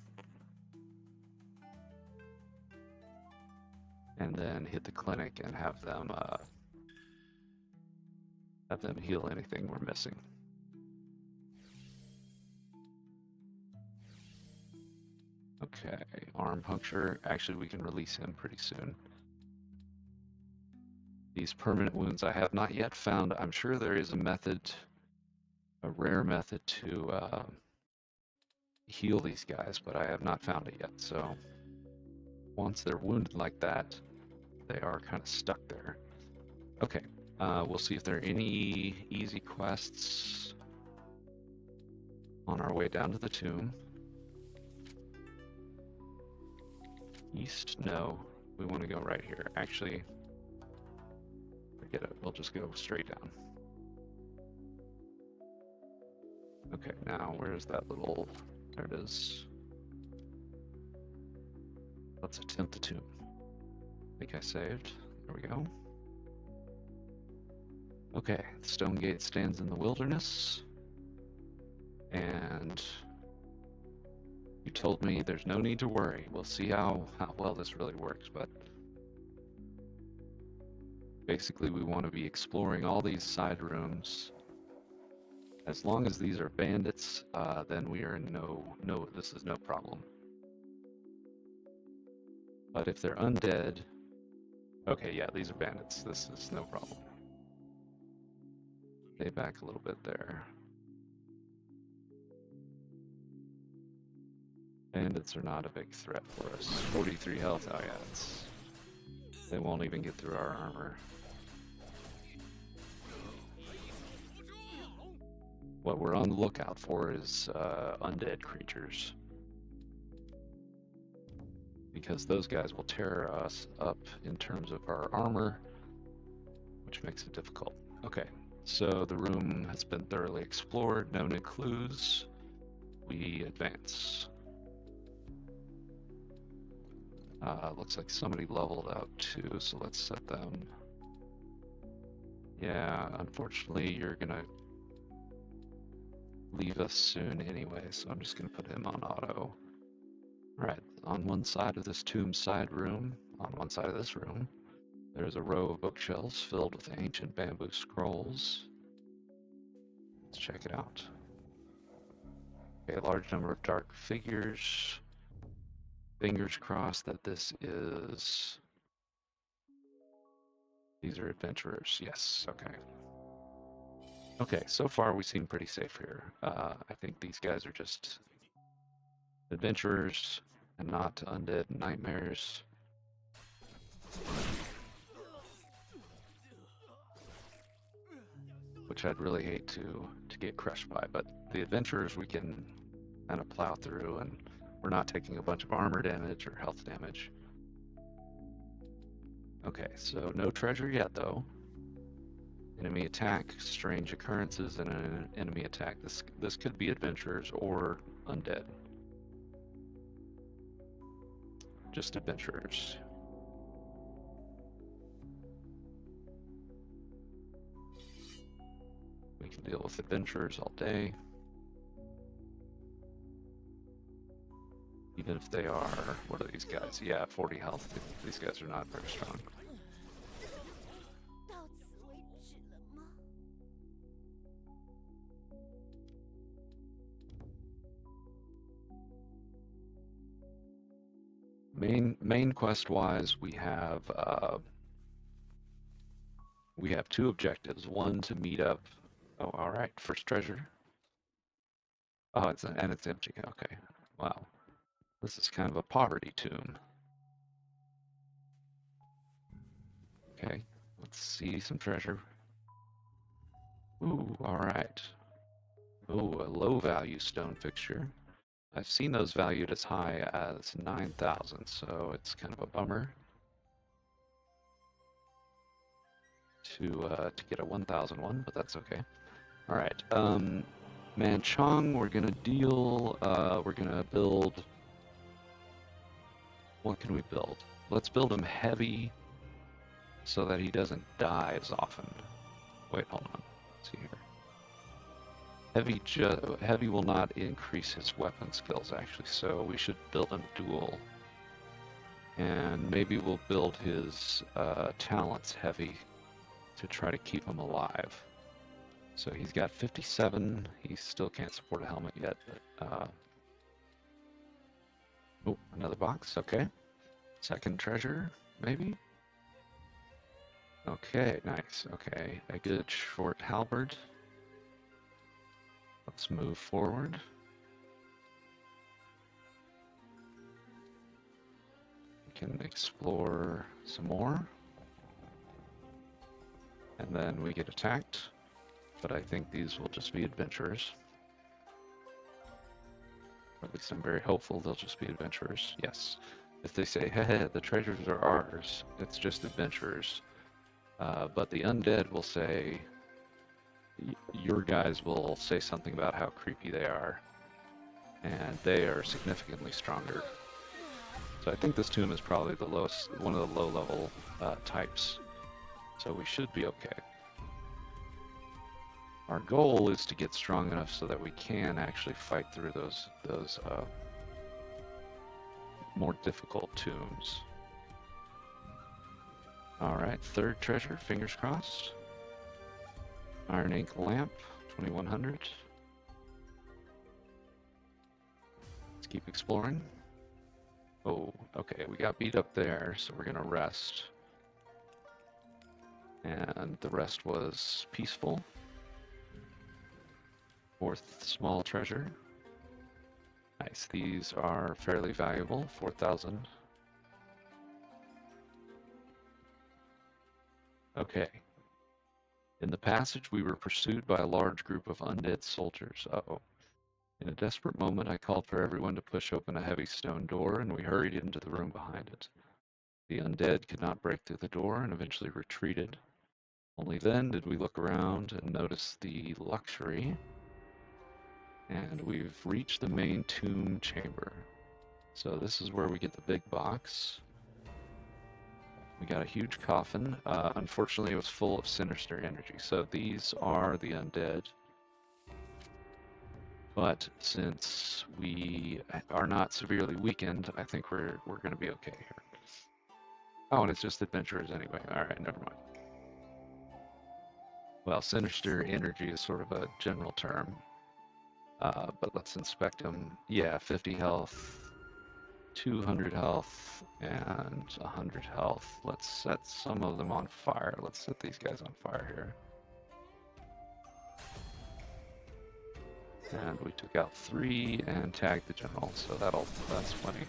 And then hit the clinic and have them heal anything we're missing. Okay, arm puncture. Actually, we can release him pretty soon. These permanent wounds I have not yet found. I'm sure there is a method, a rare method to heal these guys, but I have not found it yet. So once they're wounded like that, they are kind of stuck there. Okay, we'll see if there are any easy quests on our way down to the tomb. East? No, we want to go right here. Actually, forget it. We'll just go straight down. Okay, now where's that little... There it is. Let's attempt the tomb. I think I saved. There we go. Okay, the stone gate stands in the wilderness. And you told me there's no need to worry. We'll see how well this really works, but basically we want to be exploring all these side rooms. As long as these are bandits, then we are this is no problem. But if they're undead, okay, yeah, these are bandits. This is no problem. Stay back a little bit there. Bandits are not a big threat for us. 43 health, oh yeah, they won't even get through our armor. What we're on the lookout for is undead creatures, because those guys will tear us up in terms of our armor, which makes it difficult. Okay, so the room has been thoroughly explored, no new clues. We advance. Looks like somebody leveled out too, so let's set them. Yeah, unfortunately you're gonna leave us soon anyway, so I'm just gonna put him on auto. Alright, on one side of this tomb side room, on one side of this room, there's a row of bookshelves filled with ancient bamboo scrolls. Let's check it out. Okay, a large number of dark figures. Fingers crossed that these are adventurers. Yes, okay. Okay, so far we seem pretty safe here. I think these guys are just adventurers and not undead nightmares. Which I'd really hate to get crushed by, but the adventurers we can kind of plow through and we're not taking a bunch of armor damage or health damage. Okay, so no treasure yet though. Enemy attack, strange occurrences, and an enemy attack. This could be adventurers or undead. Just adventurers. We can deal with adventurers all day. Even if they are, what are these guys? Yeah, 40 health. These guys are not very strong. Main quest wise, we have two objectives. One to meet up. Oh, all right. First treasure. Oh, it's empty. Okay. Wow. This is kind of a poverty tomb. Okay. Let's see some treasure. Ooh, all right. Ooh, a low value stone fixture. I've seen those valued as high as 9,000, so it's kind of a bummer to get a 1,001, but that's okay. All right, Manchong, we're gonna build. What can we build? Let's build him heavy, so that he doesn't die as often. Wait, hold on. Let's see here. Heavy will not increase his weapon skills actually, so we should build him dual. And maybe we'll build his talents heavy to try to keep him alive. So he's got 57. He still can't support a helmet yet. But, oh, another box. Okay. Second treasure, maybe? Okay, nice. Okay, a good short halberd. Let's move forward. We can explore some more. And then we get attacked. But I think these will just be adventurers. Or at least I'm very hopeful they'll just be adventurers. Yes. If they say, hey, the treasures are ours, it's just adventurers. But the undead will say, your guys will say something about how creepy they are. And they are significantly stronger. So I think this tomb is probably the lowest, one of the low-level types. So we should be okay. Our goal is to get strong enough so that we can actually fight through those more difficult tombs. All right, third treasure, fingers crossed. Iron ink lamp, 2100. Let's keep exploring. Oh, okay, we got beat up there, so we're gonna rest. And the rest was peaceful. Fourth small treasure. Nice, these are fairly valuable, 4,000. Okay. In the passage, we were pursued by a large group of undead soldiers. Uh-oh. In a desperate moment, I called for everyone to push open a heavy stone door, and we hurried into the room behind it. The undead could not break through the door and eventually retreated. Only then did we look around and notice the luxury, and we've reached the main tomb chamber. So this is where we get the big box. We got a huge coffin. Unfortunately, it was full of sinister energy. So these are the undead. But since we are not severely weakened, I think we're going to be okay here. Oh, and it's just adventurers anyway. All right, never mind. Well, sinister energy is sort of a general term. But let's inspect them. Yeah, 50 health, 200 health, and 100 health. Let's set some of them on fire. Let's set these guys on fire here. And we took out 3 and tagged the general, so that's plenty.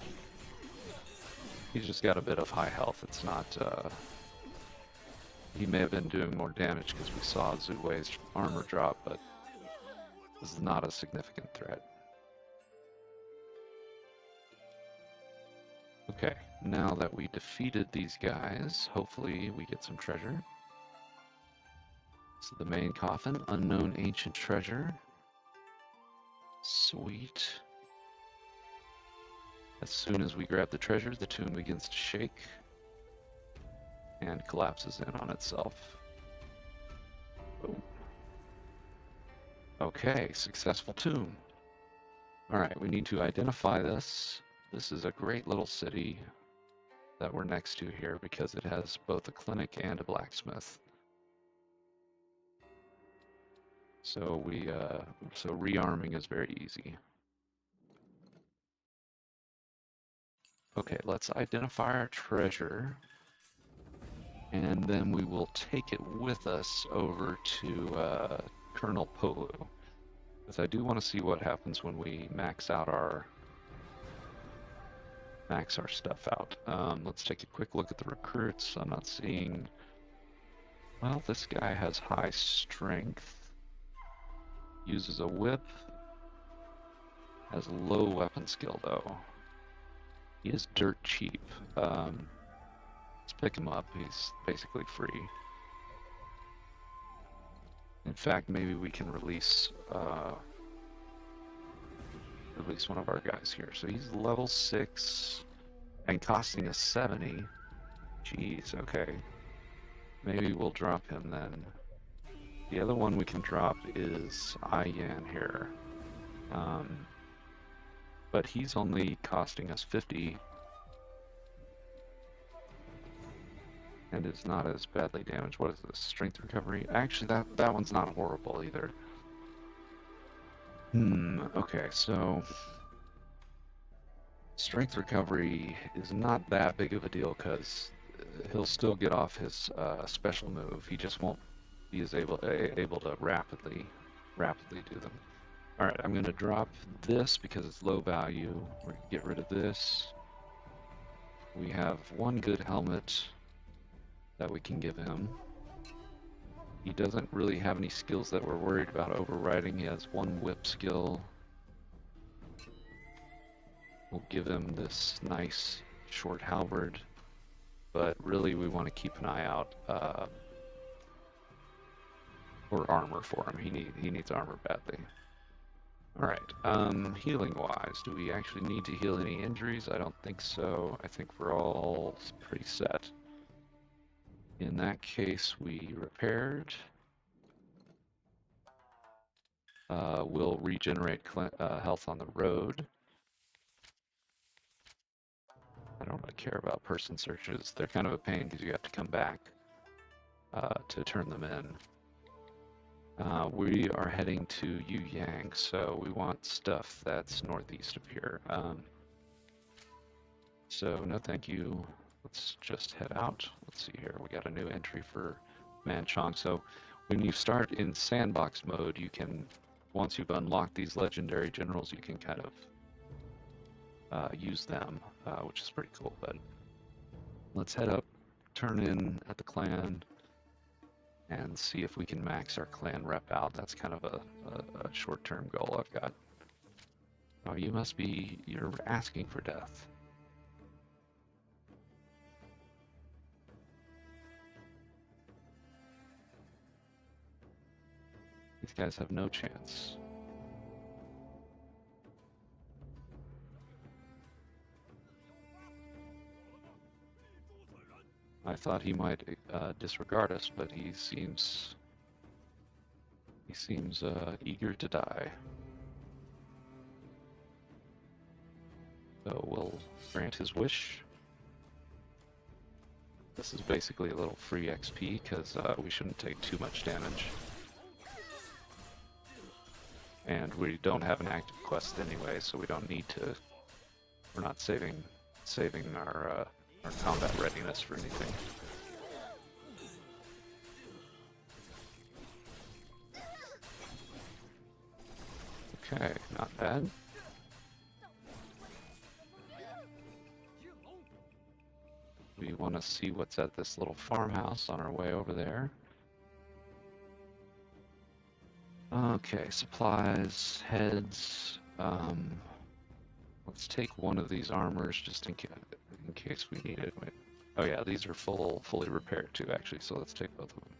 He's just got a bit of high health. It's not, he may have been doing more damage because we saw Zhou's armor drop, but this is not a significant threat. Okay, now that we defeated these guys, hopefully we get some treasure. So the main coffin, unknown ancient treasure. Sweet. As soon as we grab the treasure, the tomb begins to shake and collapses in on itself. Boom. Okay, successful tomb. Alright, we need to identify this. This is a great little city that we're next to here because it has both a clinic and a blacksmith. So so rearming is very easy. Okay, let's identify our treasure, and then we will take it with us over to Colonel Polu, because I do want to see what happens when we max our stuff out. Let's take a quick look at the recruits. I'm not seeing. Well, this guy has high strength, uses a whip, has low weapon skill though. He is dirt cheap. Let's pick him up. He's basically free. In fact, maybe we can release one of our guys here. So he's level 6 and costing us 70. Jeez, okay. Maybe we'll drop him then. The other one we can drop is Ayan here. But he's only costing us 50 and is not as badly damaged. What is this? Strength recovery? Actually, that one's not horrible either. Okay, so strength recovery is not that big of a deal because he'll still get off his special move. He just won't be as able to rapidly do them. All right, I'm going to drop this because it's low value. We're going to get rid of this. We have one good helmet that we can give him. He doesn't really have any skills that we're worried about overriding. He has one whip skill. We'll give him this nice short halberd, but really we want to keep an eye out for armor for him. He needs armor badly. Alright, healing wise, do we actually need to heal any injuries? I don't think so. I think we're all pretty set. In that case, we repaired. We'll regenerate health on the road. I don't really care about person searches. They're kind of a pain because you have to come back to turn them in. We are heading to Yuyang, so we want stuff that's northeast of here. So no thank you. Let's just head out. Let's see here. We got a new entry for Manchong. So when you start in sandbox mode, you can, once you've unlocked these legendary generals, you can kind of use them, which is pretty cool. But let's head up, turn in at the clan, and see if we can max our clan rep out. That's kind of a short-term goal I've got. Oh, you're asking for death. These guys have no chance. I thought he might disregard us, but he seems eager to die. So we'll grant his wish. This is basically a little free XP because we shouldn't take too much damage. And we don't have an active quest anyway, so we don't need to. We're not saving our combat readiness for anything. Okay, not bad. We want to see what's at this little farmhouse on our way over there. Okay, supplies, heads. Let's take one of these armors just in case. in case we need it. Wait. Oh yeah, these are fully repaired too, actually, so let's take both of them.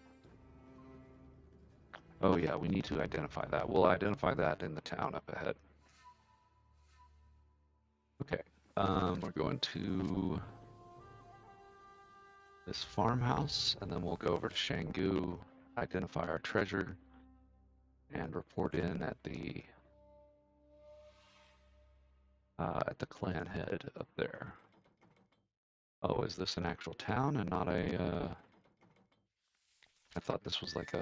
Oh yeah, we need to identify that. We'll identify that in the town up ahead. Okay, we're going to this farmhouse, and then we'll go over to Shanggu, identify our treasure, and report in at the clan head up there. Oh, is this an actual town and not a? I thought this was like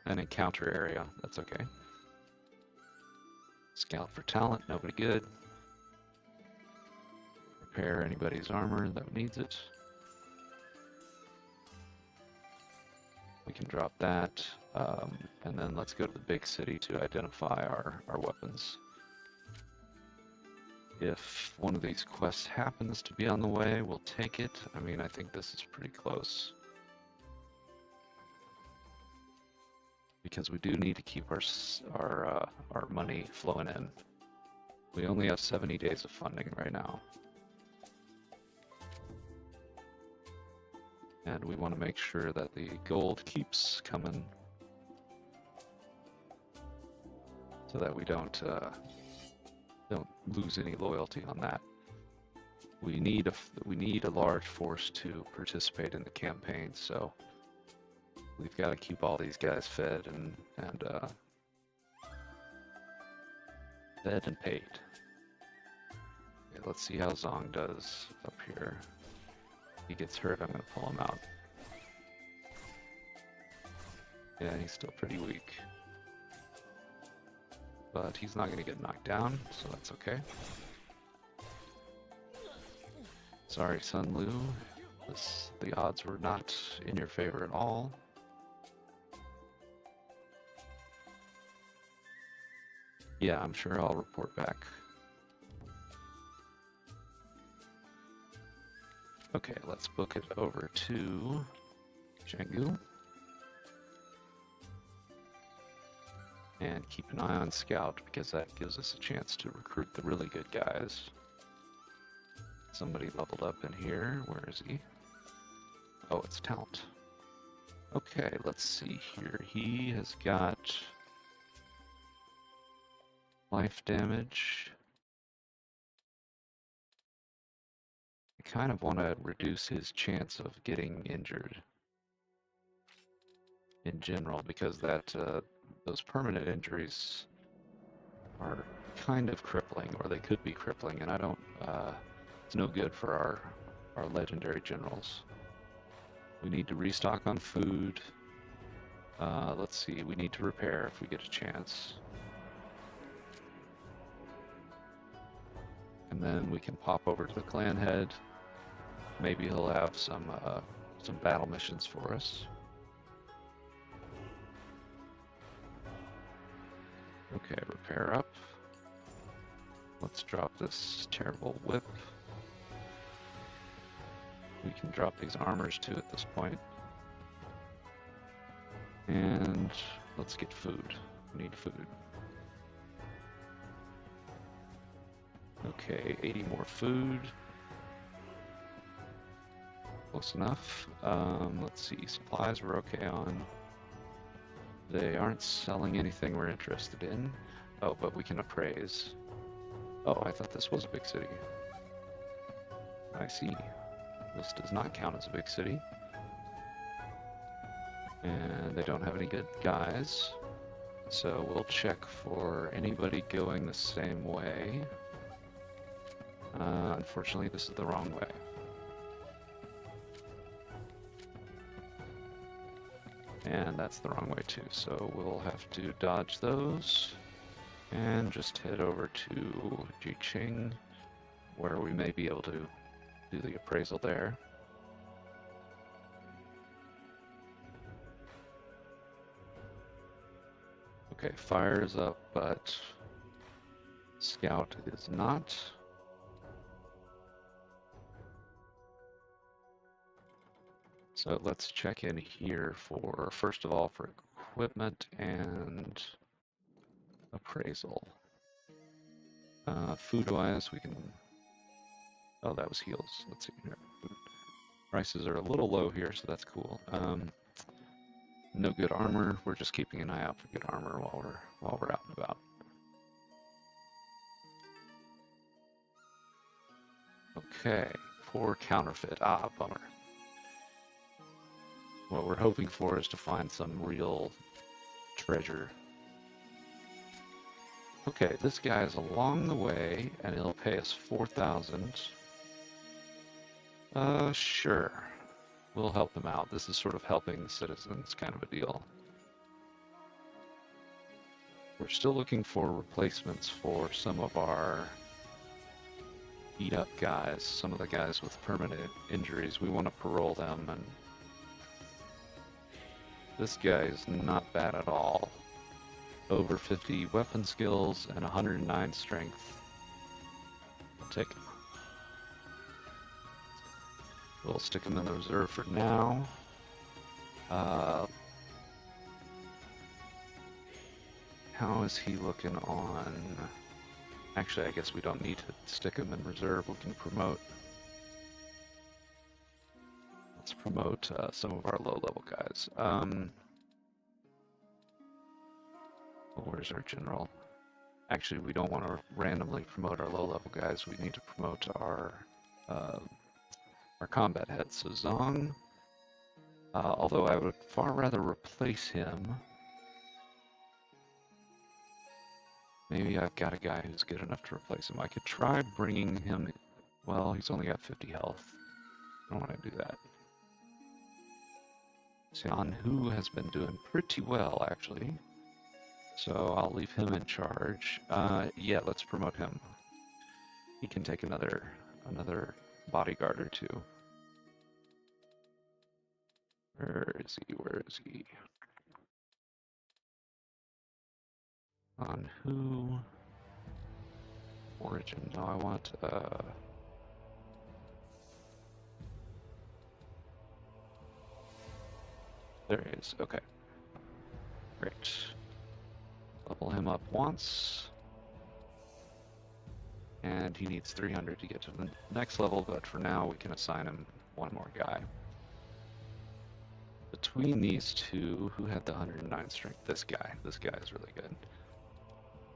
an encounter area. That's okay. Scout for talent, nobody good. Repair anybody's armor that needs it. We can drop that, and then let's go to the big city to identify our weapons. If one of these quests happens to be on the way, we'll take it. I mean, I think this is pretty close. Because we do need to keep our money flowing in. We only have 70 days of funding right now. And we want to make sure that the gold keeps coming so that we don't lose any loyalty on that. We need a large force to participate in the campaign, so we've got to keep all these guys fed and paid. Okay, let's see how Zhang does up here. If he gets hurt, I'm going to pull him out. Yeah, he's still pretty weak. But he's not going to get knocked down, so that's okay. Sorry, Sun Lu. The odds were not in your favor at all. Yeah, I'm sure I'll report back. Okay, let's book it over to Shanggu. And keep an eye on Scout, because that gives us a chance to recruit the really good guys. Somebody leveled up in here. Where is he? Oh, it's talent. Okay, let's see here. He has got life damage. I kind of want to reduce his chance of getting injured in general, because those permanent injuries are kind of crippling, or they could be crippling, and I don't. It's no good for our legendary generals. We need to restock on food. Let's see. We need to repair if we get a chance. And then we can pop over to the clan head. Maybe he'll have some battle missions for us. Okay, repair up. Let's drop this terrible whip. We can drop these armors too at this point. And let's get food. We need food. Okay, 80 more food. Close enough. Let's see, supplies we're okay on. They aren't selling anything we're interested in. Oh, but we can appraise. Oh, I thought this was a big city. I see. This does not count as a big city. And they don't have any good guys. So we'll check for anybody going the same way. Unfortunately, this is the wrong way. And that's the wrong way too, so we'll have to dodge those and just head over to Jiqing, where we may be able to do the appraisal there. Okay, fire is up, but Scout is not. So let's check in here for, first of all, for equipment and appraisal. Food-wise, we can... Oh, that was heals. Let's see here. Prices are a little low here, so that's cool. No good armor. We're just keeping an eye out for good armor while we're out and about. Okay, poor counterfeit. Ah, bummer. What we're hoping for is to find some real treasure. Okay, this guy is along the way, and he'll pay us 4,000. Sure. We'll help him out. This is sort of helping the citizens kind of a deal. We're still looking for replacements for some of our beat up guys, some of the guys with permanent injuries. We want to parole them, and this guy is not bad at all. Over 50 weapon skills and 109 strength. I'll take him. We'll stick him in the reserve for now. How is he looking on... Actually, I guess we don't need to stick him in reserve. We can promote. Let's promote some of our low-level guys. Where's our general? Actually, we don't want to randomly promote our low-level guys. We need to promote our combat head. So Zhang, although I would far rather replace him. Maybe I've got a guy who's good enough to replace him. I could try bringing him... Well, he's only got 50 health. I don't want to do that. Zhou has been doing pretty well, actually. So I'll leave him in charge. Yeah, let's promote him. He can take another bodyguard or two. Where is he? Where is he? On who? Origin. No, I want, there he is. Okay. Great. Level him up once. And he needs 300 to get to the next level, but for now we can assign him one more guy. Between these two, who had the 109 strength? This guy. This guy is really good.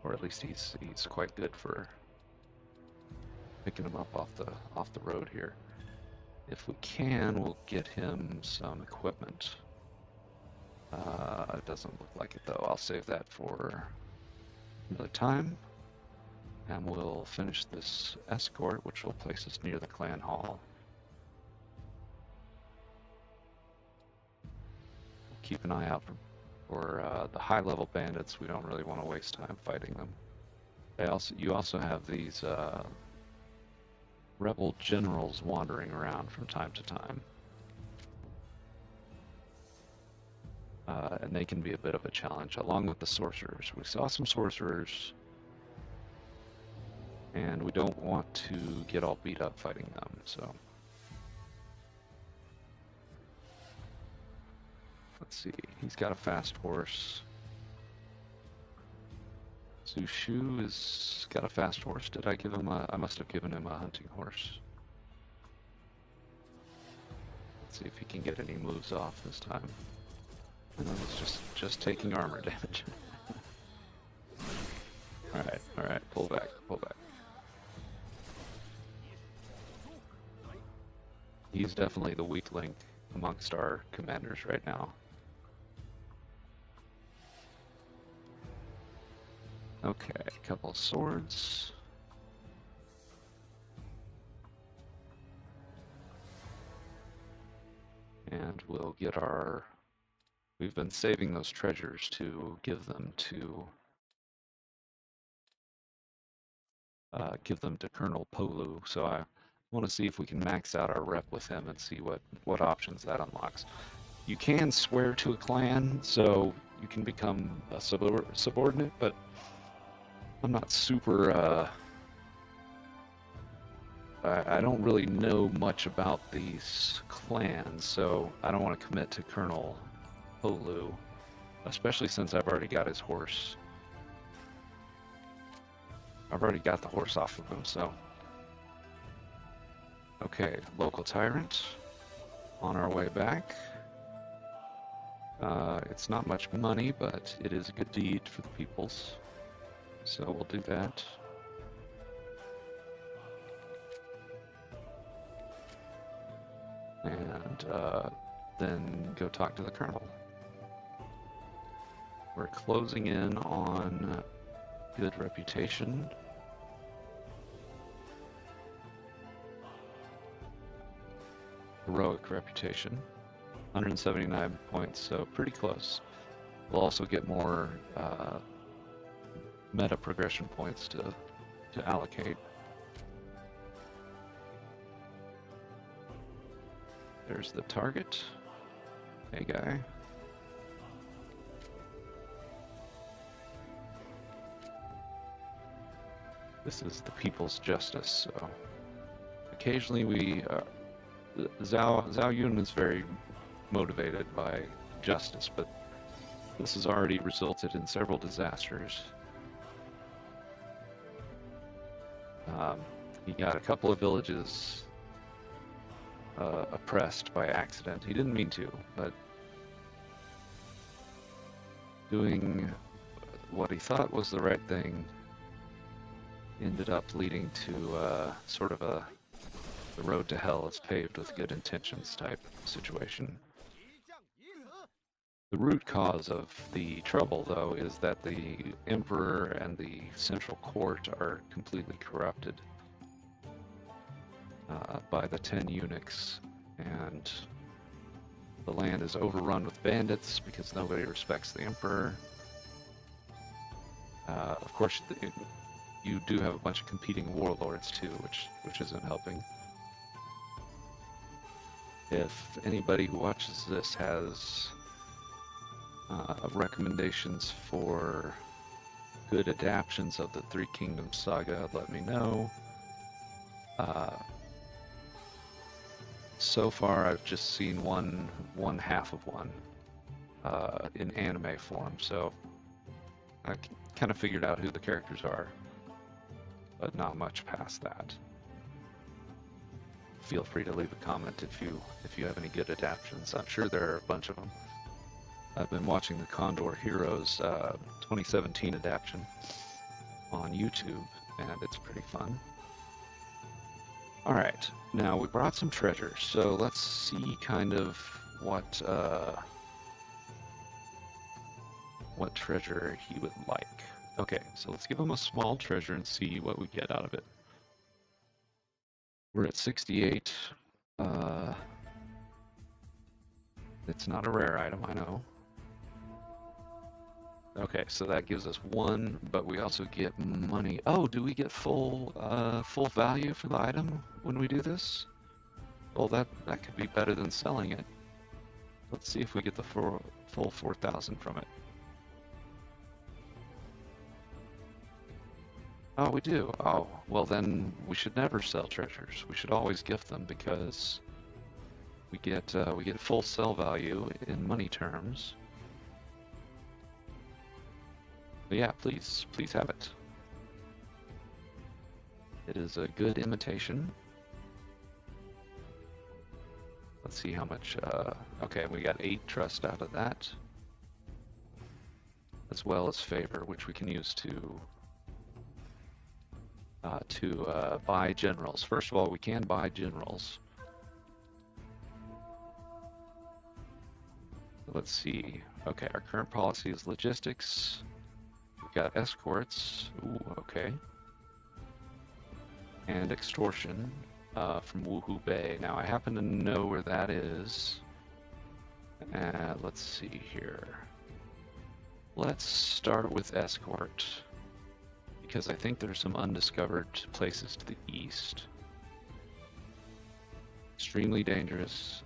Or at least he's quite good for picking him up off the road here. If we can, we'll get him some equipment. It doesn't look like it though. I'll save that for another time. And we'll finish this escort, which will place us near the clan hall. Keep an eye out for the high-level bandits. We don't really want to waste time fighting them. You also have these rebel generals wandering around from time to time. And they can be a bit of a challenge, along with the sorcerers. We saw some sorcerers, and we don't want to get all beat up fighting them, so... Let's see, he's got a fast horse. Zhou has got a fast horse. Did I give him I must have given him a hunting horse. Let's see if he can get any moves off this time. No, it's just taking armor damage. Alright, pull back. He's definitely the weak link amongst our commanders right now. Okay, a couple of swords. And we'll get our... We've been saving those treasures to give them to Colonel Polu. So I want to see if we can max out our rep with him and see what options that unlocks. You can swear to a clan, so you can become a subordinate, but I'm not super, I don't really know much about these clans, so I don't want to commit to Colonel Polu, especially since I've already got his horse. I've already got the horse off of him, so... Okay, local tyrant. On our way back. It's not much money, but it is a good deed for the peoples. So we'll do that. And then go talk to the colonel. We're closing in on good reputation. Heroic reputation. 179 points, so pretty close. We'll also get more meta progression points to allocate. There's the target. Hey guy. This is the people's justice, so occasionally we Zhou Yun is very motivated by justice, but this has already resulted in several disasters. He got a couple of villages oppressed by accident. He didn't mean to, but doing what he thought was the right thing ended up leading to sort of the road to hell is paved with good intentions type situation. The root cause of the trouble, though, is that the emperor and the central court are completely corrupted by the 10 eunuchs, and the land is overrun with bandits because nobody respects the emperor. Of course, you do have a bunch of competing warlords too, which isn't helping. If anybody who watches this has recommendations for good adaptions of the Three Kingdoms saga, let me know. So far, I've just seen one half of one in anime form, so I kind of figured out who the characters are, but not much past that. Feel free to leave a comment if you have any good adaptions. I'm sure there are a bunch of them. I've been watching the Condor Heroes 2017 adaptation on YouTube, and it's pretty fun. Alright, now we brought some treasures, so let's see kind of what treasure he would like. Okay, so let's give him a small treasure and see what we get out of it. We're at 68. It's not a rare item, I know. Okay, so that gives us one, but we also get money. Oh, do we get full value for the item when we do this? Well, that could be better than selling it. Let's see if we get the full 4,000 from it. Oh, we do. Oh, well then we should never sell treasures. We should always gift them because we get full sell value in money terms. But yeah, please have it. It is a good imitation. Let's see how much. Okay, we got 8 trust out of that, as well as favor, which we can use to buy generals. First of all, we can buy generals. Let's see. Okay, our current policy is logistics. We've got escorts. Ooh, okay. And extortion from Wuhu Bay. Now, I happen to know where that is. Let's see here. Let's start with escort, because I think there's some undiscovered places to the east. Extremely dangerous.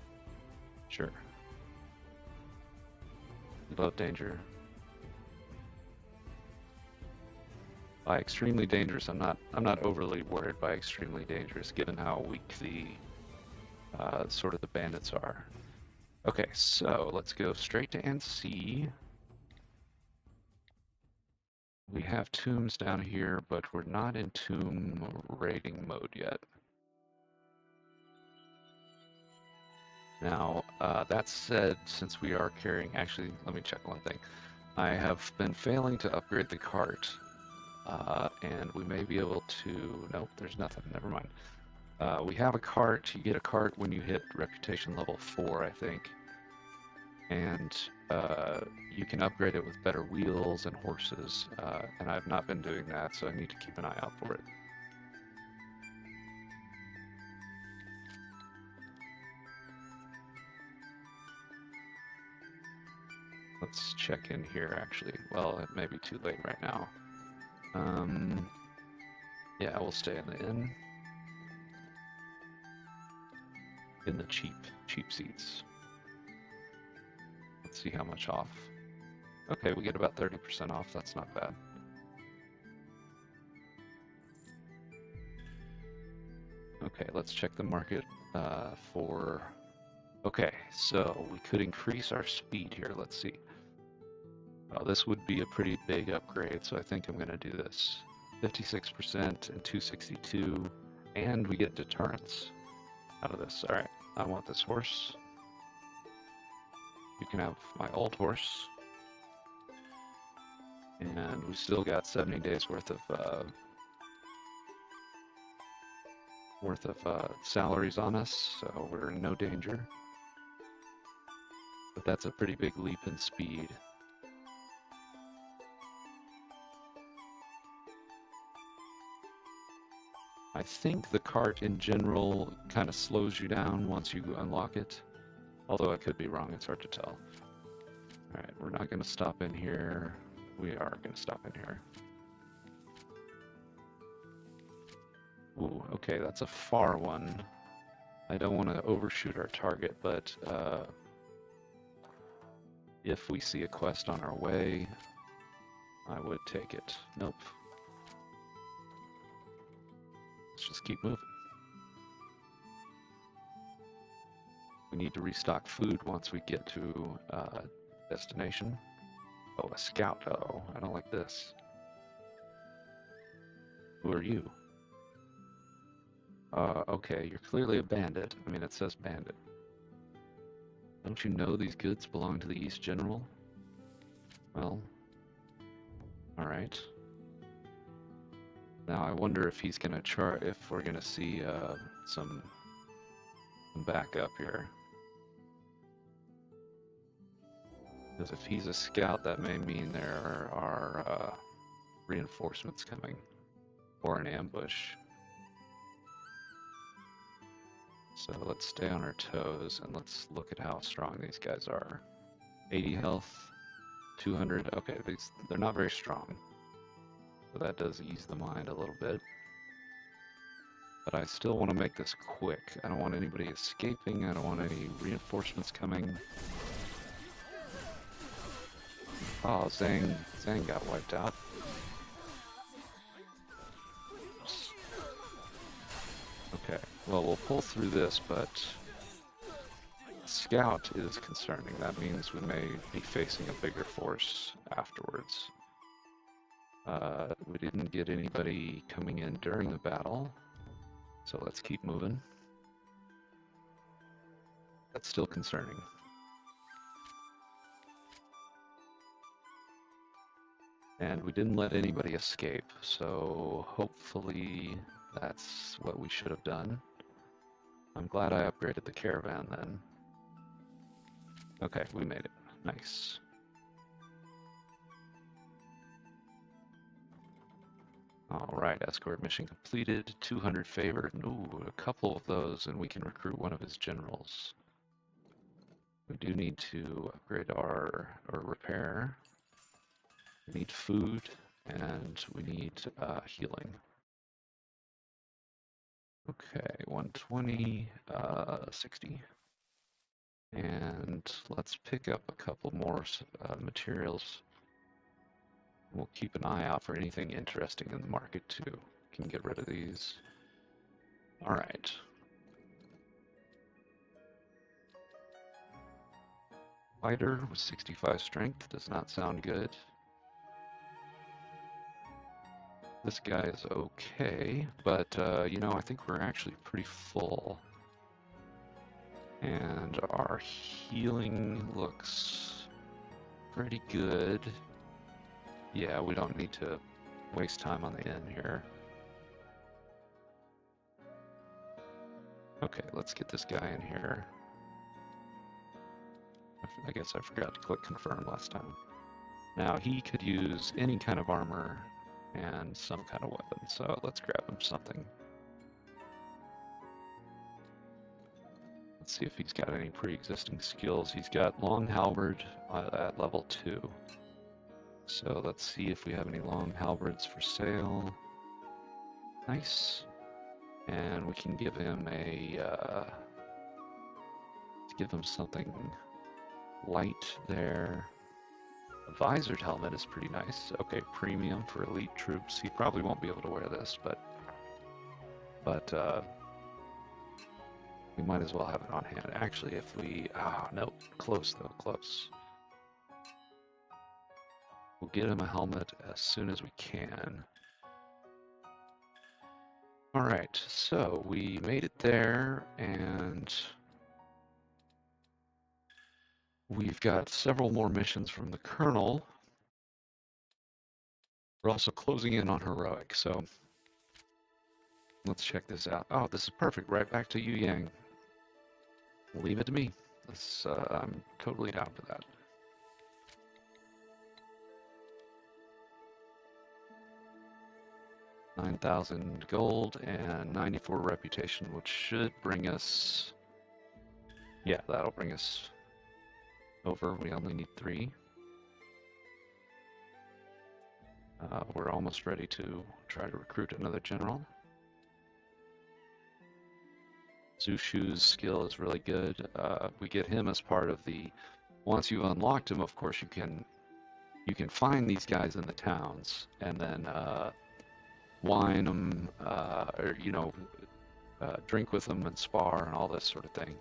Sure. Love danger. By extremely dangerous, I'm not overly worried by extremely dangerous, given how weak the sort of the bandits are. Okay, so let's go straight to Annecy. We have tombs down here, but we're not in tomb raiding mode yet. Now, that said, since we are carrying, actually, let me check one thing. I have been failing to upgrade the cart, and we may be able to, nope, there's nothing, never mind. We have a cart, you get a cart when you hit reputation level 4, I think. And you can upgrade it with better wheels and horses, and I've not been doing that, so I need to keep an eye out for it. Let's check in here, actually. Well, it may be too late right now. Yeah, we'll stay in the inn. In the cheap seats. Let's see how much off. Okay, we get about 30% off. That's not bad. Okay, let's check the market for... Okay, so we could increase our speed here. Let's see. Well, this would be a pretty big upgrade, so I think I'm going to do this. 56% and 262, and we get deterrence out of this. All right, I want this horse. You can have my old horse. And we still got 70 days worth of salaries on us, so we're in no danger. But that's a pretty big leap in speed. I think the cart in general kind of slows you down once you unlock it, although I could be wrong, it's hard to tell. Alright, we're not going to stop in here. We are going to stop in here. Ooh, okay, that's a far one. I don't want to overshoot our target, but if we see a quest on our way, I would take it. Nope. Let's just keep moving. We need to restock food once we get to destination. Oh, a scout. Uh-oh, I don't like this. Who are you? Okay, you're clearly a bandit. I mean, it says bandit. Don't you know these goods belong to the East General? Well, alright. Now I wonder if he's gonna if we're gonna see some backup here. Because if he's a scout, that may mean there are reinforcements coming, or an ambush. So let's stay on our toes and let's look at how strong these guys are. 80 health, 200. Okay, they're not very strong. So that does ease the mind a little bit. But I still want to make this quick. I don't want anybody escaping. I don't want any reinforcements coming. Oh, Zhang got wiped out. Okay, well, we'll pull through this, but Scout is concerning. That means we may be facing a bigger force afterwards. We didn't get anybody coming in during the battle, so let's keep moving. That's still concerning. And we didn't let anybody escape, so hopefully that's what we should have done. I'm glad I upgraded the caravan then. Okay, we made it. Nice. Alright, escort mission completed. 200 favored. Ooh, a couple of those, and we can recruit one of his generals. We do need to upgrade or repair. We need food, and we need healing. Okay, 120, 60. And let's pick up a couple more materials. We'll keep an eye out for anything interesting in the market too. Can get rid of these. All right. Fighter with 65 strength does not sound good. This guy is okay, but you know, I think we're actually pretty full. And our healing looks pretty good. Yeah, we don't need to waste time on the inn here. Okay, let's get this guy in here. I guess I forgot to click confirm last time. Now he could use any kind of armor and some kind of weapon, so let's grab him something. Let's see if he's got any pre-existing skills. He's got long halberd at level 2. So let's see if we have any long halberds for sale. Nice. And we can give him something light there. A visored helmet is pretty nice. Okay, premium for elite troops. He probably won't be able to wear this, but we might as well have it on hand. Actually, if we... no, close though, close. We'll get him a helmet as soon as we can. Alright, so we made it there, and we've got several more missions from the Colonel. We're also closing in on heroic, so let's check this out. Oh, this is perfect. Right back to Yu Yang. Leave it to me. I'm totally down for that. $9,000 gold and 94 reputation, which should bring us... Yeah, that'll bring us over. We only need 3. We're almost ready to try to recruit another general. Zhou's skill is really good. We get him as part of the... Once you've unlocked him, of course, you can find these guys in the towns and then wine them, or drink with them and spar and all this sort of thing,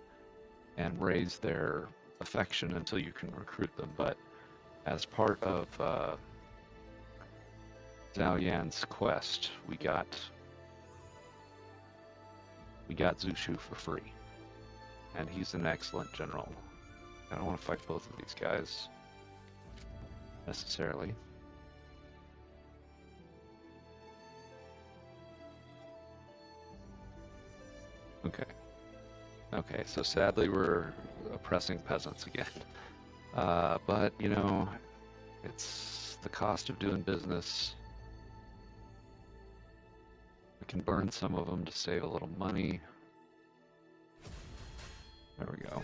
and raise their affection until you can recruit them. But as part of Zhao Yan's quest, we got Zhou for free, and he's an excellent general. I don't want to fight both of these guys necessarily. Okay, so sadly we're oppressing peasants again. But, it's the cost of doing business. We can burn some of them to save a little money. There we go.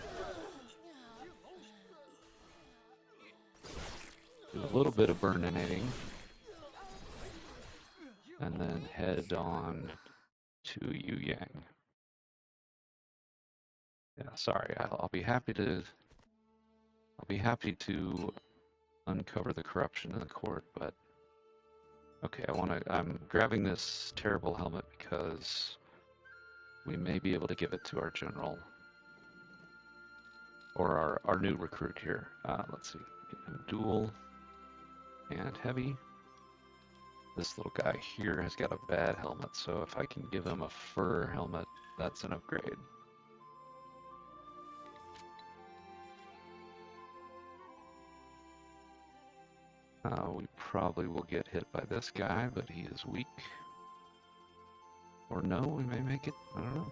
Do a little bit of burninating. And then head on to Yu Yang. Yeah, sorry. I'll be happy to uncover the corruption in the court, but okay, I'm grabbing this terrible helmet because we may be able to give it to our general or our new recruit here. Let's see. Get him dual and heavy. This little guy here has got a bad helmet, so if I can give him a fur helmet, that's an upgrade. We probably will get hit by this guy, but he is weak. Or no, we may make it. I don't know.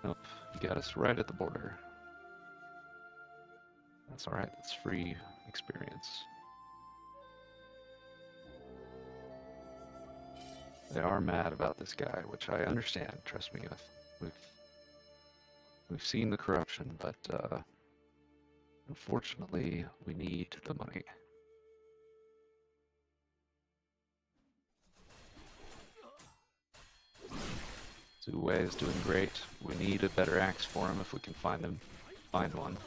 Nope, he got us right at the border. That's alright, that's free experience. They are mad about this guy, which I understand. Trust me, we've seen the corruption, but unfortunately, we need the money. Zhou is doing great. We need a better axe for him if we can find one.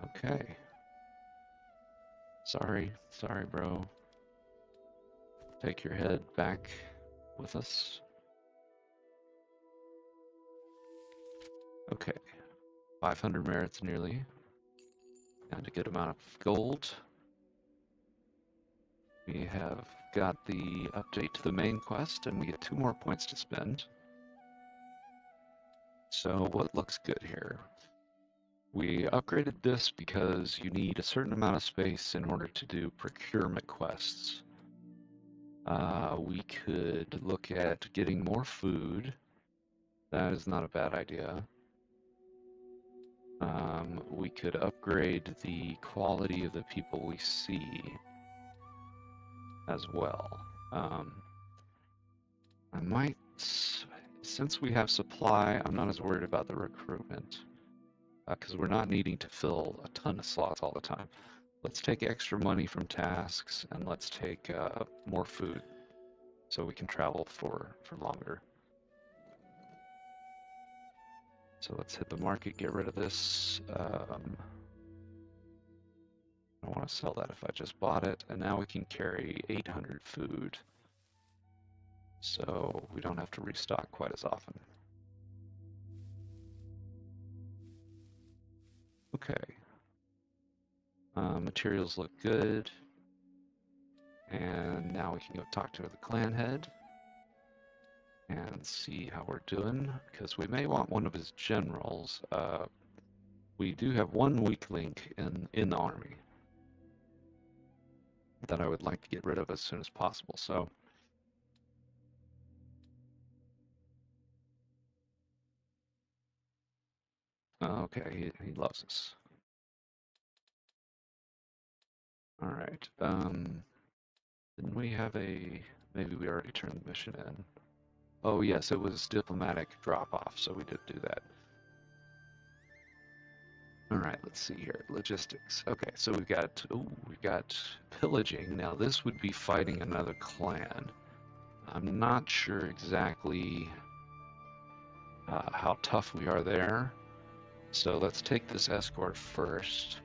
Okay. Sorry, bro. Take your head back with us. Okay. 500 merits nearly. And a good amount of gold. We have got the update to the main quest, and we get 2 more points to spend. So what looks good here? We upgraded this because you need a certain amount of space in order to do procurement quests. We could look at getting more food. That is not a bad idea. We could upgrade the quality of the people we see as well. I might, since we have supply, I'm not as worried about the recruitment because we're not needing to fill a ton of slots all the time. Let's take extra money from tasks and let's take more food so we can travel for longer. So let's hit the market, get rid of this. I don't want to sell that if I just bought it. And now we can carry 800 food. So we don't have to restock quite as often. Okay. Materials look good. And now we can go talk to the clan head and see how we're doing, because we may want one of his generals. We do have one weak link in the army that I would like to get rid of as soon as possible. So okay, he loves us. All right. Didn't we have a? Maybe we already turned the mission in. Oh yes, it was diplomatic drop off, so we did do that. All right, let's see here. Logistics. Okay, so we've got pillaging. Now this would be fighting another clan. I'm not sure exactly how tough we are there. So let's take this escort first.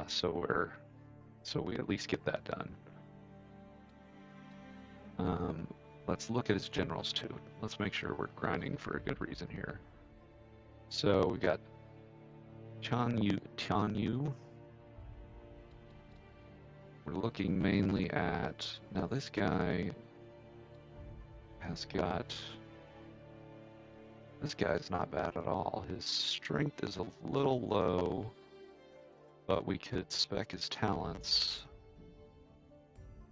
So we at least get that done. Let's look at his generals too. Let's make sure we're grinding for a good reason here. So we got Tianyu. We're looking mainly at, now this guy has got, this guy's not bad at all. His strength is a little low, but we could spec his talents.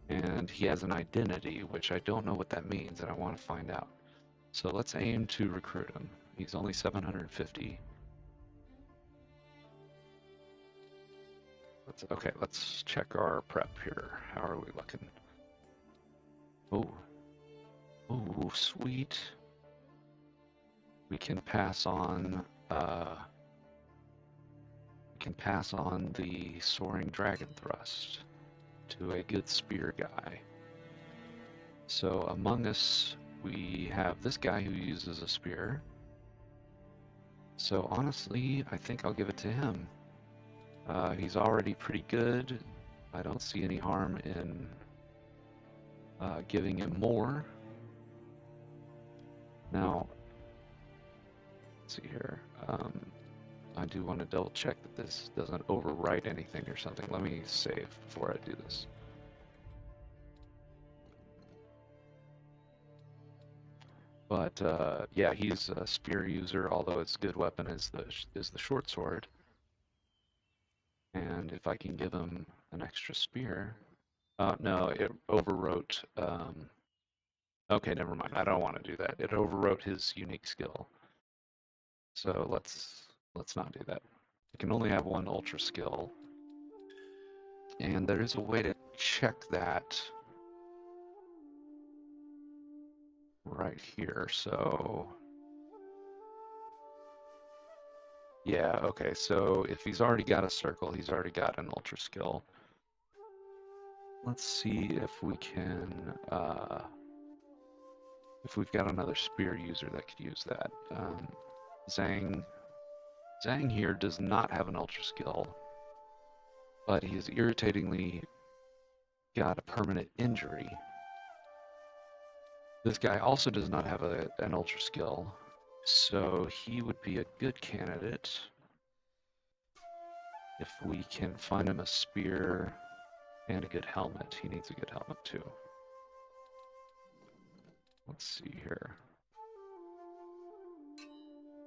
And he has an identity, which I don't know what that means, and I want to find out. So let's aim to recruit him. He's only 750. Okay, let's check our prep here. How are we looking? Oh, sweet. We can pass on. The soaring dragon thrust to a good spear guy. So among us, we have this guy who uses a spear. So honestly, I think I'll give it to him. He's already pretty good. I don't see any harm in giving him more. Now, let's see here. I do want to double check that this doesn't overwrite anything or something. Let me save before I do this. But yeah, he's a spear user, although its good weapon is the short sword. And if I can give him an extra spear, no, it overwrote. Okay, never mind. I don't want to do that. It overwrote his unique skill. So let's not do that. You can only have one ultra skill. And there is a way to check that right here. So yeah, okay. So if he's already got a circle, he's already got an ultra skill. Let's see if we can if we've got another spear user that could use that. Zhang here does not have an ultra skill, but he has irritatingly got a permanent injury. This guy also does not have an ultra skill, so he would be a good candidate if we can find him a spear. And a good helmet. He needs a good helmet too. Let's see here.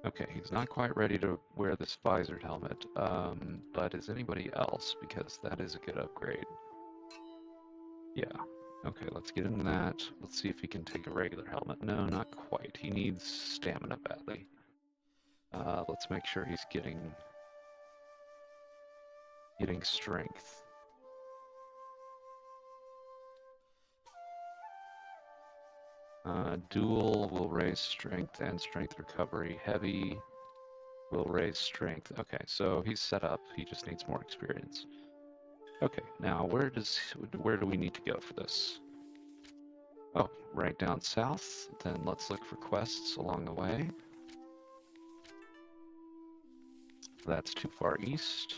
Okay, he's not quite ready to wear this visored helmet, but is anybody else? Because that is a good upgrade. Yeah. Okay, let's get him that. Let's see if he can take a regular helmet. No, not quite. He needs stamina badly. Let's make sure he's getting strength. Dual will raise strength and strength recovery. Heavy will raise strength. Okay, so he's set up. He just needs more experience. Okay, now where do we need to go for this? Oh, right down south. Then let's look for quests along the way. That's too far east.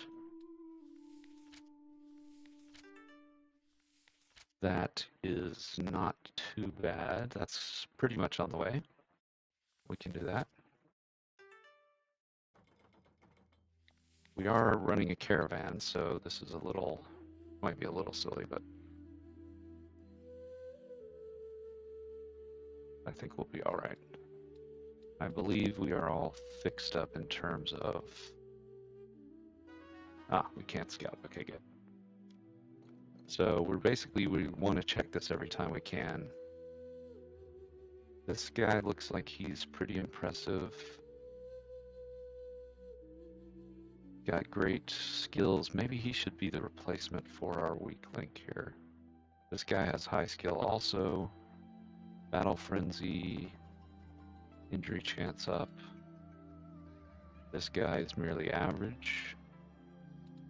That is not too bad. That's pretty much on the way. We can do that. We are running a caravan, so this is might be a little silly, but I think we'll be all right. I believe we are all fixed up in terms of... we can't scout. Okay, good. So we want to check this every time we can. This guy looks like he's pretty impressive. Got great skills. Maybe he should be the replacement for our weak link here. This guy has high skill also. Battle frenzy. Injury chance up. This guy is merely average.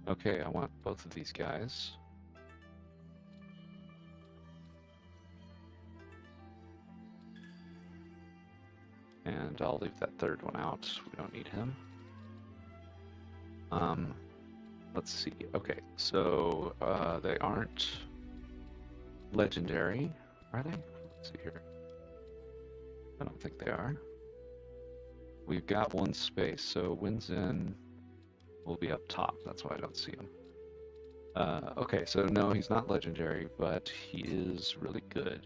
Okay, I want both of these guys. And I'll leave that third one out. We don't need him. Let's see. Okay, so they aren't legendary, are they? Let's see here. I don't think they are. We've got one space, so Winzen will be up top. That's why I don't see him. Okay, so no, he's not legendary, but he is really good.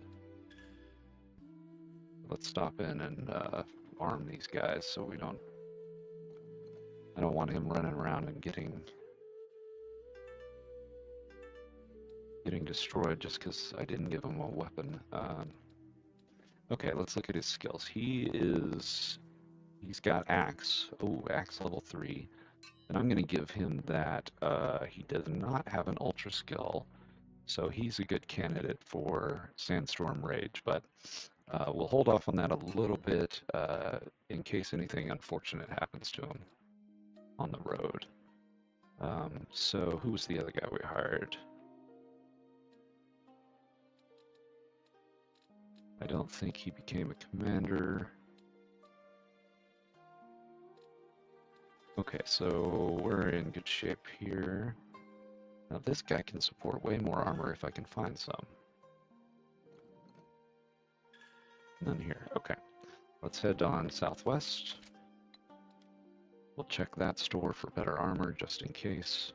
Let's stop in and arm these guys so we don't... I don't want him running around and getting destroyed just because I didn't give him a weapon. Okay, let's look at his skills. He's got Axe. Oh, Axe level 3. And I'm going to give him that. He does not have an Ultra skill, so he's a good candidate for Sandstorm Rage, but we'll hold off on that a little bit in case anything unfortunate happens to him on the road. So who was the other guy we hired? I don't think he became a commander. Okay, so we're in good shape here. Now this guy can support way more armor if I can find some. None here. Okay, let's head on southwest. We'll check that store for better armor just in case.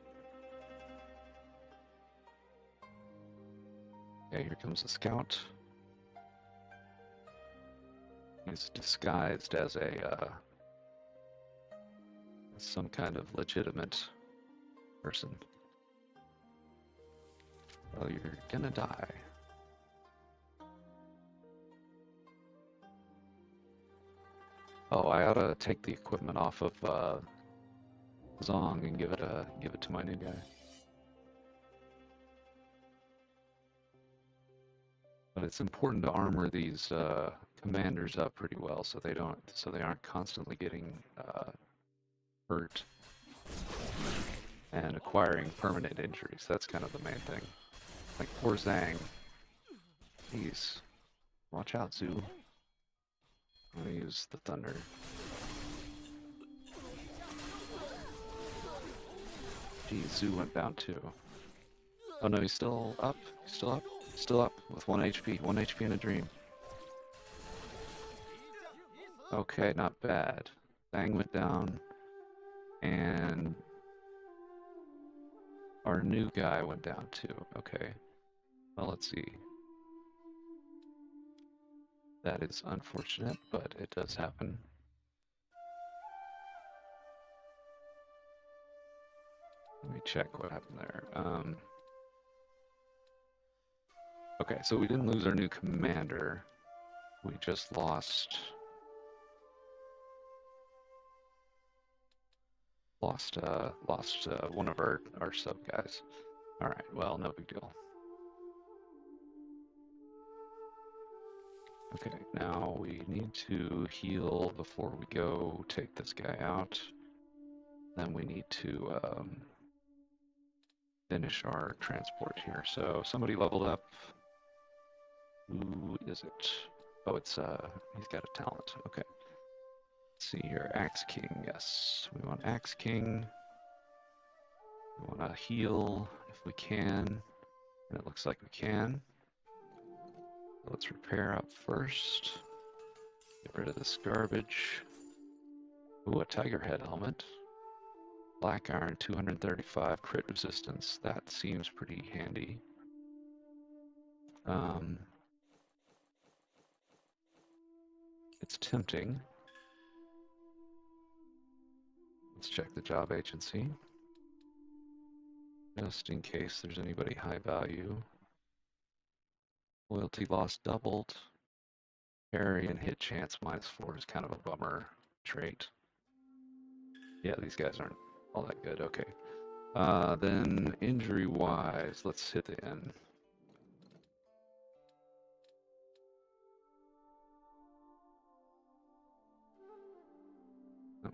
Okay, here comes the scout. He's disguised as some kind of legitimate person. Well, you're gonna die. Oh, I ought to take the equipment off of Zhong and give it to my new guy. But it's important to armor these commanders up pretty well so they aren't constantly getting hurt and acquiring permanent injuries. That's kind of the main thing. Like poor Zhang. Jeez. Watch out, Zhou. I'm gonna use the thunder. Geez, Zhou went down too. Oh no, he's still up. He's still up. He's still up with 1 HP. 1 HP in a dream. Okay, not bad. Bang went down. And our new guy went down too. Okay. Well, let's see. That is unfortunate, but it does happen. Let me check what happened there. Okay, so we didn't lose our new commander. We just lost one of our sub guys. All right, well, no big deal. Okay, now we need to heal before we go take this guy out. Then we need to finish our transport here. So somebody leveled up. Who is it? Oh, it's he's got a talent. Okay. Let's see here, Axe King. Yes, we want Axe King. We want to heal if we can, and it looks like we can. Let's repair up first. Get rid of this garbage. Ooh, a tiger head helmet. Black iron, 235 crit resistance. That seems pretty handy. It's tempting. Let's check the job agency. Just in case there's anybody high value. Loyalty loss doubled. Parry and hit chance -4 is kind of a bummer trait. Yeah, these guys aren't all that good. Okay. Then injury-wise, let's hit the end.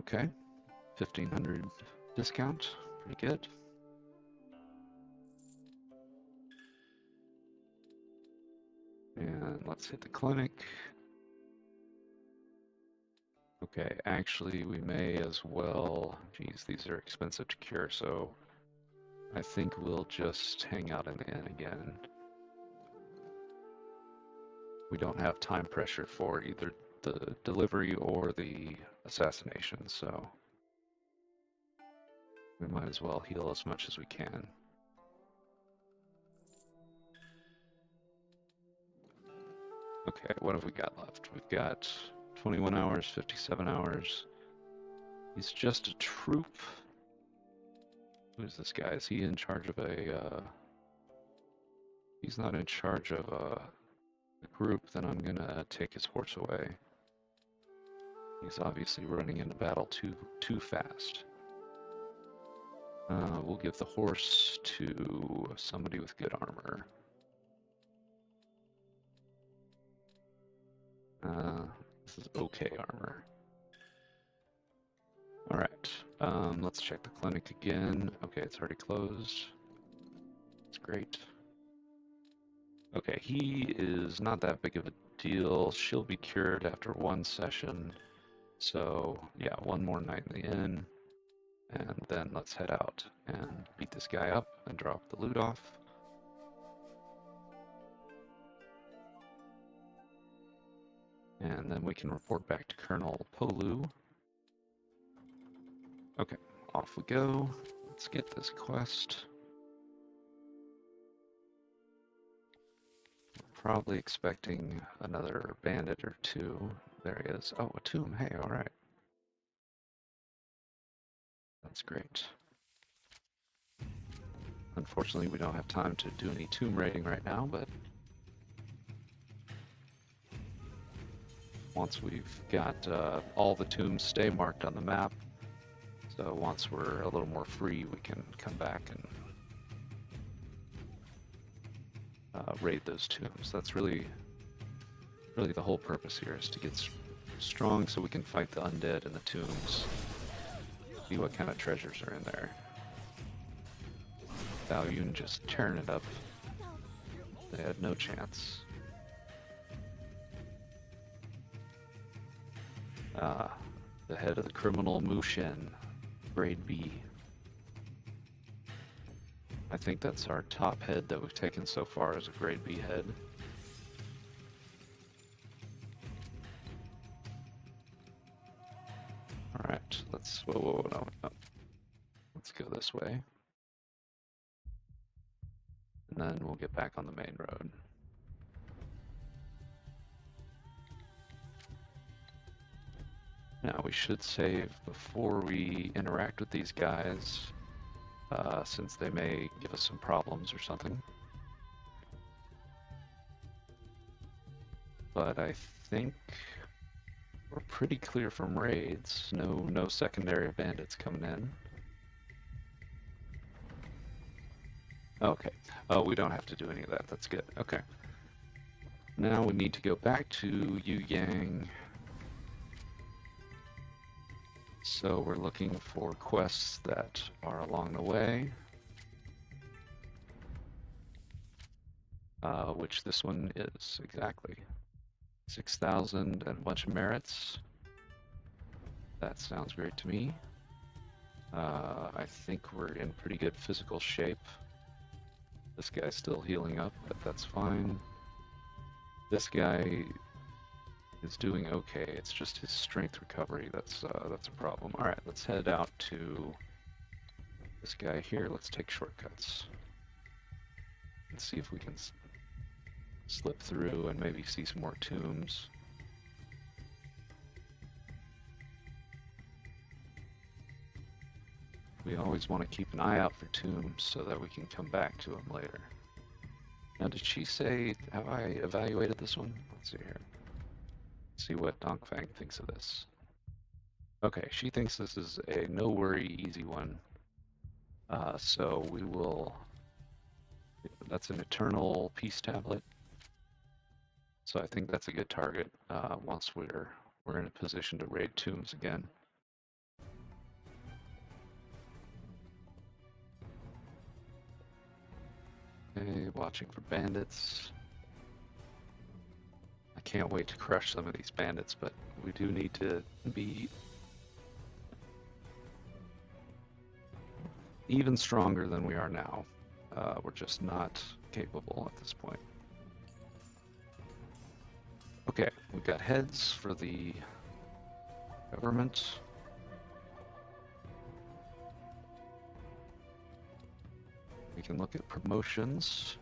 Okay. 1,500 discount. Pretty good. And let's hit the clinic. Okay, actually, we may as well. Geez, these are expensive to cure, so I think we'll just hang out in the inn again. We don't have time pressure for either the delivery or the assassination, so we might as well heal as much as we can. Okay, what have we got left? We've got 21 hours, 57 hours. He's just a troop. Who's this guy? Is he in charge of a, he's not in charge of a group, then I'm gonna take his horse away. He's obviously running into battle too fast. We'll give the horse to somebody with good armor. This is okay armor. All right, let's check the clinic again. Okay, it's already closed. That's great. Okay, he is not that big of a deal. She'll be cured after one session. So yeah, one more night in the inn. And then let's head out and beat this guy up and drop the loot off. And then we can report back to Colonel Polu. Okay, off we go. Let's get this quest. Probably expecting another bandit or two. There he is. Oh, a tomb. Hey, all right. That's great. Unfortunately, we don't have time to do any tomb raiding right now, but once we've got all the tombs stay marked on the map, so once we're a little more free, we can come back and raid those tombs. That's really the whole purpose here, is to get strong so we can fight the undead in the tombs. See what kind of treasures are in there. Valyun just tearing it up. They had no chance. The head of the criminal Mushouden, grade B. I think that's our top head that we've taken so far as a grade B head. Alright, let's, whoa, no. Let's go this way. and then we'll get back on the main road. Now we should save before we interact with these guys, since they may give us some problems or something. But I think we're pretty clear from raids. No secondary bandits coming in. Okay. Oh, we don't have to do any of that. That's good. Okay. Now we need to go back to Yu Yang. So we're looking for quests that are along the way. Which this one is, exactly. 6,000 and a bunch of merits. That sounds great to me. I think we're in pretty good physical shape. This guy's still healing up, but that's fine. This guy is doing okay. It's just his strength recovery that's a problem. All right, let's head out to this guy here. Let's take shortcuts and see if we can slip through and maybe see some more tombs. We always want to keep an eye out for tombs so that we can come back to them later. Now, did she say, have I evaluated this one? Let's see here. Let's see what Dongfang thinks of this. Okay, she thinks this is a no worry, easy one. So we will, that's an eternal peace tablet. So I think that's a good target once we're in a position to raid tombs again. Okay, watching for bandits. I can't wait to crush some of these bandits, but we do need to be even stronger than we are now. We're just not capable at this point. Okay, we've got heads for the government. We can look at promotions.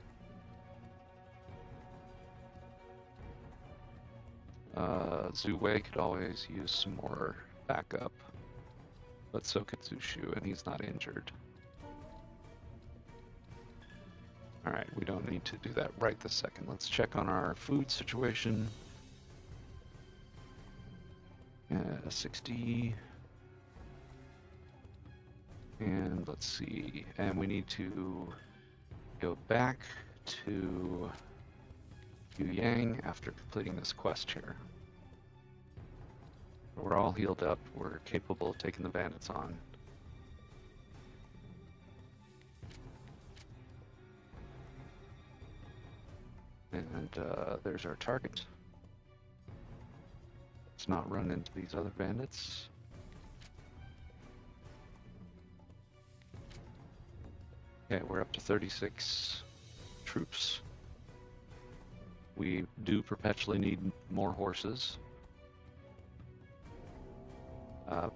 Zhou could always use some more backup, but so could Zhou, and he's not injured. Alright, we don't need to do that right this second. Let's check on our food situation. 60. And let's see, and we need to go back to Yu Yang after completing this quest here. We're all healed up, we're capable of taking the bandits on. And there's our target. Let's not run into these other bandits. Okay, we're up to 36 troops. We do perpetually need more horses.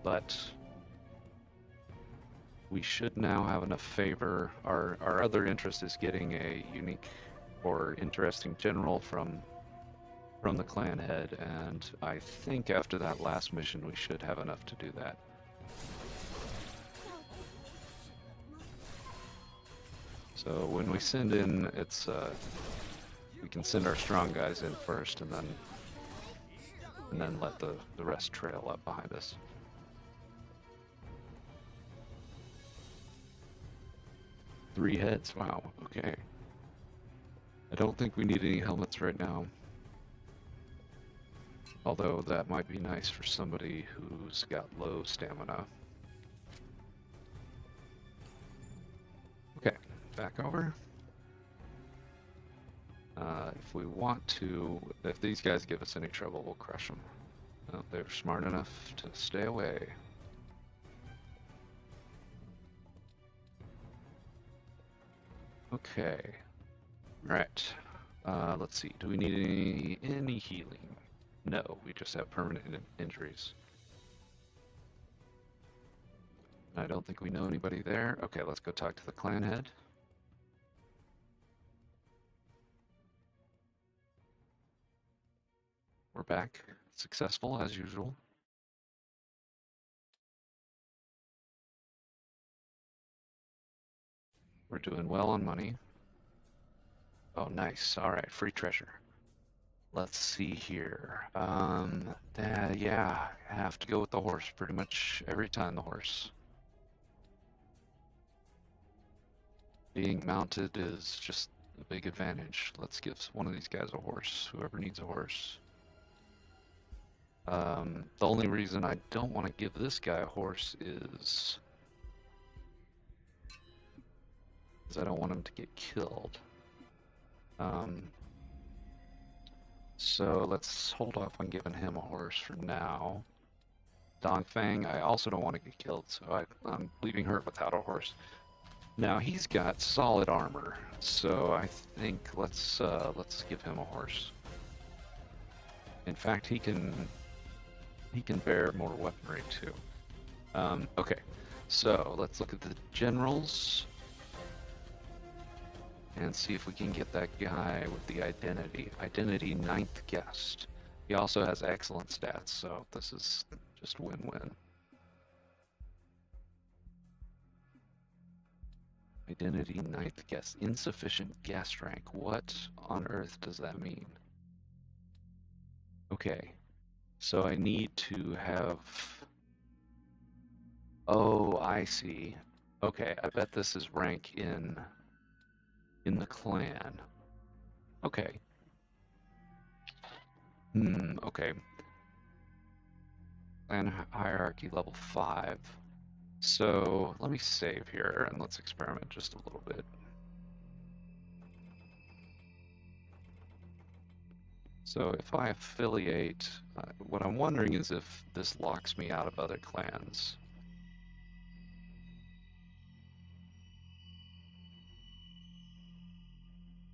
But we should now have enough favor. Our other interest is getting a unique or interesting general from the clan head, and I think after that last mission we should have enough to do that. So when we send in, it's we can send our strong guys in first, and then let the rest trail up behind us. Three heads, wow, okay. I don't think we need any helmets right now. Although that might be nice for somebody who's got low stamina. Okay, back over. If we want to, if these guys give us any trouble, we'll crush them. They're smart enough to stay away. Okay. Right. Let's see. Do we need any healing? No, we just have permanent injuries. I don't think we know anybody there. Okay, let's go talk to the clan head. we're back. Successful as usual. We're doing well on money. Oh, nice. All right, free treasure. Let's see here. Yeah, I have to go with the horse pretty much every time, the horse. Being mounted is just a big advantage. Let's give one of these guys a horse, whoever needs a horse. The only reason I don't want to give this guy a horse is I don't want him to get killed. So let's hold off on giving him a horse for now. Dongfang, I also don't want to get killed, so I'm leaving her without a horse. Now he's got solid armor, so I think let's give him a horse. In fact, he can bear more weaponry too. Okay, so let's look at the generals and see if we can get that guy with the identity. Identity 9th guest. He also has excellent stats, so this is just win-win. Identity 9th guest. Insufficient guest rank. What on earth does that mean? Okay, so I need to have... Oh, I see. Okay, I bet this is rank in the clan. Okay. Okay. Clan hierarchy level 5. So let me save here and let's experiment just a little bit. So if I affiliate, what I'm wondering is if this locks me out of other clans.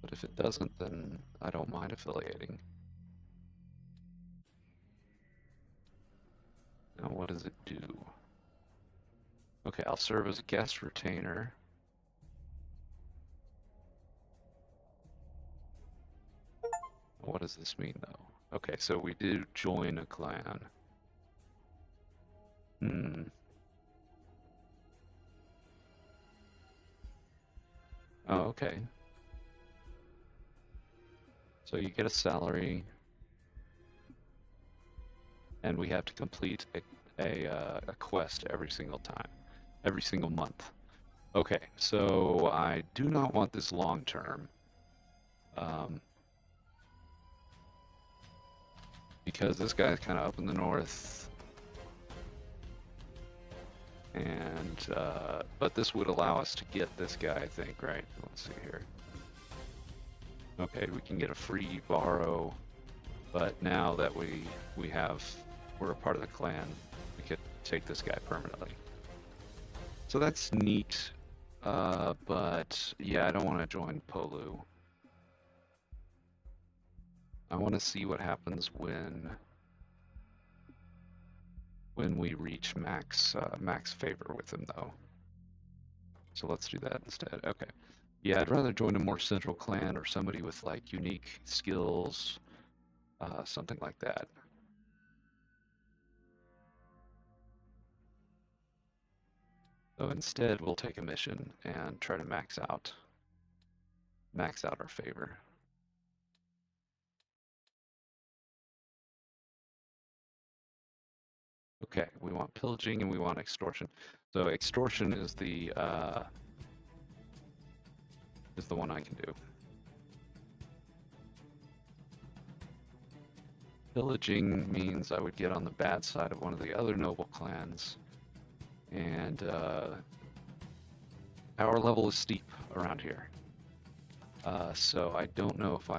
But if it doesn't, then I don't mind affiliating. Now what does it do? Okay, I'll serve as a guest retainer. What does this mean though? Okay, so we do join a clan. Oh, okay. So you get a salary, and we have to complete a quest every single time, every single month. Okay, so I do not want this long term. Because this guy's kind of up in the north, and but this would allow us to get this guy, I think, right? Let's see here. Okay, we can get a free borrow, but now that we're a part of the clan, we could take this guy permanently. So that's neat, but yeah, I don't want to join Polu. I want to see what happens when we reach max favor with him, though. So let's do that instead. Okay. Yeah, I'd rather join a more central clan or somebody with like unique skills, something like that. So instead, we'll take a mission and try to max out our favor. Okay, we want pillaging and we want extortion. So extortion is the one I can do. Pillaging means I would get on the bad side of one of the other noble clans, and our level is steep around here. So I don't know if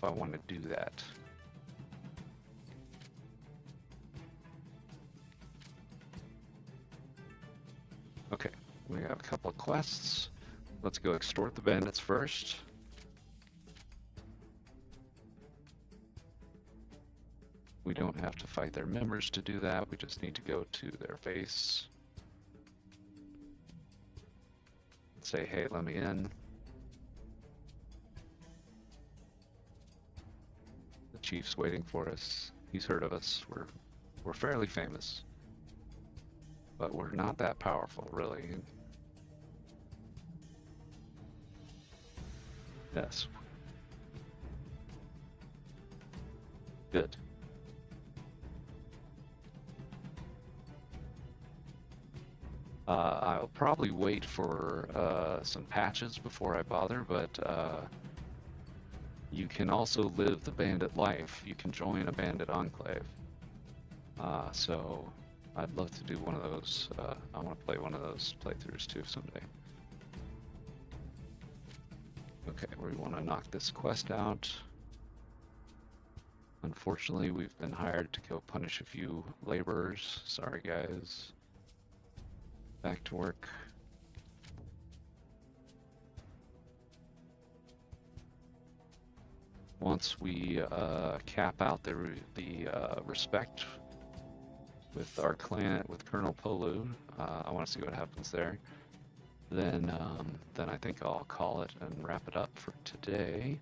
I want to do that. Okay, we have a couple of quests. Let's go extort the bandits first. We don't have to fight their members to do that. We just need to go to their base and say, hey, let me in. The chief's waiting for us. He's heard of us. We're fairly famous, but we're not that powerful, really. Yes. Good. I'll probably wait for some patches before I bother, but you can also live the bandit life. You can join a bandit enclave. So I'd love to do one of those. I want to play one of those playthroughs too someday. Okay, we want to knock this quest out. Unfortunately, we've been hired to go punish a few laborers. Sorry, guys. Back to work. Once we cap out the respect with our clan, with Colonel Polu, I want to see what happens there. Then I think I'll call it and wrap it up for today.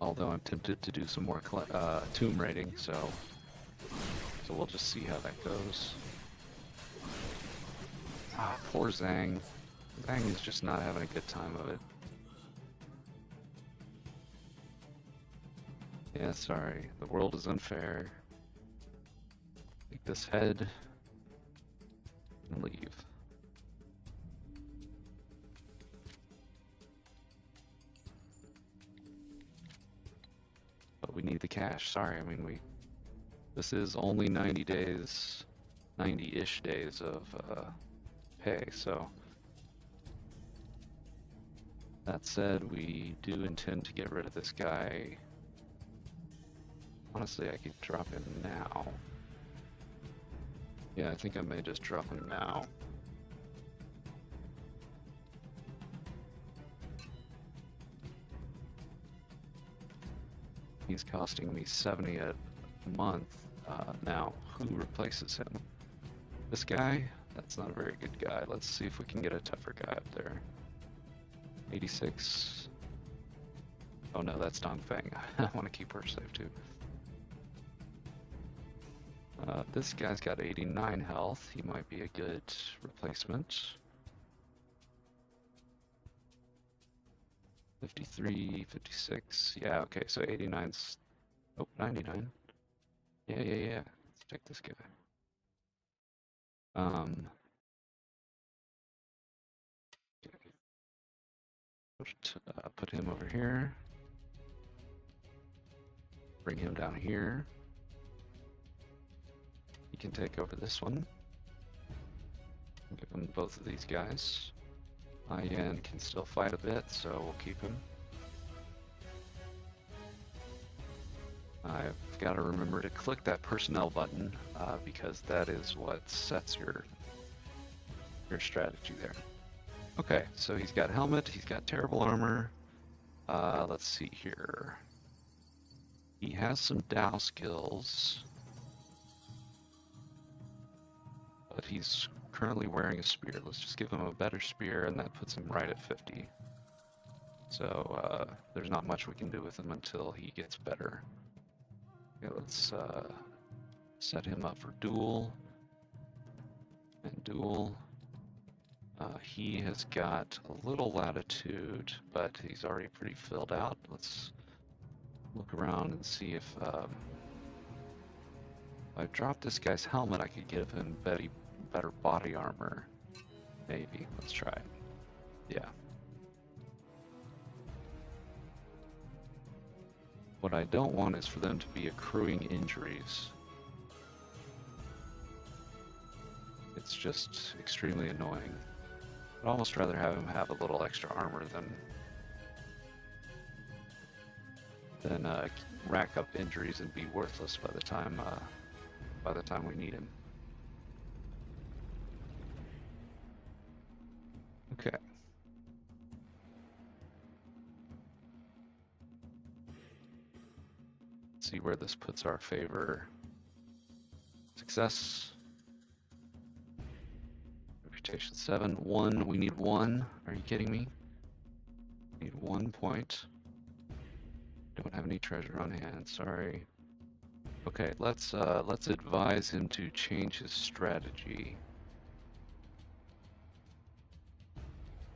Although I'm tempted to do some more tomb raiding, so we'll just see how that goes. Ah, poor Zhang. Zhang is just not having a good time of it. Yeah, sorry. The world is unfair. Take this head and leave. But we need the cash. Sorry, I mean this is only 90 days, 90-ish days of pay, so that said, we do intend to get rid of this guy. Honestly, I could drop him now. Yeah, I think I may just drop him now. He's costing me 70 a month now. Who replaces him? This guy? That's not a very good guy. Let's see if we can get a tougher guy up there. 86. Oh no, that's Dongfeng. I want to keep her safe too. This guy's got 89 health. He might be a good replacement. 53, 56. Yeah, okay, so 89's... Oh, 99. Yeah. Let's check this guy. Put him over here. Bring him down here. He can take over this one. Give him both of these guys. Ian can still fight a bit, so we'll keep him. I've got to remember to click that personnel button because that is what sets your strategy there. Okay, so he's got helmet, he's got terrible armor. Let's see here. He has some Dao skills, but he's currently wearing a spear. Let's just give him a better spear, and that puts him right at 50. So there's not much we can do with him until he gets better. Okay, let's set him up for duel. And duel. He has got a little latitude, but he's already pretty filled out. Let's look around and see if I drop this guy's helmet, I could give him better body armor. Maybe. Let's try it. Yeah. What I don't want is for them to be accruing injuries. It's just extremely annoying. I'd almost rather have him have a little extra armor than rack up injuries and be worthless by the time we need him. Okay. Let's see where this puts our favor. Success. Reputation 7. 1. We need 1. Are you kidding me? We need 1 point. Don't have any treasure on hand, sorry. Okay, let's advise him to change his strategy.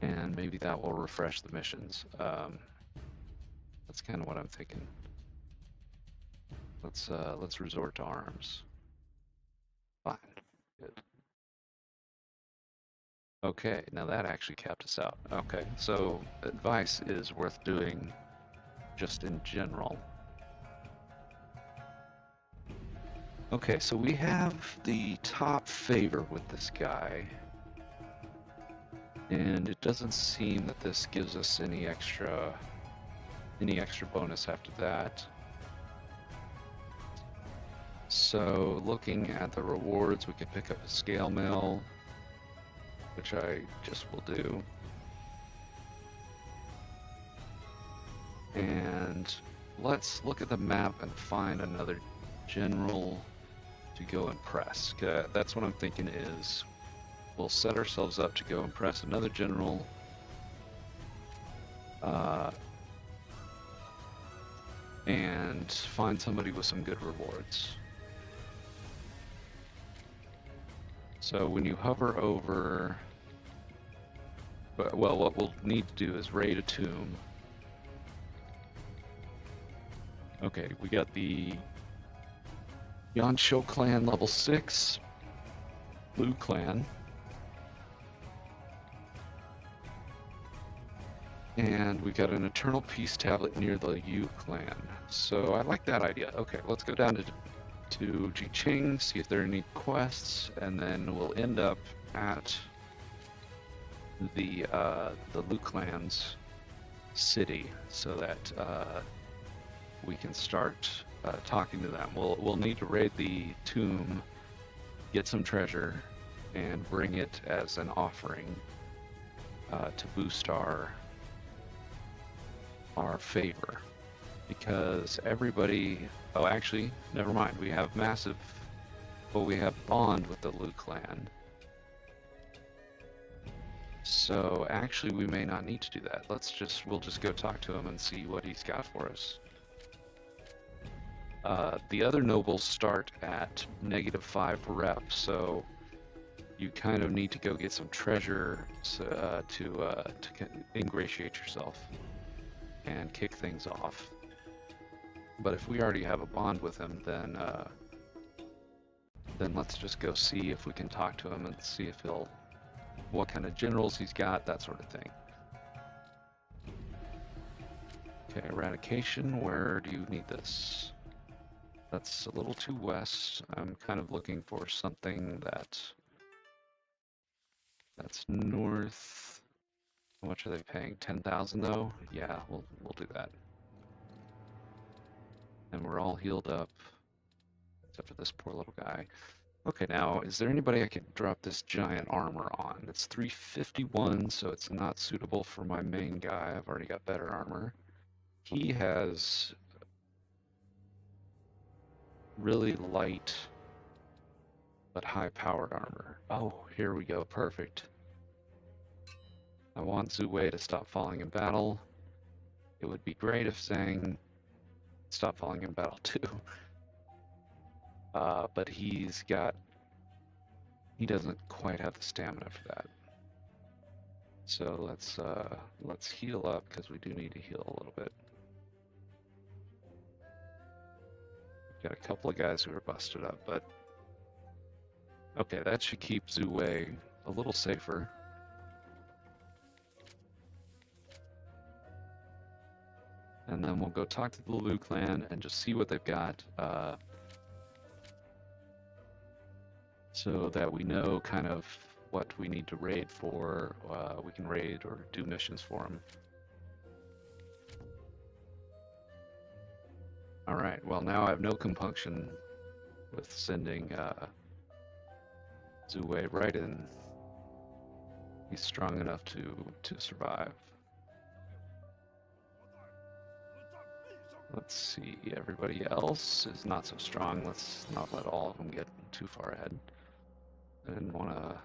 And maybe that will refresh the missions. That's kind of what I'm thinking. Let's resort to arms. Fine. Good. Okay, now that actually capped us out. Okay, so advice is worth doing just in general. Okay, so we have the top favor with this guy. And it doesn't seem that this gives us any extra bonus after that. So looking at the rewards, we can pick up a scale mill, which I just will do. And let's look at the map and find another general to go impress. That's what I'm thinking is we'll set ourselves up to go impress another general. And find somebody with some good rewards. So when you hover over, well, what we'll need to do is raid a tomb. Okay, we got the Zhou clan level 6, Blue clan. And we got an Eternal Peace tablet near the Yu clan. So I like that idea. Okay, let's go down to Jiqing, see if there are any quests, and then we'll end up at the Lu clan's city, so that we can start talking to them. We'll need to raid the tomb, get some treasure, and bring it as an offering to boost our favor, because everybody, oh actually never mind, we have massive, well, we have bond with the Lu clan, so actually we may not need to do that. We'll just go talk to him and see what he's got for us. The other nobles start at -5 rep, so you kind of need to go get some treasure to ingratiate yourself and kick things off. But if we already have a bond with him, then let's just go see if we can talk to him and see if what kind of generals he's got, that sort of thing. Okay, eradication, where do you need this? That's a little too west. I'm kind of looking for something that's north. How much are they paying? 10,000 though? Yeah, we'll do that. And we're all healed up, except for this poor little guy. Okay, now, is there anybody I can drop this giant armor on? It's 351, so it's not suitable for my main guy. I've already got better armor. He has really light but high-powered armor. Oh, here we go, perfect. I want Zhou to stop falling in battle. It would be great if Zhang stopped falling in battle too. But he doesn't quite have the stamina for that. So let's heal up, because we do need to heal a little bit. We've got a couple of guys who are busted up, but okay, that should keep Zhou a little safer. And then we'll go talk to the Lu clan and just see what they've got, so that we know kind of what we need to raid for. We can raid or do missions for them. Alright, well now I have no compunction with sending Zhou right in. He's strong enough to survive. Let's see, everybody else is not so strong. Let's not let all of them get too far ahead. I didn't want to...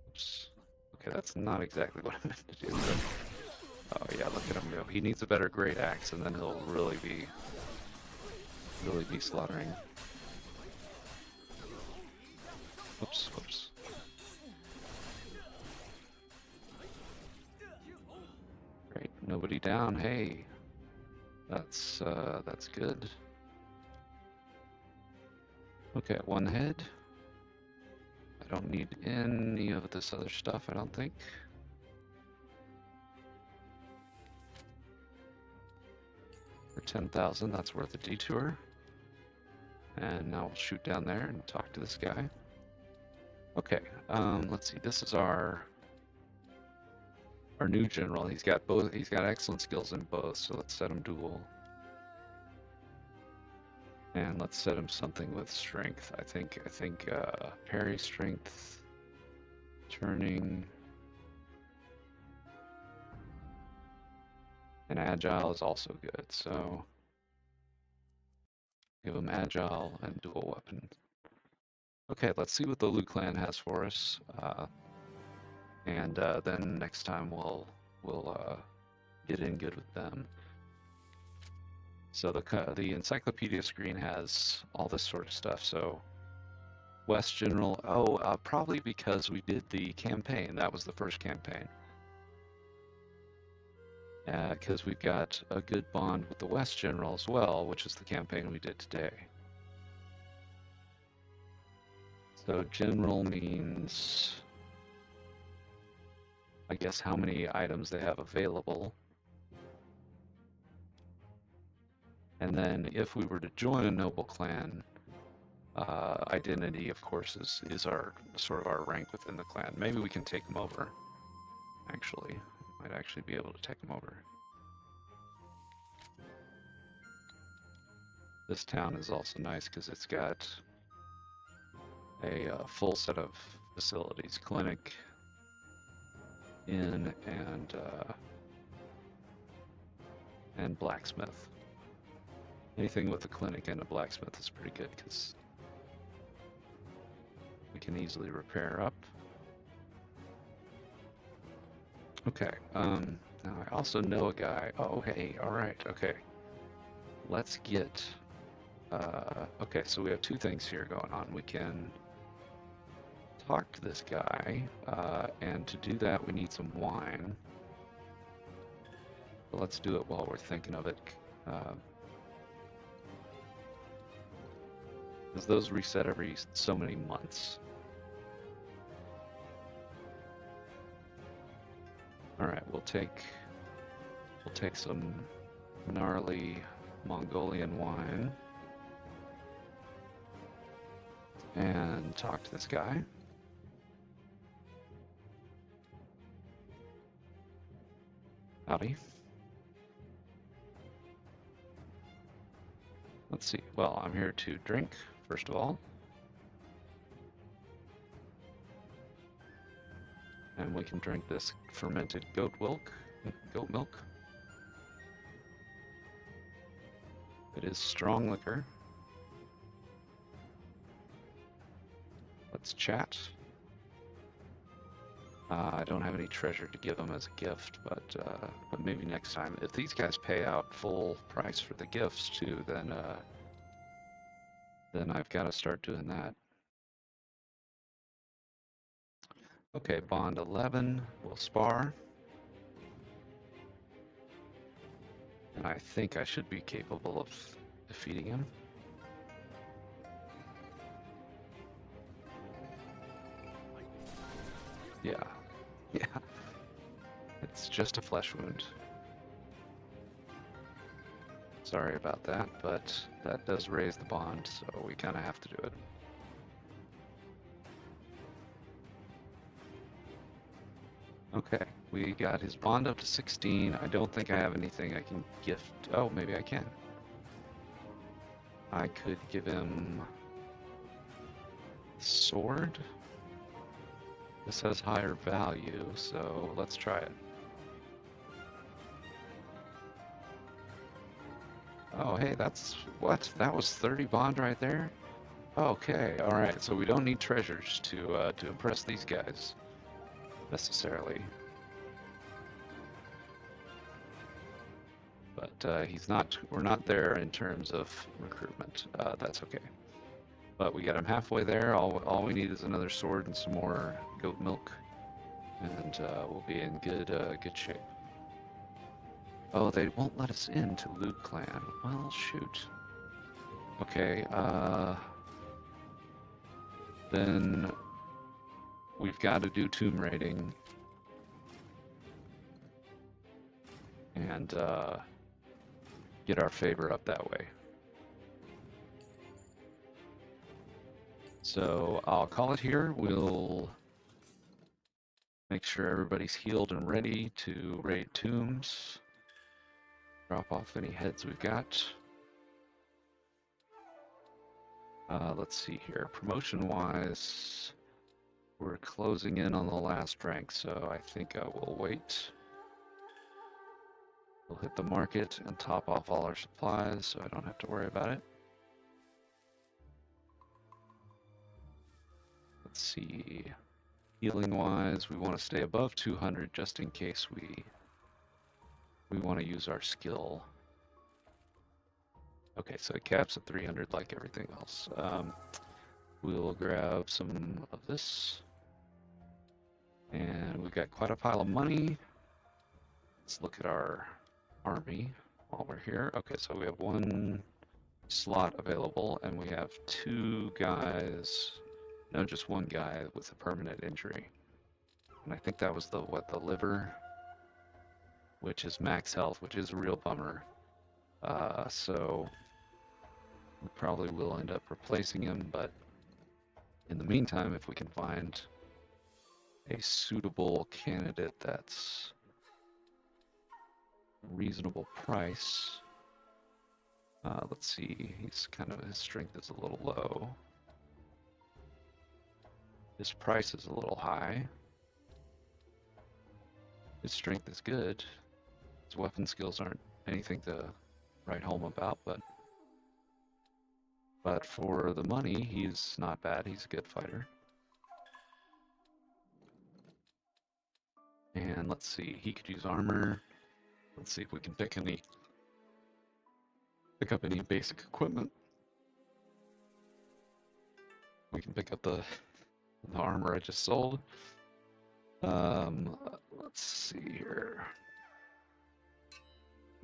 Oops. Okay, that's not exactly what I meant to do, but Oh yeah, look at him go. He needs a better great axe, and then he'll really be slaughtering. Whoops, whoops. Great, nobody down. Hey, that's good. Okay, one head. I don't need any of this other stuff, I don't think. For 10,000, that's worth a detour. And now we'll shoot down there and talk to this guy. Okay, let's see. This is our new general. He's got both. He's got excellent skills in both. So let's set him dual. And let's set him something with strength. I think parry, strength, turning, and agile is also good. So give him agile and dual weapon. Okay, let's see what the Liu clan has for us, and then next time we'll get in good with them. So the encyclopedia screen has all this sort of stuff. So West General, probably because we did the campaign. That was the first campaign. Because we've got a good bond with the West General as well, which is the campaign we did today. So general means, I guess, how many items they have available. And then if we were to join a noble clan, identity, of course, is our sort of our rank within the clan. Maybe we can take them over, actually. Might actually be able to take them over. This town is also nice because it's got a full set of facilities, clinic, inn, and blacksmith. Anything with a clinic and a blacksmith is pretty good because we can easily repair up. Okay, now I also know a guy. Oh, hey, all right, okay. Let's get, okay, so we have two things here going on. We can talk to this guy, and to do that we need some wine. But let's do it while we're thinking of it. Because those reset every so many months. All right, we'll take some gnarly Mongolian wine and talk to this guy. Howdy. Let's see. Well, I'm here to drink, first of all. And we can drink this fermented goat milk. It is strong liquor. Let's chat. I don't have any treasure to give them as a gift, but maybe next time. If these guys pay out full price for the gifts too, then I've got to start doing that. Okay, bond 11. We'll spar. And I think I should be capable of defeating him. Yeah. Yeah. It's just a flesh wound. Sorry about that, but that does raise the bond, so we kind of have to do it. Okay, we got his bond up to 16. I don't think I have anything I can gift. Oh, maybe I can. I could give him sword. This has higher value, so let's try it. Oh, hey, that's what? That was 30 bond right there? Okay, all right. So we don't need treasures to impress these guys necessarily. but we're not there in terms of recruitment. That's okay. But we got him halfway there. All we need is another sword and some more goat milk, and we'll be in good shape. Oh, they won't let us into Loot Clan. Well, shoot. Okay, then we've got to do tomb raiding and get our favor up that way. So I'll call it here. We'll make sure everybody's healed and ready to raid tombs. Drop off any heads we've got. Let's see here. Promotion-wise, we're closing in on the last rank, so I think I will wait. We'll hit the market and top off all our supplies, so I don't have to worry about it. Let's see. Healing-wise, we want to stay above 200 just in case we want to use our skill. Okay, so it caps at 300 like everything else. We'll grab some of this. And we've got quite a pile of money. Let's look at our army while we're here. Okay, so we have one slot available, and we have two guys, no, just one guy with a permanent injury. And I think that was the liver, which is max health, which is a real bummer. So we probably will end up replacing him, but in the meantime, if we can find a suitable candidate that's reasonable price. Let's see, his strength is a little low. His price is a little high. His strength is good. His weapon skills aren't anything to write home about, but for the money, he's not bad. He's a good fighter. And let's see, he could use armor. Let's see if we can pick up any basic equipment. We can pick up the armor I just sold. Let's see here.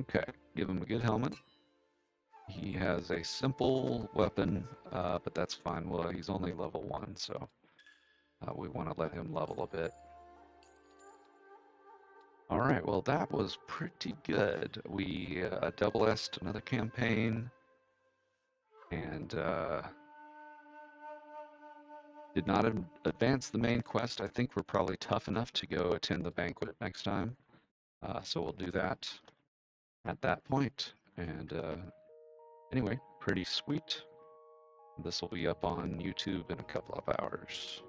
Okay, give him a good helmet. He has a simple weapon, but that's fine. Well, he's only level 1, so we want to let him level a bit. Alright, well that was pretty good. We double S'd another campaign, and did not advance the main quest. I think we're probably tough enough to go attend the banquet next time. So we'll do that at that point. And anyway, pretty sweet. This will be up on YouTube in a couple of hours.